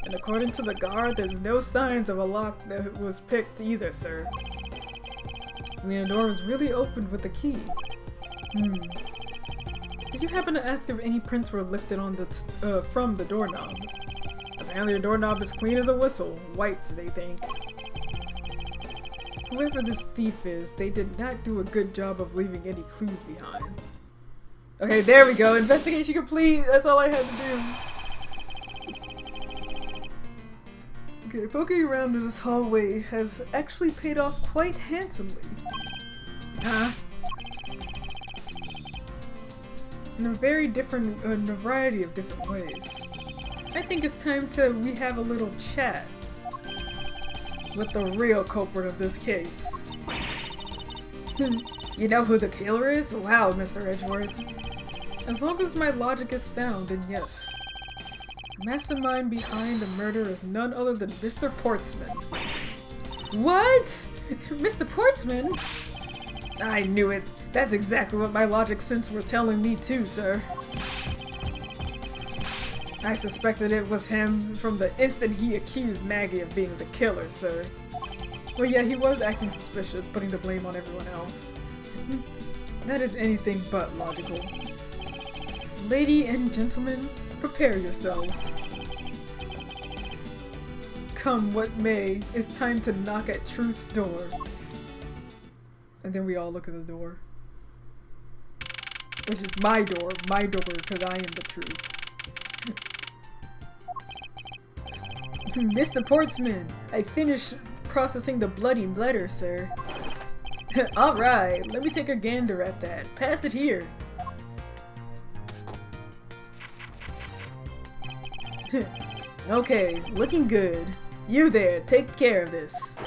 And according to the guard, there's no signs of a lock that was picked either, sir. I mean, the door was really opened with a key. Did you happen to ask if any prints were lifted on the from the doorknob? Apparently the doorknob is clean as a whistle. Wiped, they think. Whoever this thief is, they did not do a good job of leaving any clues behind. Okay, there we go. Investigation complete. That's all I had to do. Okay, poking around in this hallway has actually paid off quite handsomely. In a very different, in a variety of different ways. I think it's time we have a little chat with the real culprit of this case. You know who the killer is? Wow, Mr. Edgeworth. As long as my logic is sound, then yes. The mastermind behind the murder is none other than Mr. Portsman. What? Mr. Portsman? I knew it. That's exactly what my logic sense were telling me too, sir. I suspected it was him from the instant he accused Maggie of being the killer, sir. Well, yeah, he was acting suspicious, putting the blame on everyone else. That is anything but logical. Lady and gentlemen, prepare yourselves. Come what may, it's time to knock at truth's door. And then we all look at the door. Which is my door, because I am the truth. Mr. Portsman, I finished processing the bloody letter, sir. Alright, let me take a gander at that. Pass it here. Okay, looking good. You there, take care of this.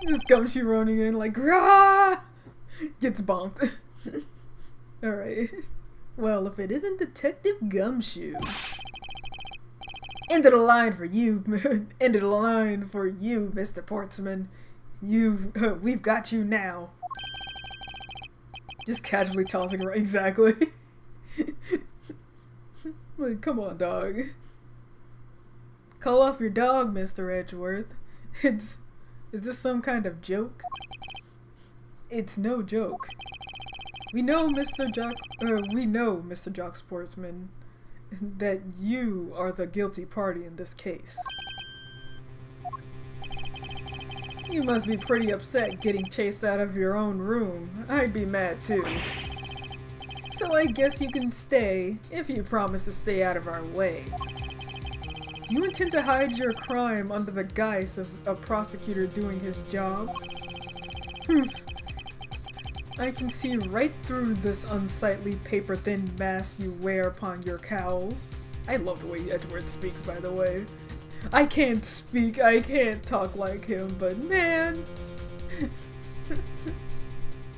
Just Gumshoe running in like, rah! Gets bonked. Alright. Well, if it isn't Detective Gumshoe. End of the line for you. End of the line for you, Mr. Portsman. We've got you now. Just casually tossing her. Exactly. Like, come on, dog. Call off your dog, Mr. Edgeworth. Is this some kind of joke? It's no joke. We know, Mr. Jock Sportsman, that you are the guilty party in this case. You must be pretty upset getting chased out of your own room. I'd be mad too. So I guess you can stay, if you promise to stay out of our way. You intend to hide your crime under the guise of a prosecutor doing his job? I can see right through this unsightly paper-thin mask you wear upon your cowl. I love the way Edward speaks, by the way. I can't talk like him, but man!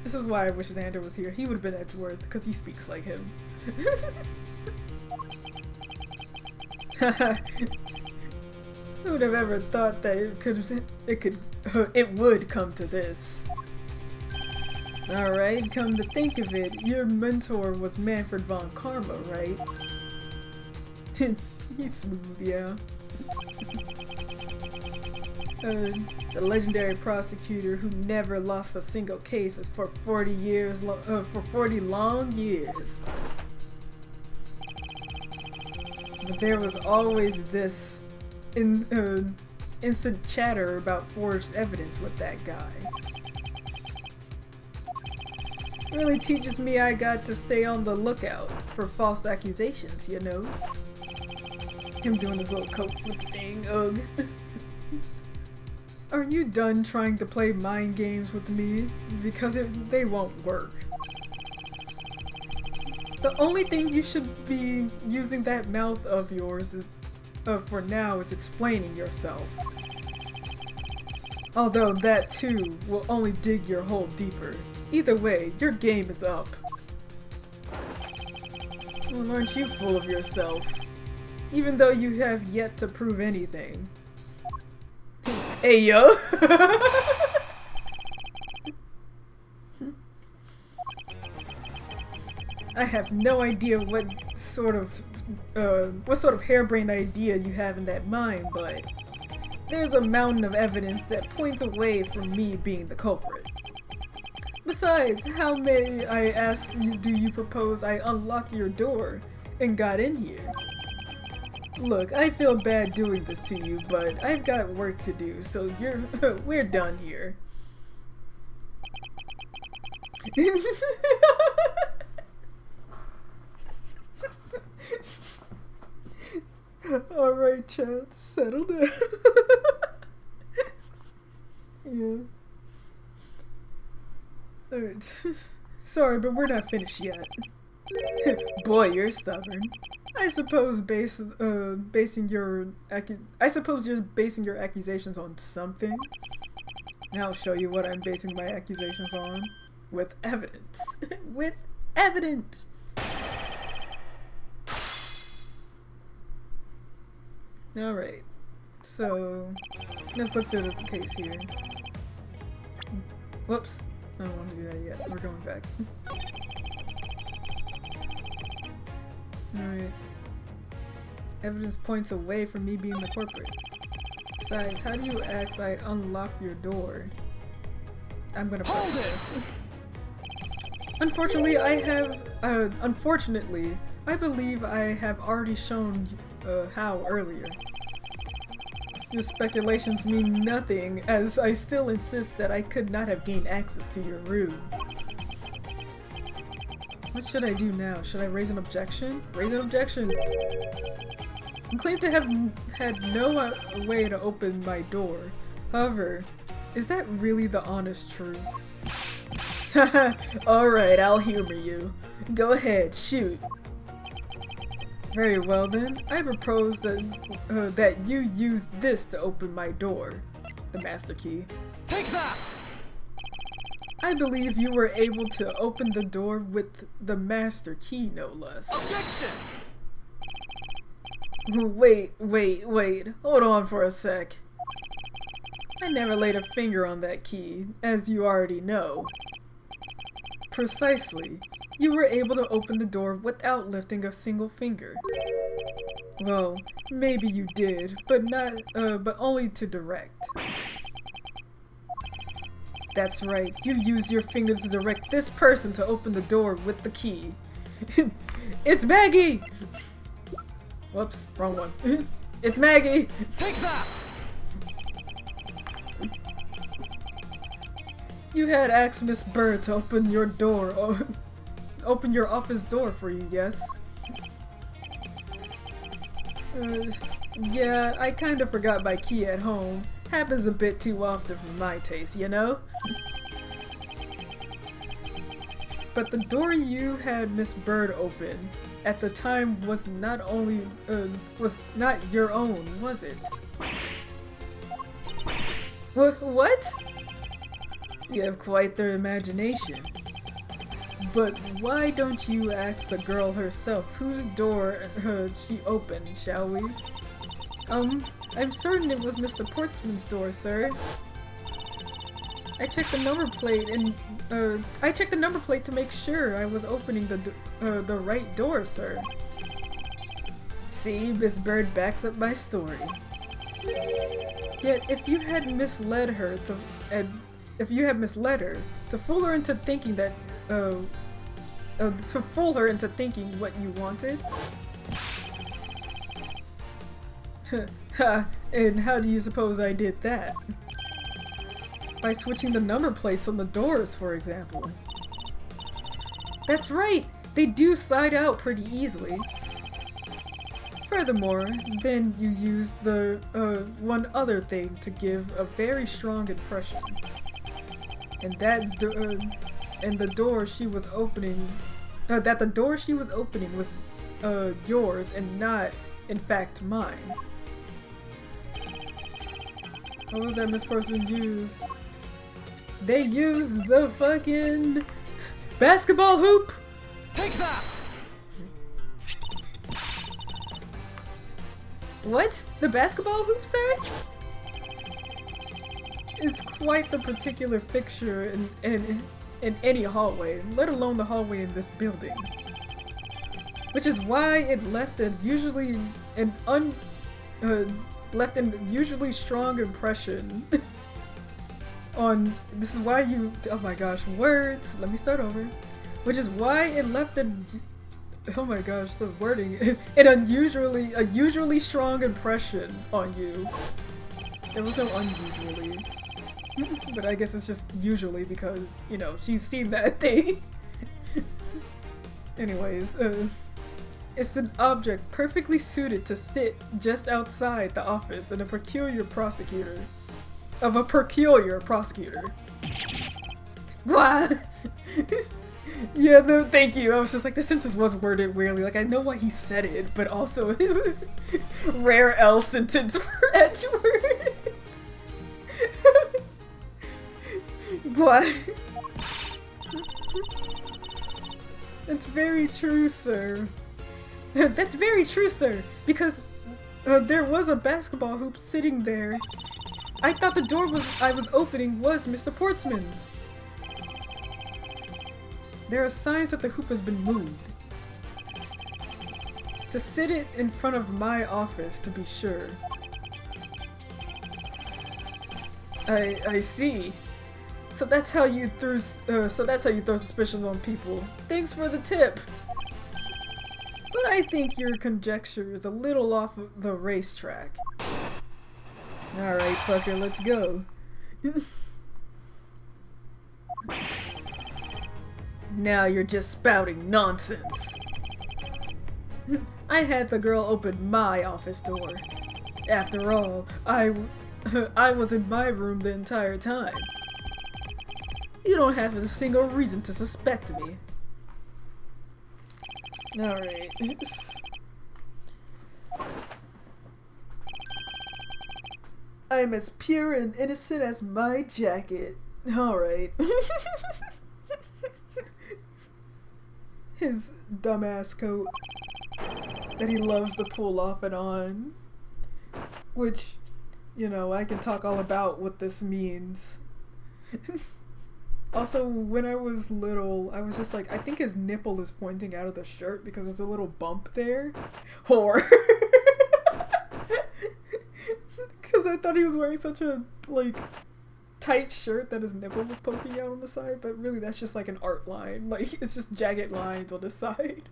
This is why I wish Xander was here. He would have been Edgeworth, because he speaks like him. Who would have ever thought that it would come to this? Alright, come to think of it, your mentor was Manfred von Karma, right? He's smooth, yeah. The legendary prosecutor who never lost a single case for 40 years, for 40 long years. But there was always this instant chatter about forged evidence with that guy. Really teaches me I got to stay on the lookout for false accusations, you know? Him doing his little coat flip thing, ugh. Are you done trying to play mind games with me? Because they won't work. The only thing you should be using that mouth of yours is, for now, is explaining yourself. Although that too will only dig your hole deeper. Either way, your game is up. Well, aren't you full of yourself? Even though you have yet to prove anything. Hey yo! I have no idea what sort of harebrained idea you have in that mind, but there's a mountain of evidence that points away from me being the culprit. Besides, how may I ask you, do you propose I unlock your door and got in here? Look, I feel bad doing this to you, but I've got work to do, so we're done here. Alright, chat, settle down. Yeah. Alright. Sorry, but we're not finished yet. Boy, you're stubborn. I suppose you're basing your accusations on something. Now I'll show you what I'm basing my accusations on. With evidence. With evidence! Alright. So, let's look through the case here. Whoops. I don't want to do that yet. We're going back. Alright. Evidence points away from me being the culprit. Besides, how do you ask I unlock your door? I'm gonna press this. Unfortunately, I believe I have already shown how earlier. Your speculations mean nothing, as I still insist that I could not have gained access to your room. What should I do now? Should I raise an objection? Raise an objection! You claim to have had no way to open my door. However, is that really the honest truth? Haha, alright, I'll humor you. Go ahead, shoot. Very well then, I propose that you use this to open my door. The master key. Take that! I believe you were able to open the door with the master key, no less. Objection! Wait, hold on for a sec. I never laid a finger on that key, as you already know. Precisely. You were able to open the door without lifting a single finger. Well, maybe you did, but only to direct. That's right, you used your fingers to direct this person to open the door with the key. It's Maggie! Whoops, wrong one. It's Maggie! Take that! You had asked Miss Bird to open your door, open your office door for you, yes? Yeah, I kinda forgot my key at home. Happens a bit too often for my taste, you know? But the door you had Miss Bird open at the time was not your own, was it? What? You have quite the imagination. But why don't you ask the girl herself whose door she opened, shall we? I'm certain it was Mr. Portsman's door, sir. I checked the number plate to make sure I was opening the right door, sir. See, Miss Bird backs up my story. Yet, if you had misled her to fool her into thinking that, to fool her into thinking what you wanted. Ha! And how do you suppose I did that? By switching the number plates on the doors, for example. That's right! They do slide out pretty easily. Furthermore, then you use the one other thing to give a very strong impression. And that the door she was opening was yours and not, in fact, mine. What was that Miss Portsman use? They used the fucking basketball hoop! Take that! What? The basketball hoop, sir? It's quite the particular fixture in any hallway, let alone the hallway in this building. Which is why it left a usually strong impression on. This is why you. Oh my gosh, words. Let me start over. Which is why it left a. Oh my gosh, the wording. A usually strong impression on you. There was no unusually. But I guess it's just usually because, you know, she's seen that thing. Anyways, it's an object perfectly suited to sit just outside the office of a peculiar prosecutor. What? Yeah, thank you. I was just like, the sentence was worded weirdly. Like, I know why he said it, but also it was rare L sentence for Edgeworth. What? That's very true, sir. That's very true, sir. Because there was a basketball hoop sitting there. I thought the door I was opening was Mr. Portsman's. There are signs that the hoop has been moved. To sit it in front of my office, to be sure. I see. So that's how you throw suspicions on people. Thanks for the tip. But I think your conjecture is a little off the racetrack. Alright, fucker, let's go. Now you're just spouting nonsense. I had the girl open my office door. After all, I was in my room the entire time. You don't have a single reason to suspect me. Alright. I'm as pure and innocent as my jacket. Alright. His dumbass coat that he loves to pull off and on. Which, you know, I can talk all about what this means. Also, when I was little, I was just like, I think his nipple is pointing out of the shirt because there's a little bump there. Whore. Because I thought he was wearing such a, like, tight shirt that his nipple was poking out on the side, but really that's just like an art line. Like, it's just jagged lines on the side.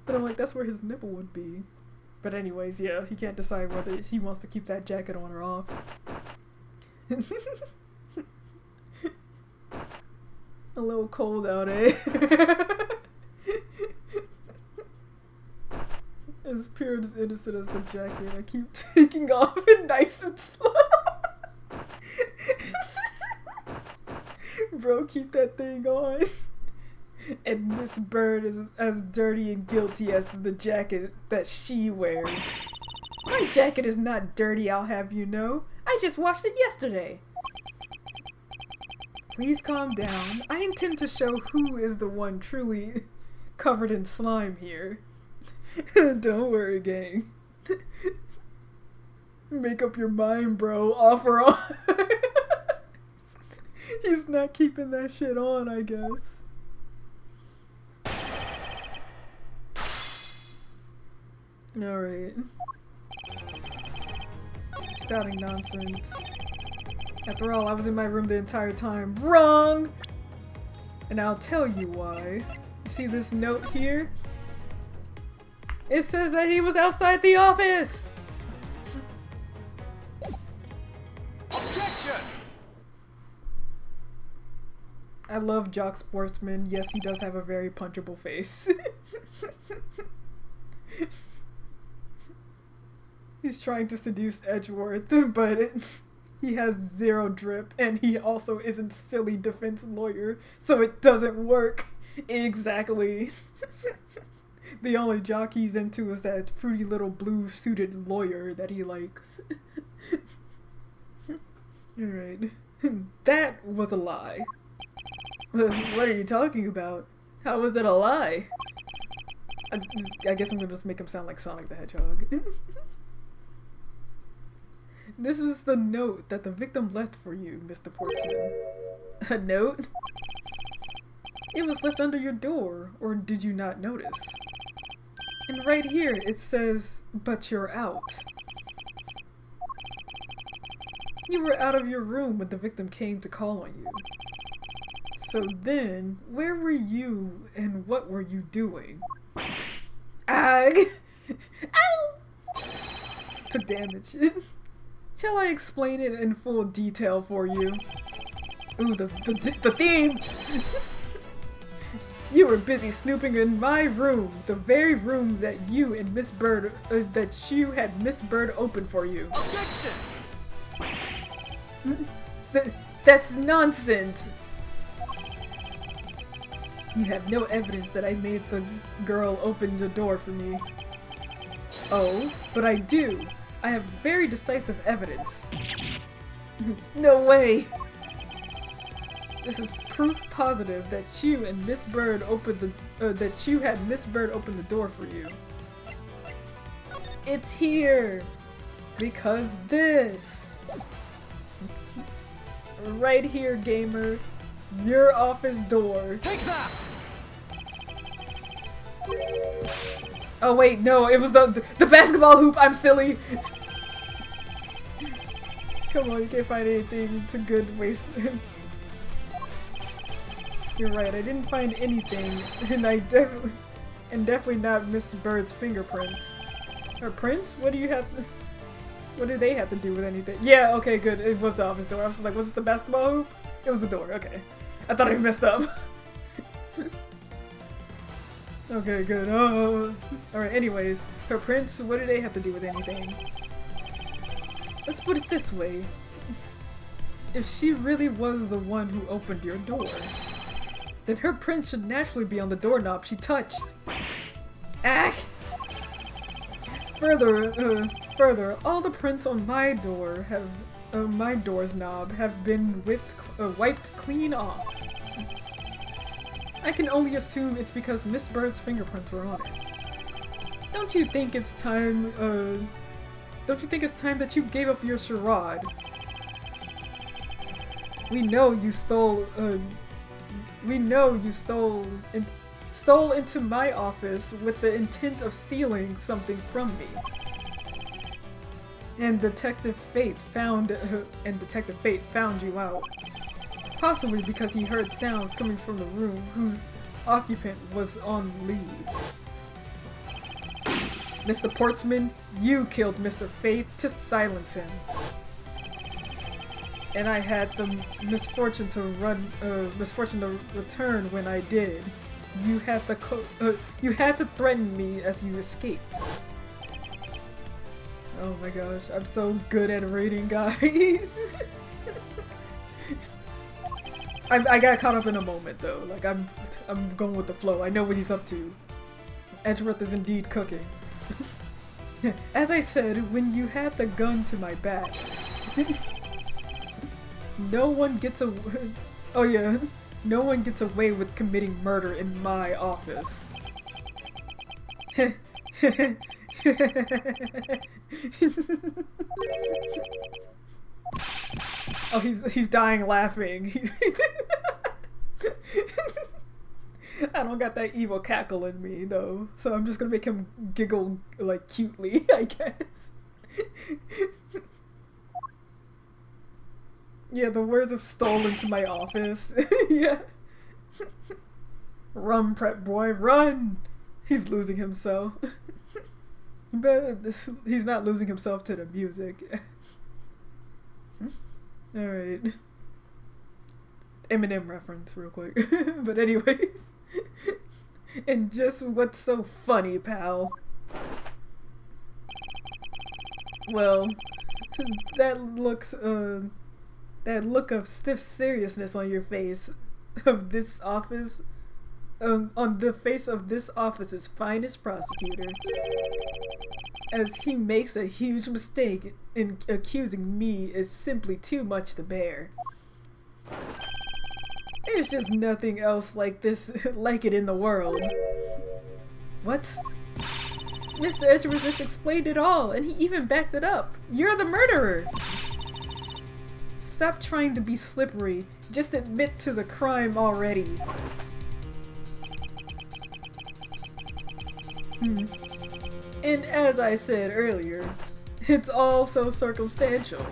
But I'm like, that's where his nipple would be. But anyways, yeah, he can't decide whether he wants to keep that jacket on or off. A little cold out, eh? As pure and as innocent as the jacket, I keep taking off it nice and slow. Bro, keep that thing on. And Miss Bird is as dirty and guilty as the jacket that she wears. My jacket is not dirty, I'll have you know. I just washed it yesterday. Please calm down. I intend to show who is the one truly covered in slime here. Don't worry, gang. Make up your mind, bro. Off or on. He's not keeping that shit on, I guess. Alright. Spouting nonsense. After all, I was in my room the entire time. Wrong! And I'll tell you why. You see this note here? It says that he was outside the office! Objection! I love Jock Sportsman. Yes, he does have a very punchable face. He's trying to seduce Edgeworth, but he has zero drip, and he also isn't silly defense lawyer, so it doesn't work. Exactly. The only jock he's into is that fruity little blue suited lawyer that he likes. Alright. That was a lie. What are you talking about? How was it a lie? I guess I'm gonna just make him sound like Sonic the Hedgehog. This is the note that the victim left for you, Mr. Portsman. A note? It was left under your door, or did you not notice? And right here it says, but you're out. You were out of your room when the victim came to call on you. So then, where were you and what were you doing? Ag! Ow! Took damage. Shall I explain it in full detail for you? Ooh, the theme! You were busy snooping in my room, the very room that you and Miss Bird, that you had Miss Bird open for you. Objection! That's nonsense! You have no evidence that I made the girl open the door for me. Oh, but I do. I have very decisive evidence. No way! This is proof positive that you and Miss Bird opened the that you had Miss Bird open the door for you. It's here because this right here, gamer. Your office door. Take that! Oh wait, no, it was the basketball hoop. I'm silly. Come on, you can't find anything to good waste. You're right, I didn't find anything, and definitely not Miss Bird's fingerprints. Her prints? What do they have to do with anything? Yeah, okay, good. It was the office door. I was just like, was it the basketball hoop? It was the door. Okay, I thought I messed up. Okay, good. Oh, all right. Anyways, her prints. What do they have to do with anything? Let's put it this way. If she really was the one who opened your door, then her print should naturally be on the doorknob she touched. Ack! Further, all the prints on my door my door's knob have been wiped clean off. I can only assume it's because Miss Bird's fingerprints were on it. Don't you think it's time that you gave up your charade? We know you stole into my office with the intent of stealing something from me. And Detective Fate found you out. Possibly because he heard sounds coming from the room whose occupant was on leave. Mr. Portsman, you killed Mr. Faith to silence him. And I had the misfortune to return when I did. You had to threaten me as you escaped. Oh my gosh, I'm so good at reading, guys. I got caught up in a moment though. Like I'm going with the flow. I know what he's up to. Edgeworth is indeed cooking. As I said, when you had the gun to my back, no one gets away. Oh yeah, no one gets away with committing murder in my office. Oh, he's dying laughing. I don't got that evil cackle in me though, so I'm just gonna make him giggle like cutely, I guess. Yeah, the words of stole into my office. Yeah. Run, prep boy, run! He's losing himself. He's not losing himself to the music. Alright. Eminem reference real quick. But anyways. And just what's so funny, pal? Well, that look of stiff seriousness on your face of this office, on the face of this office's finest prosecutor, as he makes a huge mistake in accusing me, is simply too much to bear. There's just nothing else like it in the world. What? Mr. Edgeworth just explained it all, and he even backed it up. You're the murderer! Stop trying to be slippery. Just admit to the crime already. And as I said earlier, it's all so circumstantial,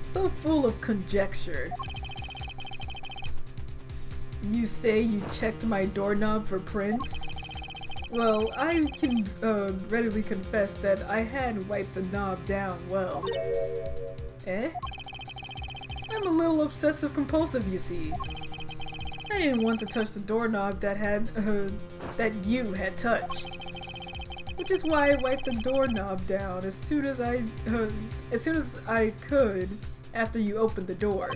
so full of conjecture. You say you checked my doorknob for prints? Well, I can readily confess that I had wiped the knob down well. Eh? I'm a little obsessive compulsive, you see. I didn't want to touch the doorknob that you had touched. Which is why I wiped the doorknob down as soon as I could after you opened the door.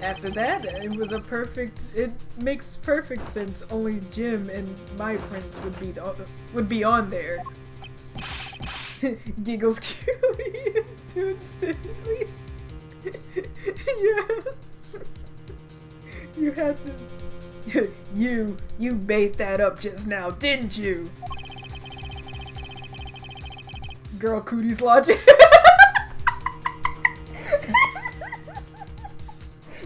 After that, it makes perfect sense only Jim and my prints would be on there. Giggles cutely instantly. Yeah. You had to you made that up just now, didn't you? Girl cooties logic.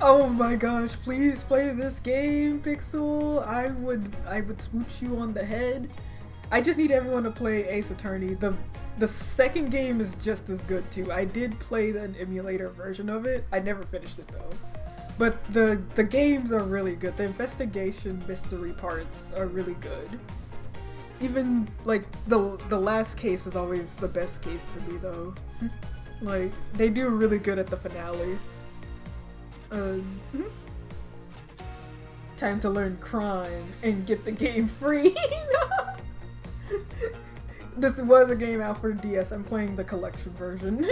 Oh my gosh, please play this game, Pixel. I would smooch you on the head. I just need everyone to play Ace Attorney. The second game is just as good too. I did play an emulator version of it. I never finished it though. But the games are really good. The investigation mystery parts are really good. Even like the last case is always the best case to me though. Like they do really good at the finale. Time to learn crime and get the game free. This was a game out for the DS. I'm playing the collection version.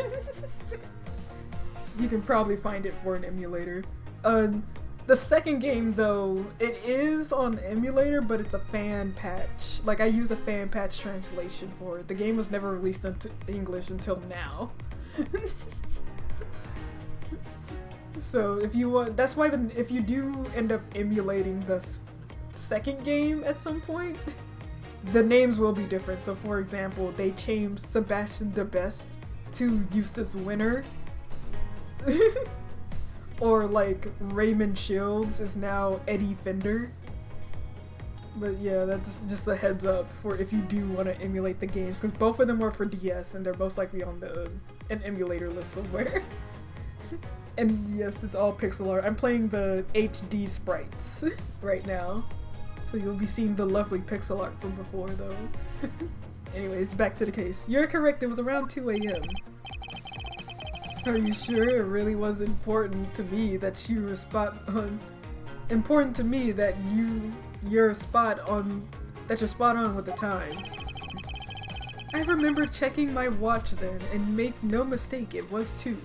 You can probably find it for an emulator. The second game though, it is on emulator, but it's a fan patch. Like I use a fan patch translation for it. The game was never released into English until now. So if you want, that's why if you do end up emulating the second game at some point, the names will be different. So for example, they changed Sebastian the Best to Eustace Winner. Or like Raymond Shields is now Eddie Fender. But yeah, that's just a heads up for if you do want to emulate the games, because both of them are for DS and they're most likely on an emulator list somewhere. And yes, it's all pixel art. I'm playing the HD sprites right now, so you'll be seeing the lovely pixel art from before though. Anyways, back to the case. You're correct, it was around 2 AM. Are you sure it really was important to me that you were spot on? Important to me that you're spot on with the time. I remember checking my watch then, and make no mistake, it was 2.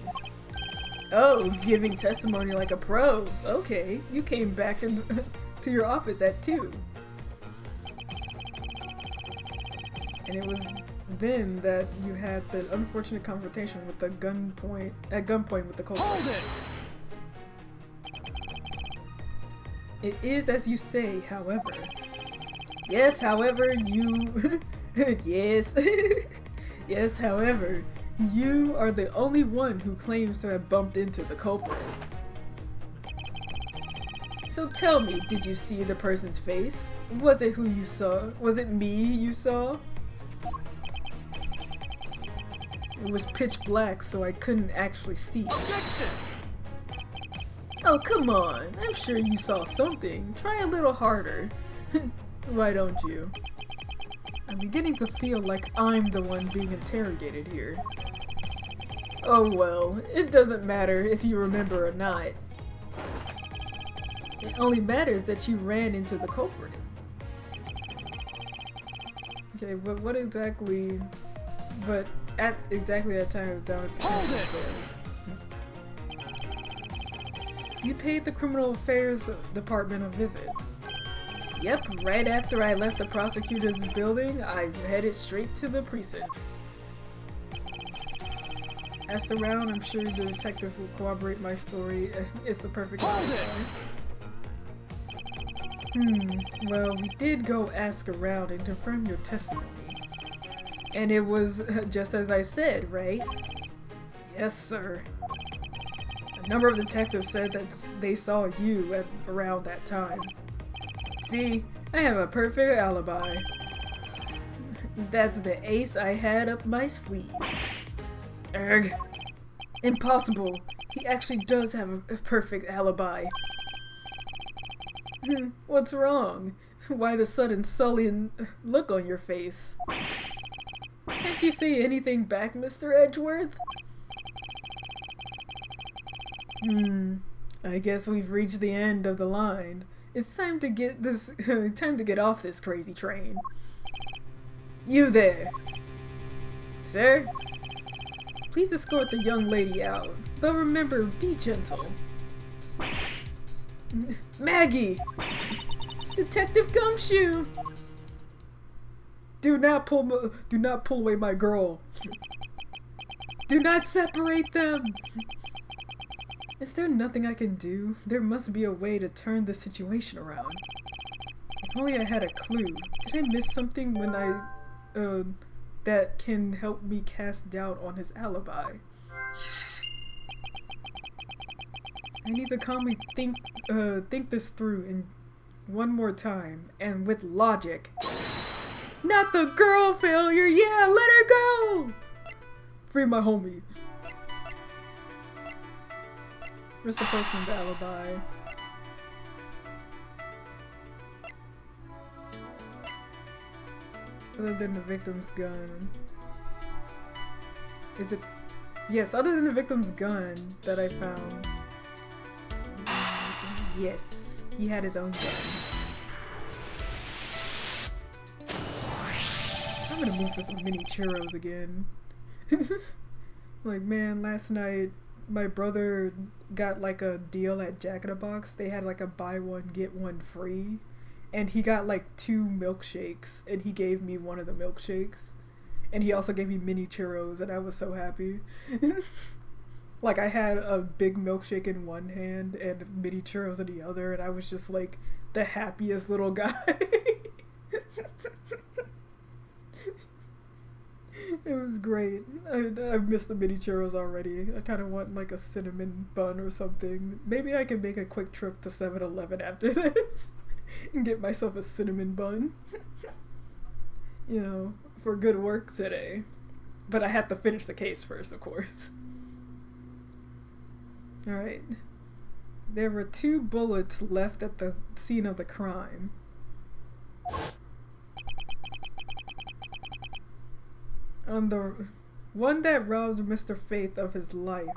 Oh, giving testimony like a pro. Okay, you came back to your office at 2. And it was then that you had the unfortunate confrontation with the gunpoint with the culprit. Hold it! It is as you say, however. Yes, however, you... yes. Yes, however, you are the only one who claims to have bumped into the culprit. So tell me, did you see the person's face? Was it who you saw? Was it me you saw? It was pitch black, so I couldn't actually see. Objection! Oh, come on. I'm sure you saw something. Try a little harder. Why don't you? I'm beginning to feel like I'm the one being interrogated here. Oh well, it doesn't matter if you remember or not. It only matters that you ran into the culprit. Okay, but what exactly... But at exactly that time I was down at the criminal affairs. You paid the criminal affairs department a visit. Yep, right after I left the prosecutor's building, I headed straight to the precinct. Asked around, I'm sure the detective will corroborate my story. It's the perfect alibi. Well, we did go ask around and confirm your testimony. And it was just as I said, right? Yes, sir. A number of detectives said that they saw you at around that time. See, I have a perfect alibi. That's the ace I had up my sleeve. Erg. Impossible. He actually does have a perfect alibi. What's wrong? Why the sudden sullen look on your face? Can't you say anything back, Mr. Edgeworth? I guess we've reached the end of the line. It's time to get off this crazy train. You there. Sir? Please escort the young lady out, but remember, be gentle. Maggie! Detective Gumshoe! Do not pull away my girl. Do not separate them! Is there nothing I can do? There must be a way to turn the situation around. If only I had a clue. Did I miss something when that can help me cast doubt on his alibi? I need to calmly think this through in one more time, and with logic. Not the girl failure, yeah, let her go! Free my homie. Where's the postman's alibi? Other than the victim's gun. Is it... Yes, other than the victim's gun that I found. Yes, he had his own gun. I'm gonna move for some mini churros again. Like, man, last night my brother got like a deal at Jack in the Box. They had like a buy one get one free, and he got like 2 milkshakes, and he gave me one of the milkshakes, and he also gave me mini churros, and I was so happy. Like, I had a big milkshake in one hand and mini churros in the other, and I was just like the happiest little guy. It was great. I missed the mini churros already. I kind of want like a cinnamon bun or something. Maybe I can make a quick trip to 7-Eleven after this and get myself a cinnamon bun. You know, for good work today. But I have to finish the case first, of course. Alright. There were 2 bullets left at the scene of the crime. On the one that robbed Mr. Faith of his life,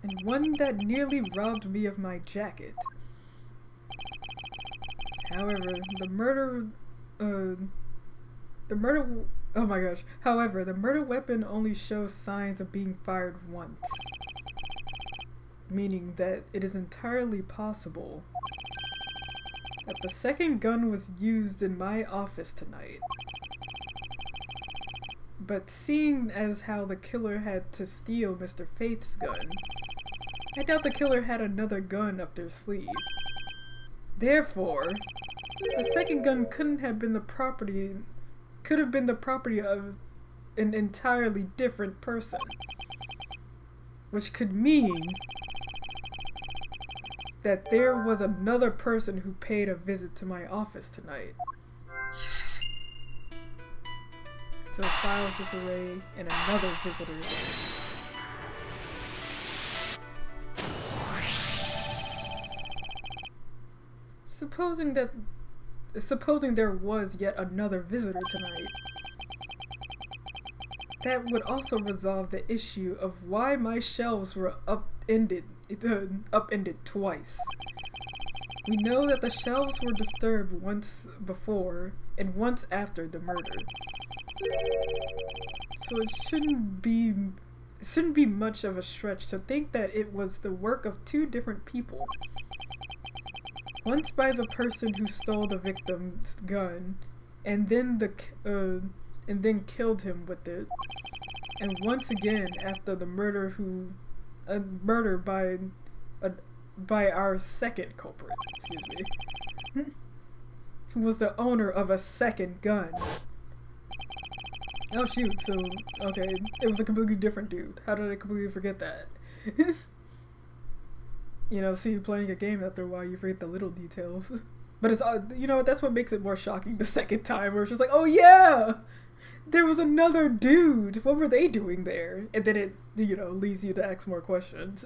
and one that nearly robbed me of my jacket. However, the murder weapon only shows signs of being fired once, meaning that it is entirely possible that the second gun was used in my office tonight. But seeing as how the killer had to steal Mr. Faith's gun, I doubt the killer had another gun up their sleeve. Therefore, the second gun could have been the property of an entirely different person. Which could mean that there was another person who paid a visit to my office tonight. So files disarray and another visitor. Supposing there was yet another visitor tonight, that would also resolve the issue of why my shelves were upended twice. We know that the shelves were disturbed once before and once after the murder. So it shouldn't be much of a stretch to think that it was the work of 2 different people. Once by the person who stole the victim's gun, and then killed him with it, and once again after the murder by our second culprit, who was the owner of a second gun. Oh shoot, so, okay, it was a completely different dude. How did I completely forget that? You know, see, playing a game after a while, you forget the little details. But it's, you know, that's what makes it more shocking the second time, where it's just like, oh yeah! There was another dude! What were they doing there? And then it, you know, leads you to ask more questions.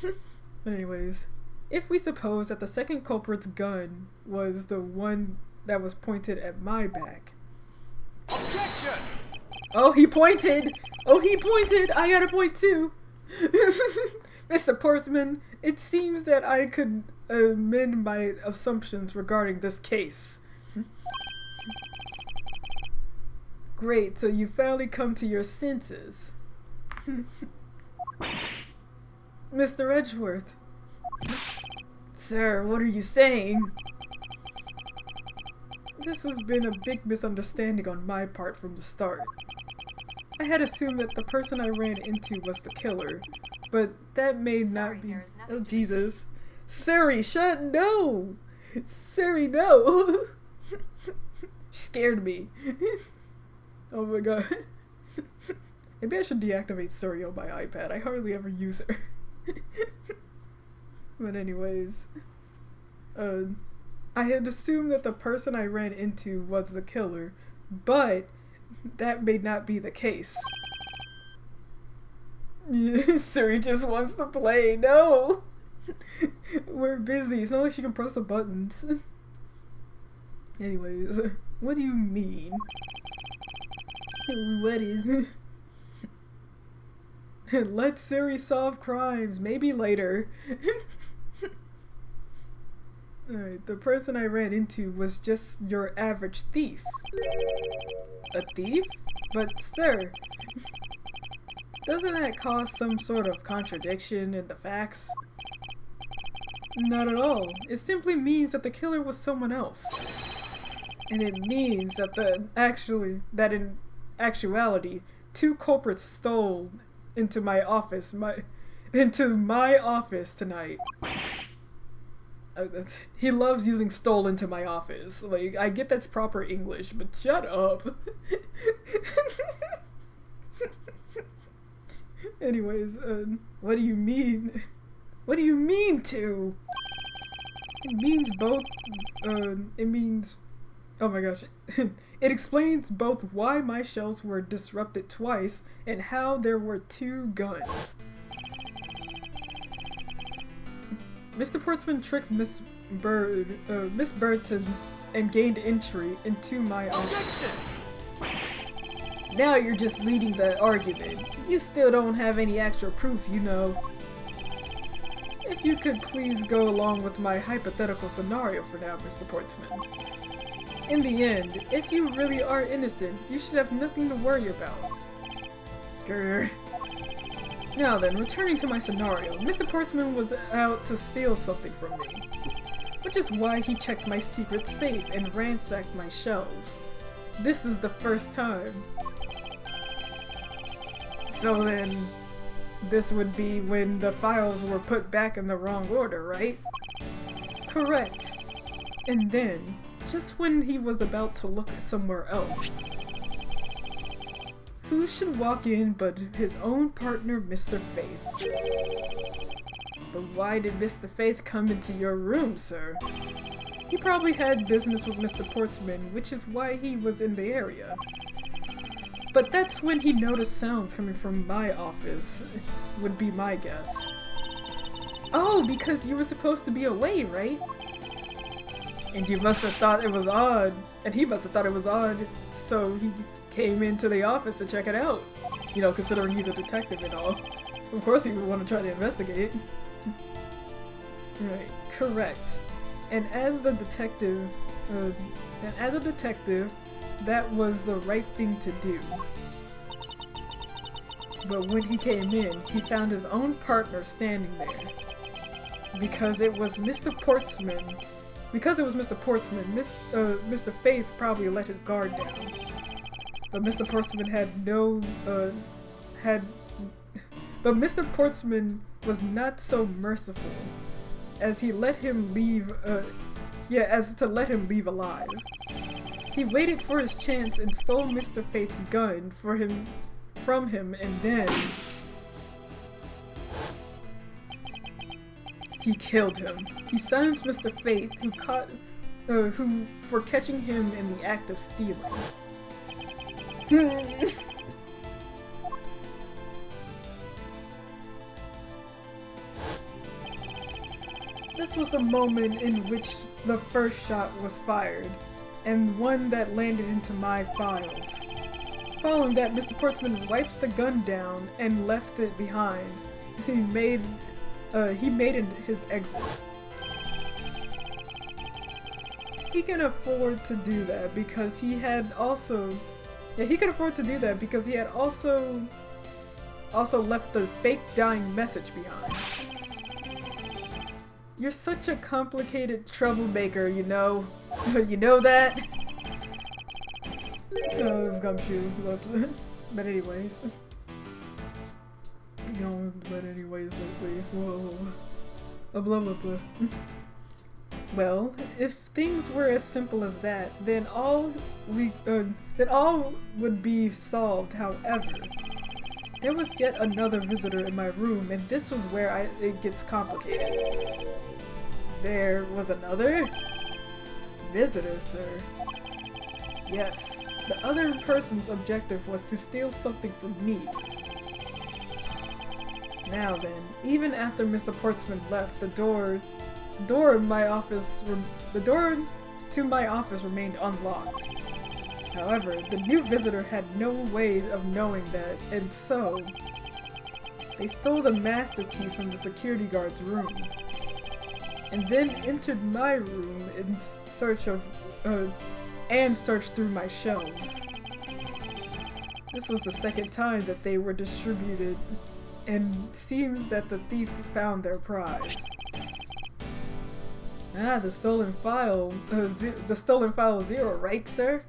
But anyways, if we suppose that the second culprit's gun was the one that was pointed at my back. Objection! Oh, he pointed! Oh, he pointed! I got a point too! Mr. Portsman, it seems that I could amend my assumptions regarding this case. Great, so you finally come to your senses. Mr. Edgeworth. Sir, what are you saying? This has been a big misunderstanding on my part from the start. I had assumed that the person I ran into was the killer, but that may not be— Oh, Jesus. Siri, no! Siri, no! Scared me. Oh my god. Maybe I should deactivate Siri on my iPad. I hardly ever use her. But anyways, I had assumed that the person I ran into was the killer, but that may not be the case. Siri just wants to play. No! We're busy. It's not like she can press the buttons. Anyways, what do you mean? What is... Let Siri solve crimes. Maybe later. Alright, the person I ran into was just your average thief. A thief? But sir, doesn't that cause some sort of contradiction in the facts? Not at all. It simply means that the killer was someone else. And it means that in actuality, two culprits stole into my office tonight. He loves using stole into my office. Like, I get that's proper English, but shut up. Anyways, what do you mean? What do you mean to? It means both, oh my gosh. It explains both why my shelves were disrupted twice and how there were two guns. Mr. Portsman tricked Miss Burton and gained entry into my office. Now you're just leading the argument. You still don't have any actual proof, you know. If you could please go along with my hypothetical scenario for now, Mr. Portsman. In the end, if you really are innocent, you should have nothing to worry about. Grr. Now then, returning to my scenario, Mr. Portsman was out to steal something from me, which is why he checked my secret safe and ransacked my shelves. This is the first time. So then, this would be when the files were put back in the wrong order, right? Correct. And then, just when he was about to look somewhere else, who should walk in but his own partner, Mr. Faith? But why did Mr. Faith come into your room, sir? He probably had business with Mr. Portsman, which is why he was in the area. But that's when he noticed sounds coming from my office, would be my guess. Oh, because you were supposed to be away, right? And you must have thought it was odd, and he must have thought it was odd, so he came into the office to check it out. You know, considering he's a detective and all. Of course he would want to try to investigate. Right, correct. And as a detective, that was the right thing to do. But when he came in, he found his own partner standing there. Because it was Mr. Portsman. Mr. Faith probably let his guard down. But Mr. Portsman But Mr. Portsman was not so merciful as to let him leave alive. He waited for his chance and stole Mr. Faith's gun from him, and then he killed him. He silenced Mr. Faith, who for catching him in the act of stealing. This was the moment in which the first shot was fired, and one that landed into my files. Following that, Mr. Portsman wipes the gun down and left it behind. He made his exit. He can afford to do that because he had also left the fake dying message behind. You're such a complicated troublemaker, you know. You know that? Oh, it was gumshoe. Whoops. But anyways. Lately. Whoa. Blah blah blah. Well, if things were as simple as that, then all would be solved. However, There was yet another visitor in my room, and this was where it gets complicated. There was another? Visitor, sir. Yes, the other person's objective was to steal something from me. Now then, even after Mr. Portsman left, the door to my office remained unlocked. However, the new visitor had no way of knowing that, and so they stole the master key from the security guard's room, and then entered my room in search of and searched through my shelves. This was the second time that they were distributed, and seems that the thief found their prize. Ah, the stolen file 0, right, sir?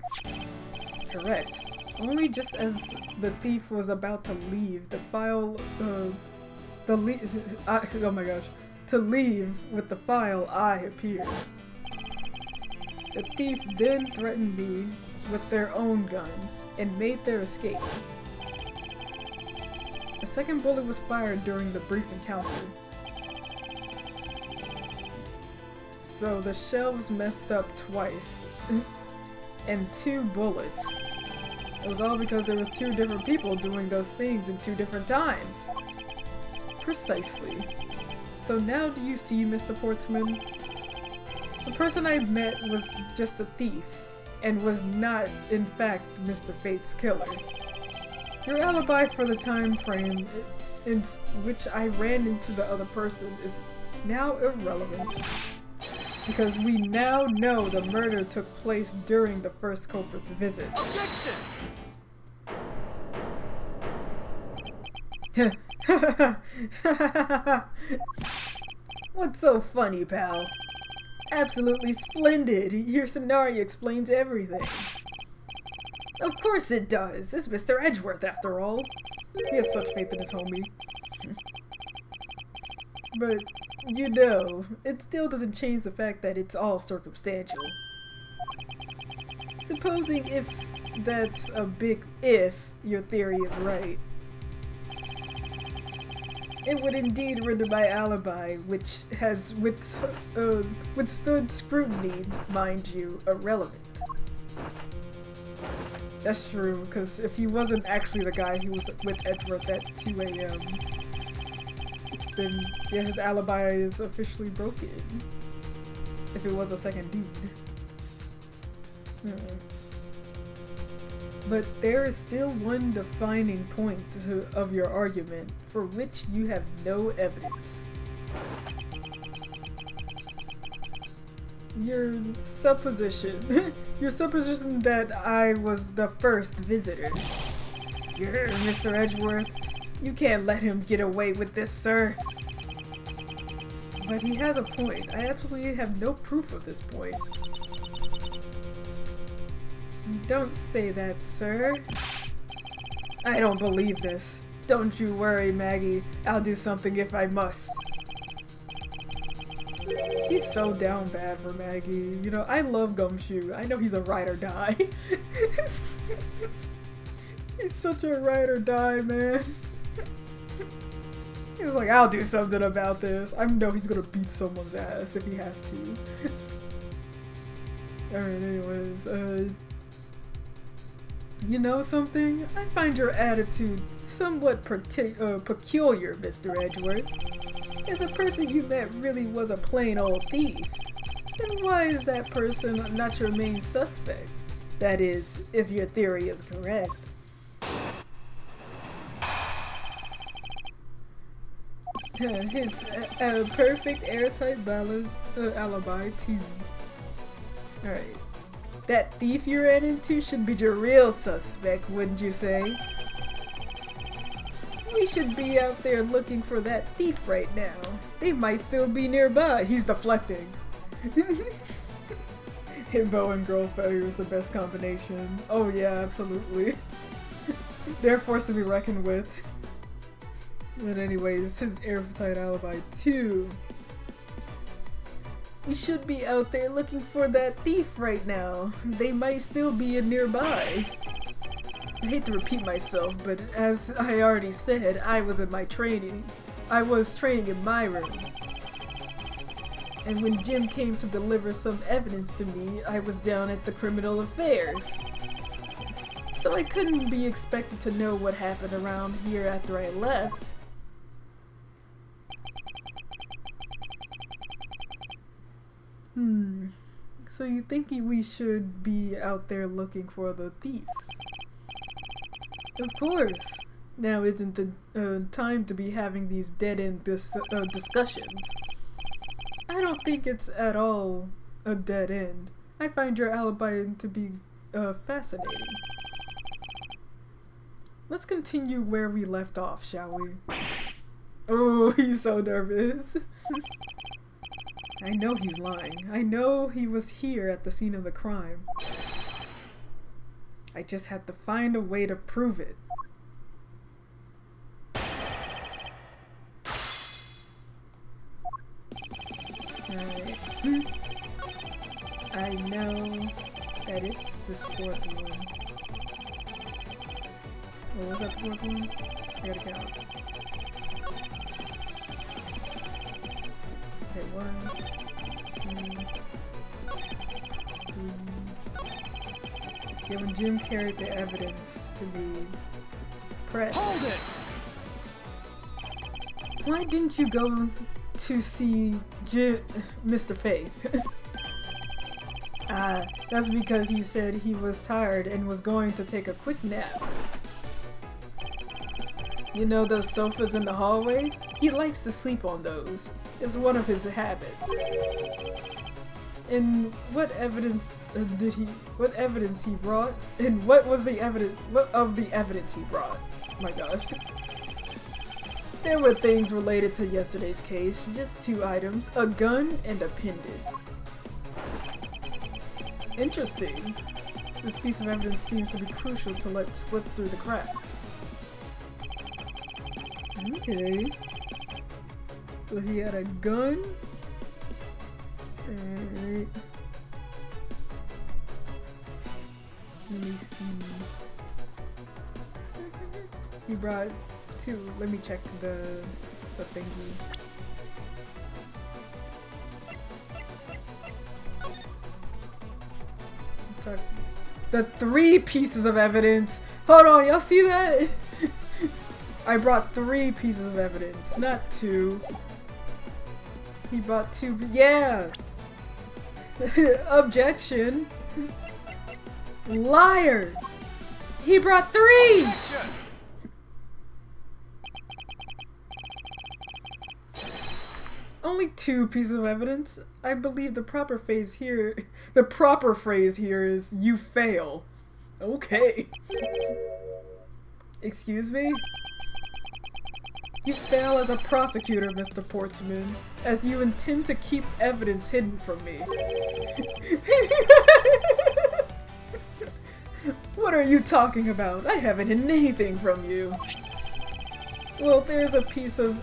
Correct. Only just as the thief was about to leave, to leave with the file, I appeared. The thief then threatened me with their own gun and made their escape. A second bullet was fired during the brief encounter. So the shelves messed up twice. And 2 bullets. It was all because there was 2 different people doing those things in 2 different times. Precisely. So now do you see, Mr. Portsman? The person I met was just a thief, and was not, in fact, Mr. Fate's killer. Your alibi for the time frame in which I ran into the other person is now irrelevant. Because we now know the murder took place during the first culprit's visit. Objection! What's so funny, pal? Absolutely splendid! Your scenario explains everything. Of course it does! It's Mr. Edgeworth, after all. He has such faith in his homie. But, you know, it still doesn't change the fact that it's all circumstantial. Supposing if that's a big if, your theory is right. It would indeed render my alibi, which has withstood scrutiny, mind you, irrelevant. That's true, because if he wasn't actually the guy who was with Edgeworth at 2 AM, then yeah, his alibi is officially broken. If it was a second dude. But there is still one defining point of your argument for which you have no evidence. Your supposition. Your supposition that I was the first visitor. Mr. Edgeworth, you can't let him get away with this, sir. But he has a point. I absolutely have no proof of this point. Don't say that, sir. I don't believe this. Don't you worry, Maggie. I'll do something if I must. He's so down bad for Maggie. You know, I love Gumshoe. I know he's a ride or die. He's such a ride or die, man. He was like, I'll do something about this. I know he's gonna beat someone's ass if he has to. Alright, anyways, you know something? I find your attitude somewhat peculiar, Mr. Edgeworth. If the person you met really was a plain old thief, then why is that person not your main suspect? That is, if your theory is correct. His perfect airtight alibi too. Alright. That thief you ran into should be your real suspect, wouldn't you say? We should be out there looking for that thief right now. They might still be nearby. He's deflecting. Himbo and girl failure is the best combination. Oh yeah, absolutely. They're forced to be reckoned with. But anyways, his airtight alibi too. We should be out there looking for that thief right now. They might still be nearby. I hate to repeat myself, but as I already said, I was in my training. I was training in my room. And when Jim came to deliver some evidence to me, I was down at the criminal affairs. So I couldn't be expected to know what happened around here after I left. So you think we should be out there looking for the thief? Of course. Now isn't the time to be having these dead-end discussions. I don't think it's at all a dead end. I find your alibi to be fascinating. Let's continue where we left off, shall we? Oh, he's so nervous. I know he's lying. I know he was here at the scene of the crime. I just had to find a way to prove it. Alright. I know that it's this fourth one. Or was that the fourth one? I gotta count. Okay, 1, 2, 3. Okay, when Jim carried the evidence to me, press. Hold it! Why didn't you go to see Mr. Faith? That's because he said he was tired and was going to take a quick nap. You know those sofas in the hallway? He likes to sleep on those. It's one of his habits. And what evidence what evidence he brought? And what was the evidence, what of the evidence he brought? Oh my gosh. There were things related to yesterday's case, just 2 items, a gun and a pendant. Interesting. This piece of evidence seems to be crucial to let slip through the cracks. Okay. So he had a gun. Alright. Let me see. He brought 2. Let me check the thingy. The 3 pieces of evidence. Hold on, y'all see that? I brought 3 pieces of evidence, not 2. He brought 2. Yeah. Objection. Liar. He brought 3. Objection! Only 2 pieces of evidence. I believe the proper phrase here is you fail. Okay. Excuse me? You fail as a prosecutor, Mr. Portsman, as you intend to keep evidence hidden from me. What are you talking about? I haven't hidden anything from you. Well, there's a piece of,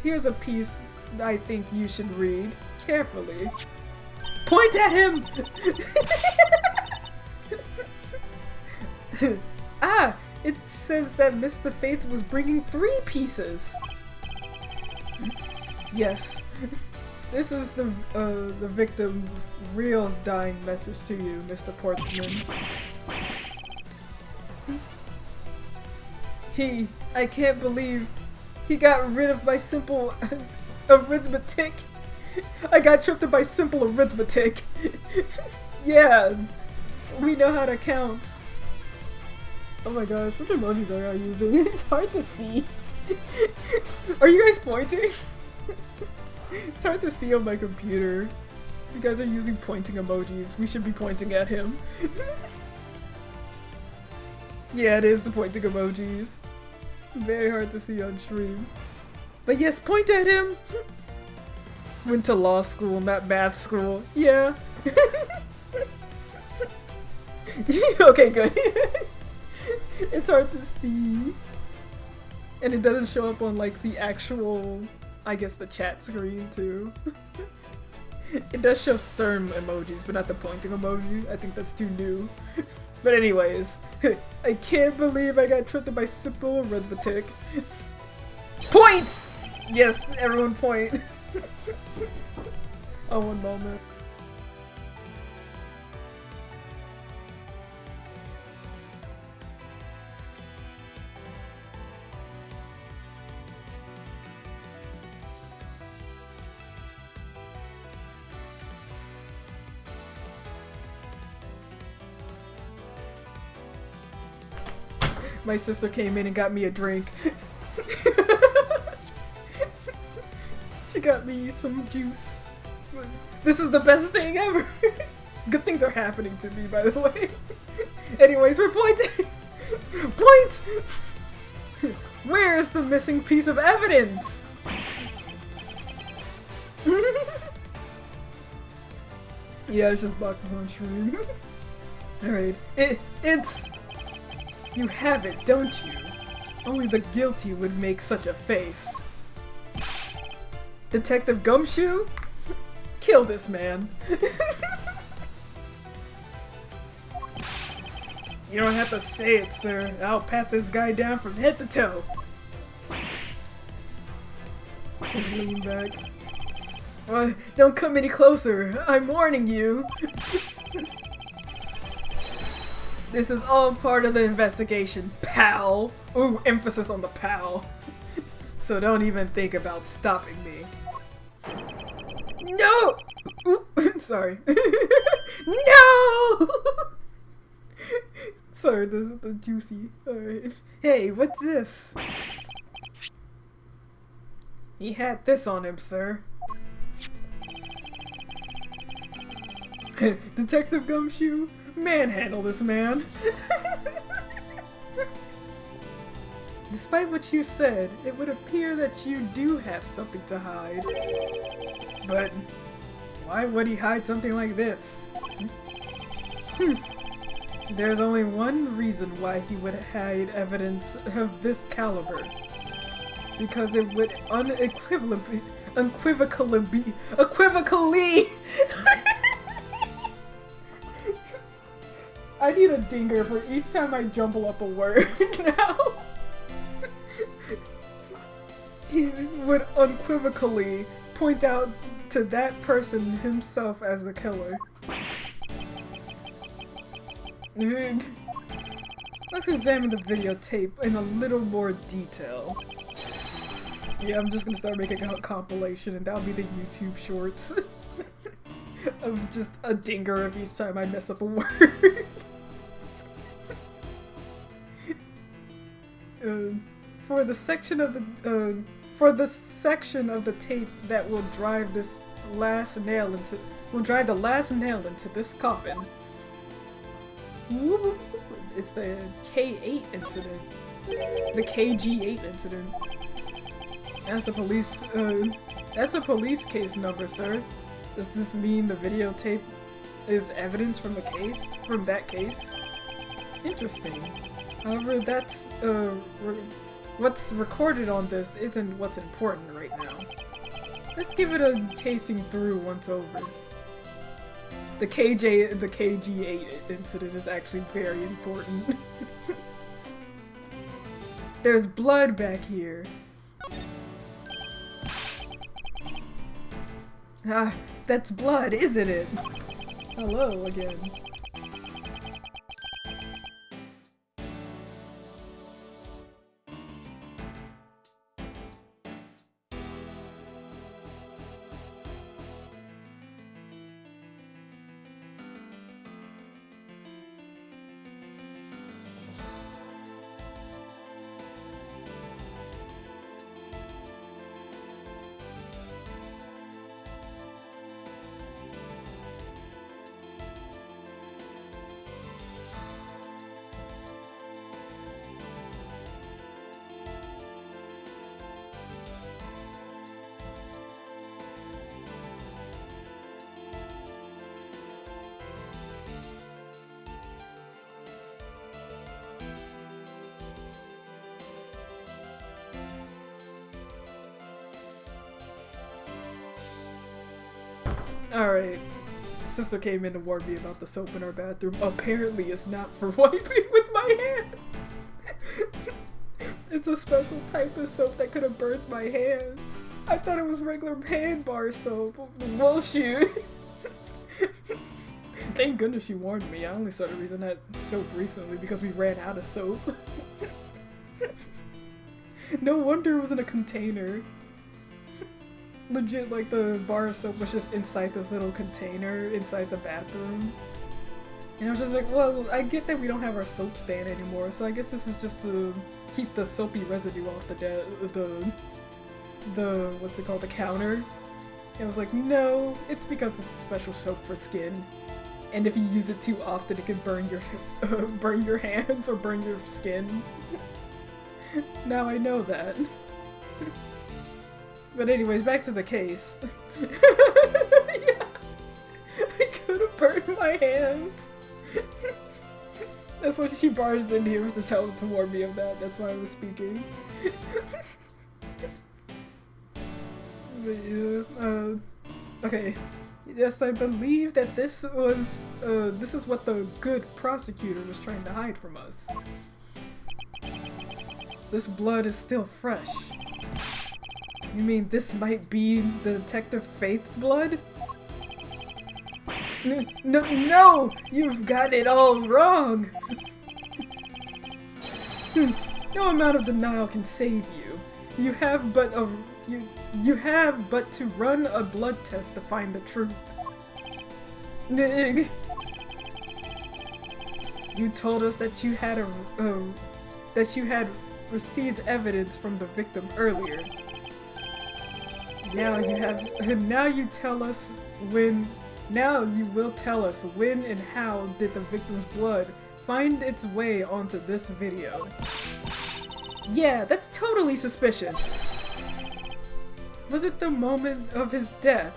here's a piece I think you should read carefully. Point at him! Ah! It says that Mr. Faith was bringing 3 pieces! Yes. This is the victim Real's dying message to you, Mr. Portsman. I can't believe he got rid of my simple arithmetic. I got tripped up by simple arithmetic. Yeah, we know how to count. Oh my gosh, which emojis are I using? It's hard to see. Are you guys pointing? It's hard to see on my computer. You guys are using pointing emojis. We should be pointing at him. Yeah, it is the pointing emojis. Very hard to see on stream. But yes, point at him! Went to law school, not math school. Yeah. Okay, good. It's hard to see. And it doesn't show up on like the actual, I guess the chat screen too. It does show certain emojis, but not the pointing emoji. I think that's too new. But anyways, I can't believe I got tripped by simple arithmetic. Point! Yes, everyone point. Oh, one moment. My sister came in and got me a drink. She got me some juice. This is the best thing ever. Good things are happening to me, by the way. Anyways, we're pointing. Point! Where is the missing piece of evidence? Yeah, it's just boxes on stream. Alright, it's... You have it, don't you? Only the guilty would make such a face. Detective Gumshoe? Kill this man. You don't have to say it, sir. I'll pat this guy down from head to toe. Just lean back. Don't come any closer. I'm warning you. This is all part of the investigation, pal. Ooh, emphasis on the pal. So don't even think about stopping me. No! Ooh, sorry. No! Sorry, this is the juicy. Alright. Hey, what's this? He had this on him, sir. Detective Gumshoe, manhandle this man. Despite what you said, it would appear that you do have something to hide. But why would he hide something like this? There's only one reason why he would hide evidence of this caliber. Because it would unequivocally I need a dinger for each time I jumble up a word now. He would unequivocally point out to that person himself as the killer. Let's examine the videotape in a little more detail. Yeah, I'm just gonna start making a compilation and that'll be the YouTube shorts. Of just a dinger of each time I mess up a word. For the section of the tape that will drive the last nail into this coffin. It's the K8 incident. The KG8 incident. That's a police case number, sir. Does this mean the videotape is evidence from the case? From that case? Interesting. However, that's, what's recorded on this isn't what's important right now. Let's give it a casing through once over. The KG8 incident is actually very important. There's blood back here. Ah, that's blood, isn't it? Hello again. Alright. Sister came in to warn me about the soap in our bathroom. Apparently it's not for wiping with my hand. It's a special type of soap that could have burned my hands. I thought it was regular hand bar soap. Well, shoot. Thank goodness she warned me. I only started using that soap recently because we ran out of soap. No wonder it was in a container. Legit, like, the bar of soap was just inside this little container inside the bathroom. And I was just like, well, I get that we don't have our soap stand anymore, so I guess this is just to keep the soapy residue off the what's it called, the counter. And I was like, no, it's because it's a special soap for skin. And if you use it too often, it can burn your hands or burn your skin. Now I know that. But anyways, back to the case. Yeah, I could have burned my hand. That's why she barged in here to warn me of that. That's why I was speaking. But yeah, okay. Yes, I believe that this is what the good prosecutor was trying to hide from us. This blood is still fresh. You mean this might be the Detective Faith's blood? No! You've got it all wrong! No amount of denial can save you. You have but to run a blood test to find the truth. You told us that you had received evidence from the victim earlier. Now you will tell us when and how did the victim's blood find its way onto this video. Yeah, that's totally suspicious. Was it the moment of his death?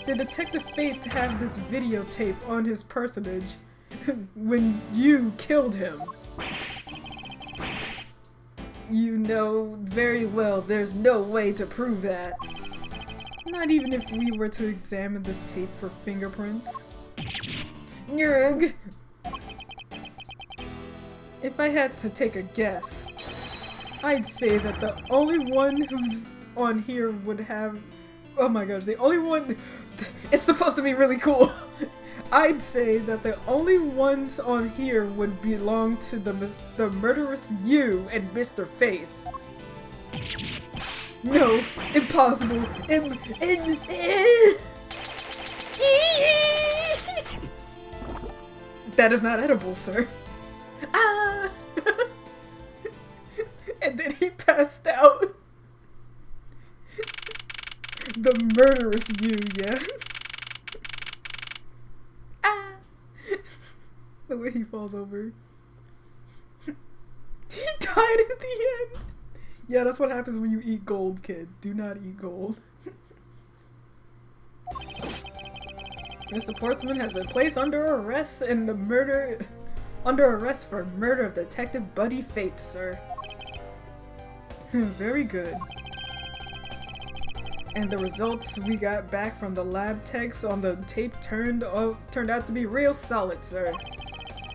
Did Detective Faith have this videotape on his personage when you killed him? You know very well there's no way to prove that. Not even if we were to examine this tape for fingerprints. Nyurg! If I had to take a guess, I'd say that the only one who's on here would have... Oh my gosh, the only one... It's supposed to be really cool! I'd say that the only ones on here would belong to the murderous you and Mr. Faith. No, impossible. That is not edible, sir. Ah! And then he passed out. The murderous you, yeah. Ah! The way he falls over. He died at the end. Yeah, that's what happens when you eat gold, kid. Do not eat gold. Mr. Portsman has been placed under arrest for murder of Detective Buddy Faith, sir. Very good. And the results we got back from the lab techs on the tape turned out to be real solid, sir.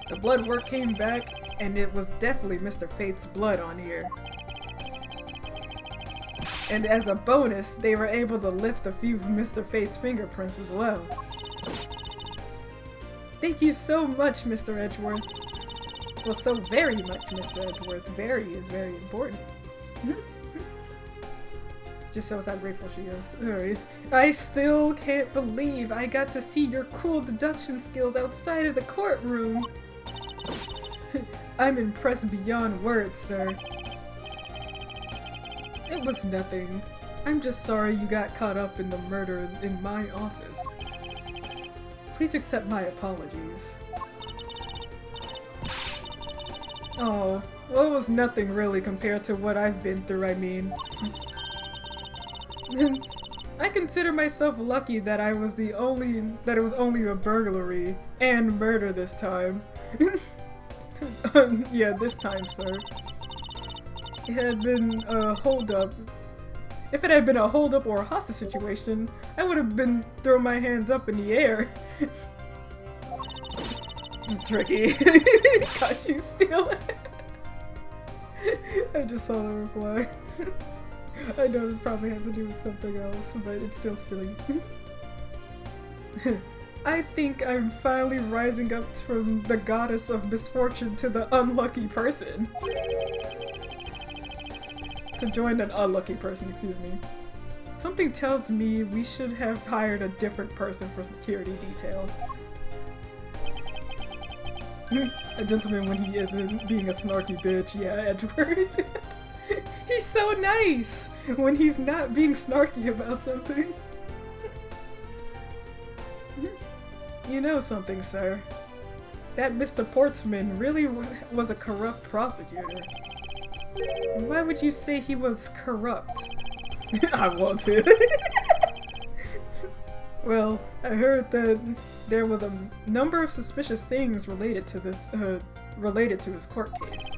The blood work came back, and it was definitely Mr. Faith's blood on here. And as a bonus, they were able to lift a few of Mr. Faith's fingerprints as well. Thank you so much, Mr. Edgeworth. Well, so very much, Mr. Edgeworth. Very is very important. Just shows how grateful she is. Alright. I still can't believe I got to see your cool deduction skills outside of the courtroom. I'm impressed beyond words, sir. It was nothing. I'm just sorry you got caught up in the murder in my office. Please accept my apologies. Oh, well, it was nothing really compared to what I've been through, I mean. I consider myself lucky that it was only a burglary and murder this time. Yeah, this time, sir. It had been a hold-up. If it had been a hold-up or a hostage situation, I would have been throwing my hands up in the air. Tricky. Caught you stealing. I just saw the reply. I know this probably has to do with something else, but it's still silly. I think I'm finally rising up from the goddess of misfortune to the unlucky person. To join an unlucky person, excuse me. Something tells me we should have hired a different person for security detail. A gentleman when he isn't being a snarky bitch, yeah, Edward. He's so nice when he's not being snarky about something. You know something, sir. That Mr. Portsman really was a corrupt prosecutor. Why would you say he was corrupt? I want it. Well, I heard that there was a number of suspicious things related to this, related to his court case.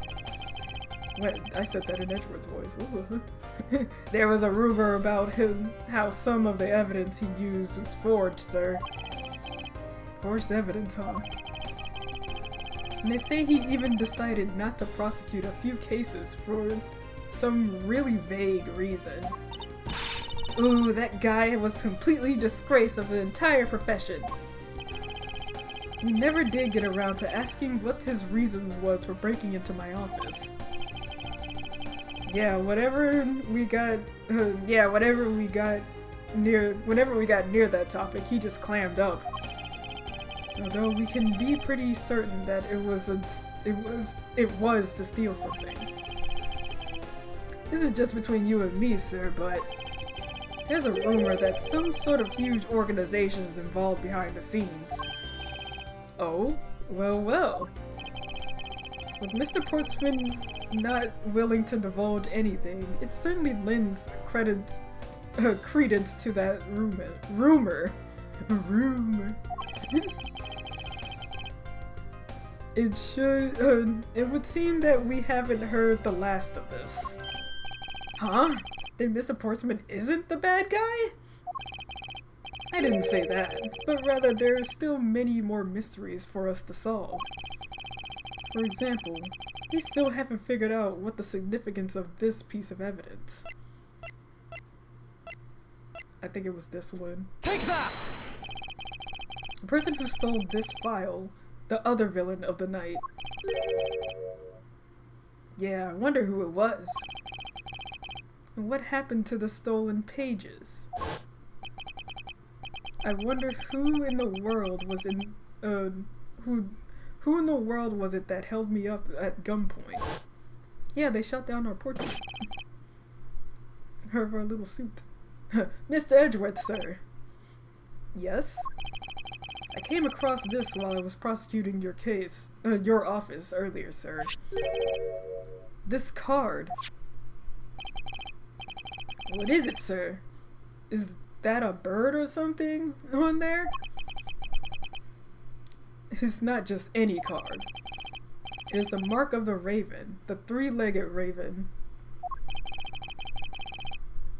Wait, I said that in Edward's voice. Ooh. There was a rumor about him, how some of the evidence he used was forged, sir. Forged evidence, huh? And they say he even decided not to prosecute a few cases for some really vague reason. Ooh, that guy was completely disgrace of the entire profession. We never did get around to asking what his reasons was for breaking into my office. Yeah, whenever we got near that topic, he just clammed up. Although we can be pretty certain that it was to steal something. This is just between you and me, sir, but there's a rumor that some sort of huge organization is involved behind the scenes. Oh? Well, well. With Mr. Portsman not willing to divulge anything, it certainly lends credence to that rumor. It would seem that we haven't heard the last of this. Huh? Then Mr. Portsman isn't the bad guy? I didn't say that, but rather there are still many more mysteries for us to solve. For example, we still haven't figured out what the significance of this piece of evidence. I think it was this one. Take that! The person who stole this file, the other villain of the night. Yeah, I wonder who it was. And what happened to the stolen pages? I wonder who in the world was who in the world was it that held me up at gunpoint? Yeah, they shut down our portrait. Her little suit. Mr. Edgeworth, sir. Yes? I came across this while I was prosecuting your case, your office earlier, sir. This card. What is it, sir? Is that a bird or something on there? It's not just any card. It is the mark of the raven, the three-legged raven.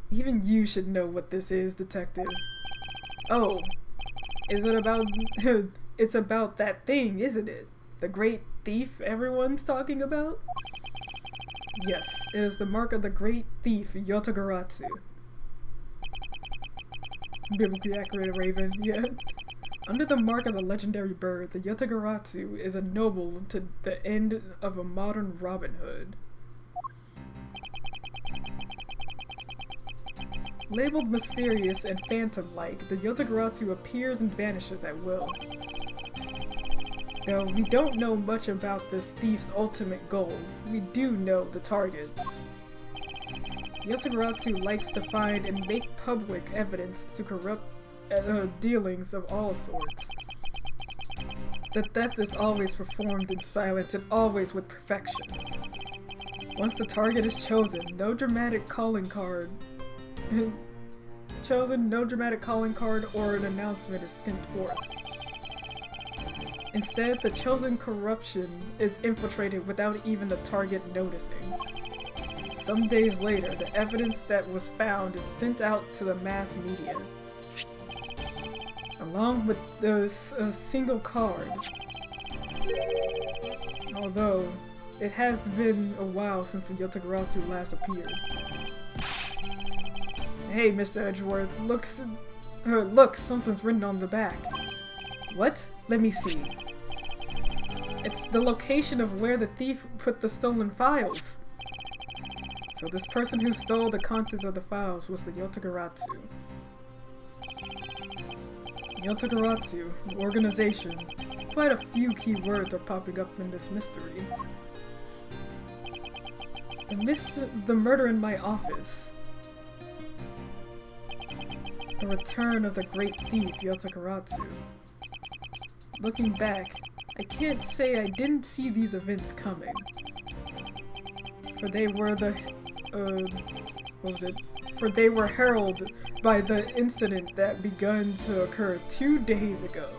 Even you should know what this is, detective. Oh, is it about... It's about that thing, isn't it? The great thief everyone's talking about? Yes, it is the mark of the great thief, Yotagaratsu. Biblically accurate raven, yeah. Under the mark of the legendary bird, the Yotagaratsu is a noble to the end of a modern Robin Hood. Labeled mysterious and phantom-like, the Yotagaratsu appears and vanishes at will. Though we don't know much about this thief's ultimate goal, we do know the targets. Yotagaratsu likes to find and make public evidence to corrupt dealings of all sorts. The theft is always performed in silence and always with perfection. Once the target is chosen, no dramatic calling card or an announcement is sent forth. Instead, the chosen corruption is infiltrated without even the target noticing. Some days later, the evidence that was found is sent out to the mass media, along with a single card. Although, it has been a while since the Yotagaratsu last appeared. Hey, Mr. Edgeworth, look, something's written on the back. What? Let me see. It's the location of where the thief put the stolen files. So this person who stole the contents of the files was the Yotagaratsu. Yotagaratsu, organization. Quite a few key words are popping up in this mystery. The murder in my office. The return of the great thief Yotagaratsu. Looking back, I can't say I didn't see these events coming. For they were For they were heralded by the incident that begun to occur 2 days ago.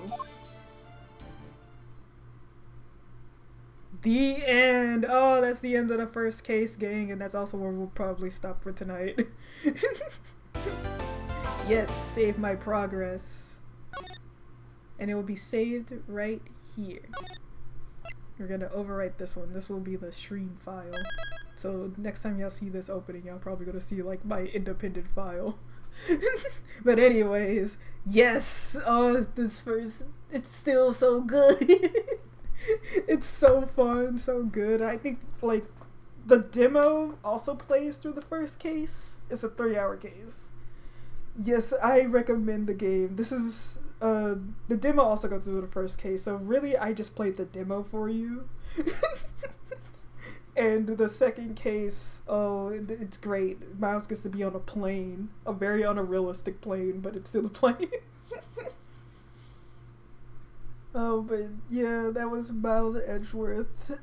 The end! Oh, that's the end of the first case, gang, and that's also where we'll probably stop for tonight. Yes, save my progress. And it will be saved right here. We're gonna overwrite this one. This will be the stream file. So next time y'all see this opening, y'all probably gonna see like my independent file. But anyways, yes! Oh, this first, it's still so good. It's so fun, so good. I think like the demo also plays through the first case. It's a 3-hour case. Yes, I recommend the game. This is the demo also goes through the first case, so really I just played the demo for you. And the second case, oh, it's great. Miles gets to be on a plane, a very unrealistic plane, but it's still a plane. Oh, but yeah, that was Miles Edgeworth.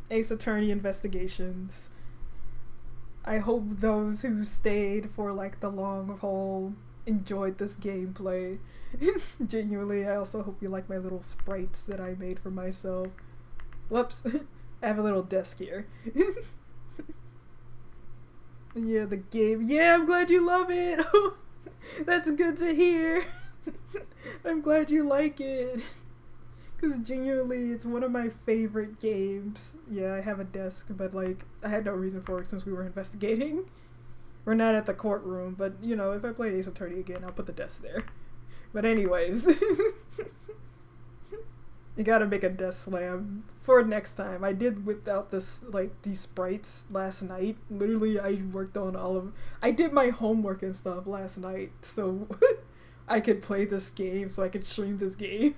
Ace Attorney Investigations. I hope those who stayed for like the long haul enjoyed this gameplay. Genuinely, I also hope you like my little sprites that I made for myself. Whoops, I have a little desk here. Yeah, the game. Yeah, I'm glad you love it. That's good to hear. I'm glad you like it. Because genuinely, it's one of my favorite games. Yeah, I have a desk, but like, I had no reason for it since we were investigating. We're not at the courtroom, but you know, if I play Ace Attorney again, I'll put the desk there. But anyways, you gotta make a desk slam for next time. I did whip out this, like, these sprites last night. Literally, I worked on I did my homework and stuff last night, so I could play this game, so I could stream this game.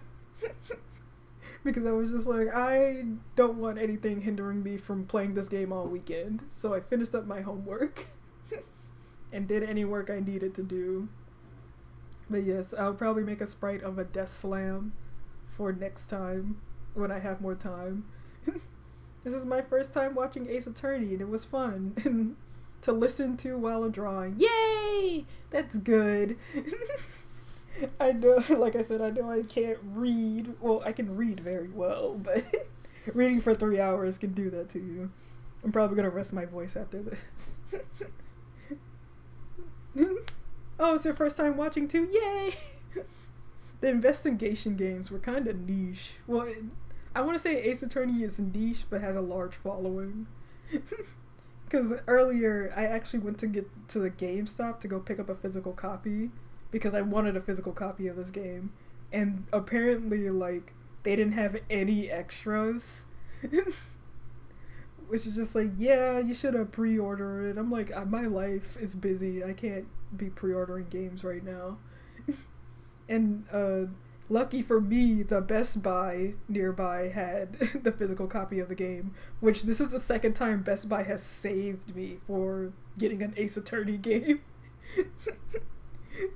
Because I was just like, I don't want anything hindering me from playing this game all weekend. So I finished up my homework and did any work I needed to do. But yes, I'll probably make a sprite of a death slam for next time when I have more time. This is my first time watching Ace Attorney and it was fun to listen to while drawing. Yay! That's good. I know, like I said, I know I can't read. Well, I can read very well, but reading for 3 hours can do that to you. I'm probably gonna rest my voice after this. Oh, it's your first time watching too? Yay! The investigation games were kind of niche. Well, I want to say Ace Attorney is niche, but has a large following. Because earlier, I actually went to get to the GameStop to go pick up a physical copy. Because I wanted a physical copy of this game. And apparently, like, they didn't have any extras. Which is just like, yeah, you should have pre-ordered it. I'm like, my life is busy. I can't be pre-ordering games right now. And, lucky for me, the Best Buy nearby had the physical copy of the game. Which, this is the second time Best Buy has saved me for getting an Ace Attorney game.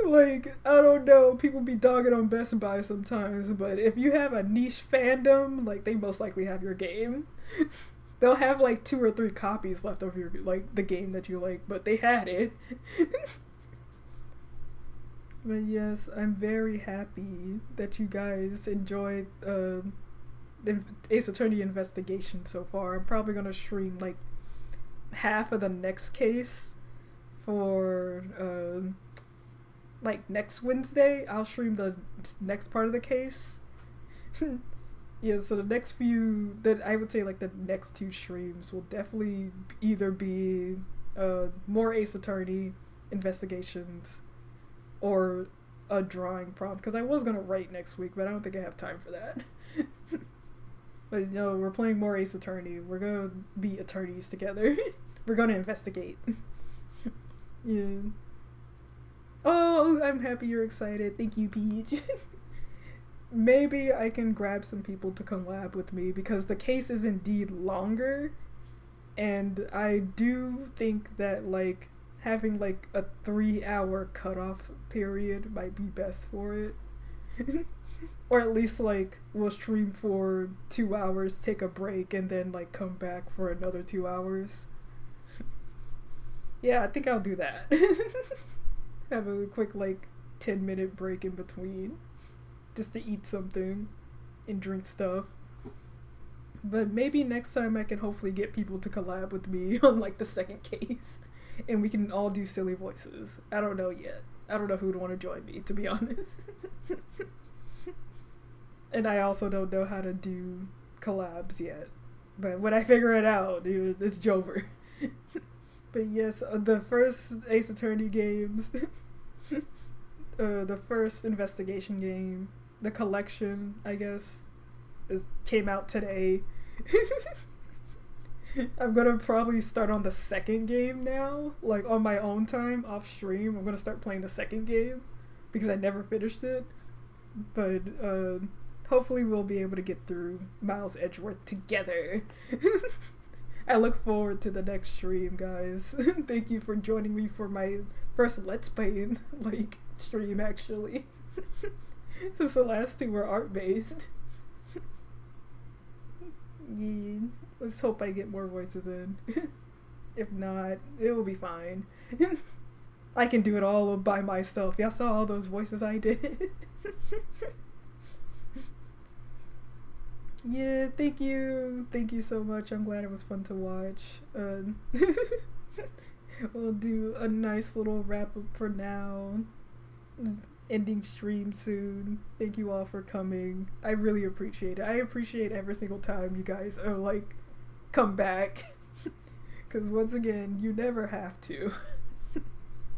Like, I don't know, people be dogging on Best Buy sometimes, but if you have a niche fandom, like, they most likely have your game. They'll have, like, 2 or 3 copies left of your, like, the game that you like, but they had it. But yes, I'm very happy that you guys enjoyed the Ace Attorney investigation so far. I'm probably gonna stream like half of the next case for like next Wednesday. I'll stream the next part of the case. Yeah, so the next few, that I would say like the next 2 streams will definitely either be more Ace Attorney investigations or a drawing prompt, because I was gonna write next week, but I don't think I have time for that. But we're playing more Ace Attorney. We're gonna be attorneys together. We're gonna investigate. Yeah. Oh, I'm happy you're excited. Thank you, Peach. Maybe I can grab some people to collab with me, because the case is indeed longer, and I do think that like having like a 3-hour cutoff period might be best for it. Or at least like we'll stream for 2 hours, take a break, and then like come back for another 2 hours. Yeah, I think I'll do that. Have a quick like 10-minute break in between, just to eat something and drink stuff. But maybe next time I can hopefully get people to collab with me on like the second case, and we can all do silly voices. I don't know yet. I don't know who'd want to join me, to be honest. And I also don't know how to do collabs yet. But when I figure it out, dude, it's Jover. But yes, the first Ace Attorney games, the first investigation game, the collection, I guess, came out today. I'm gonna probably start on the second game now, like on my own time, off stream. I'm gonna start playing the second game, because I never finished it. But hopefully we'll be able to get through Miles Edgeworth together. I look forward to the next stream, guys. Thank you for joining me for my first Let's Play like stream, actually. Since the last 2 were art-based. Yeah, let's hope I get more voices in. If not, it will be fine. I can do it all by myself. Y'all saw all those voices I did. Yeah, thank you. Thank you so much. I'm glad it was fun to watch. We'll do a nice little wrap up for now. Ending stream soon. Thank you all for coming. I really appreciate it. I appreciate every single time you guys are like, come back. Because once again, you never have to.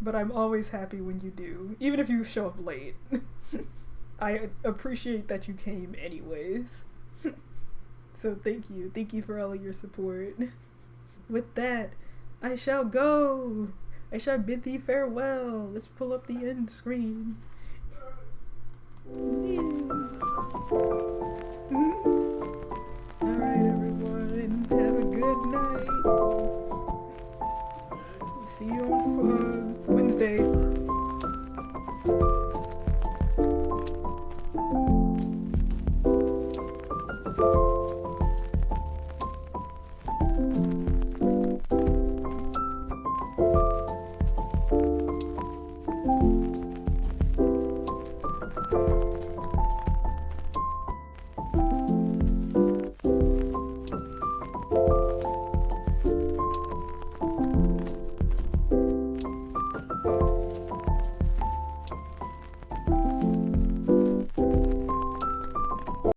But I'm always happy when you do. Even if you show up late. I appreciate that you came anyways. So thank you. Thank you for all of your support. With that, I shall go. I shall bid thee farewell. Let's pull up the end screen. Alright, everyone. Have a good night. See you on Wednesday.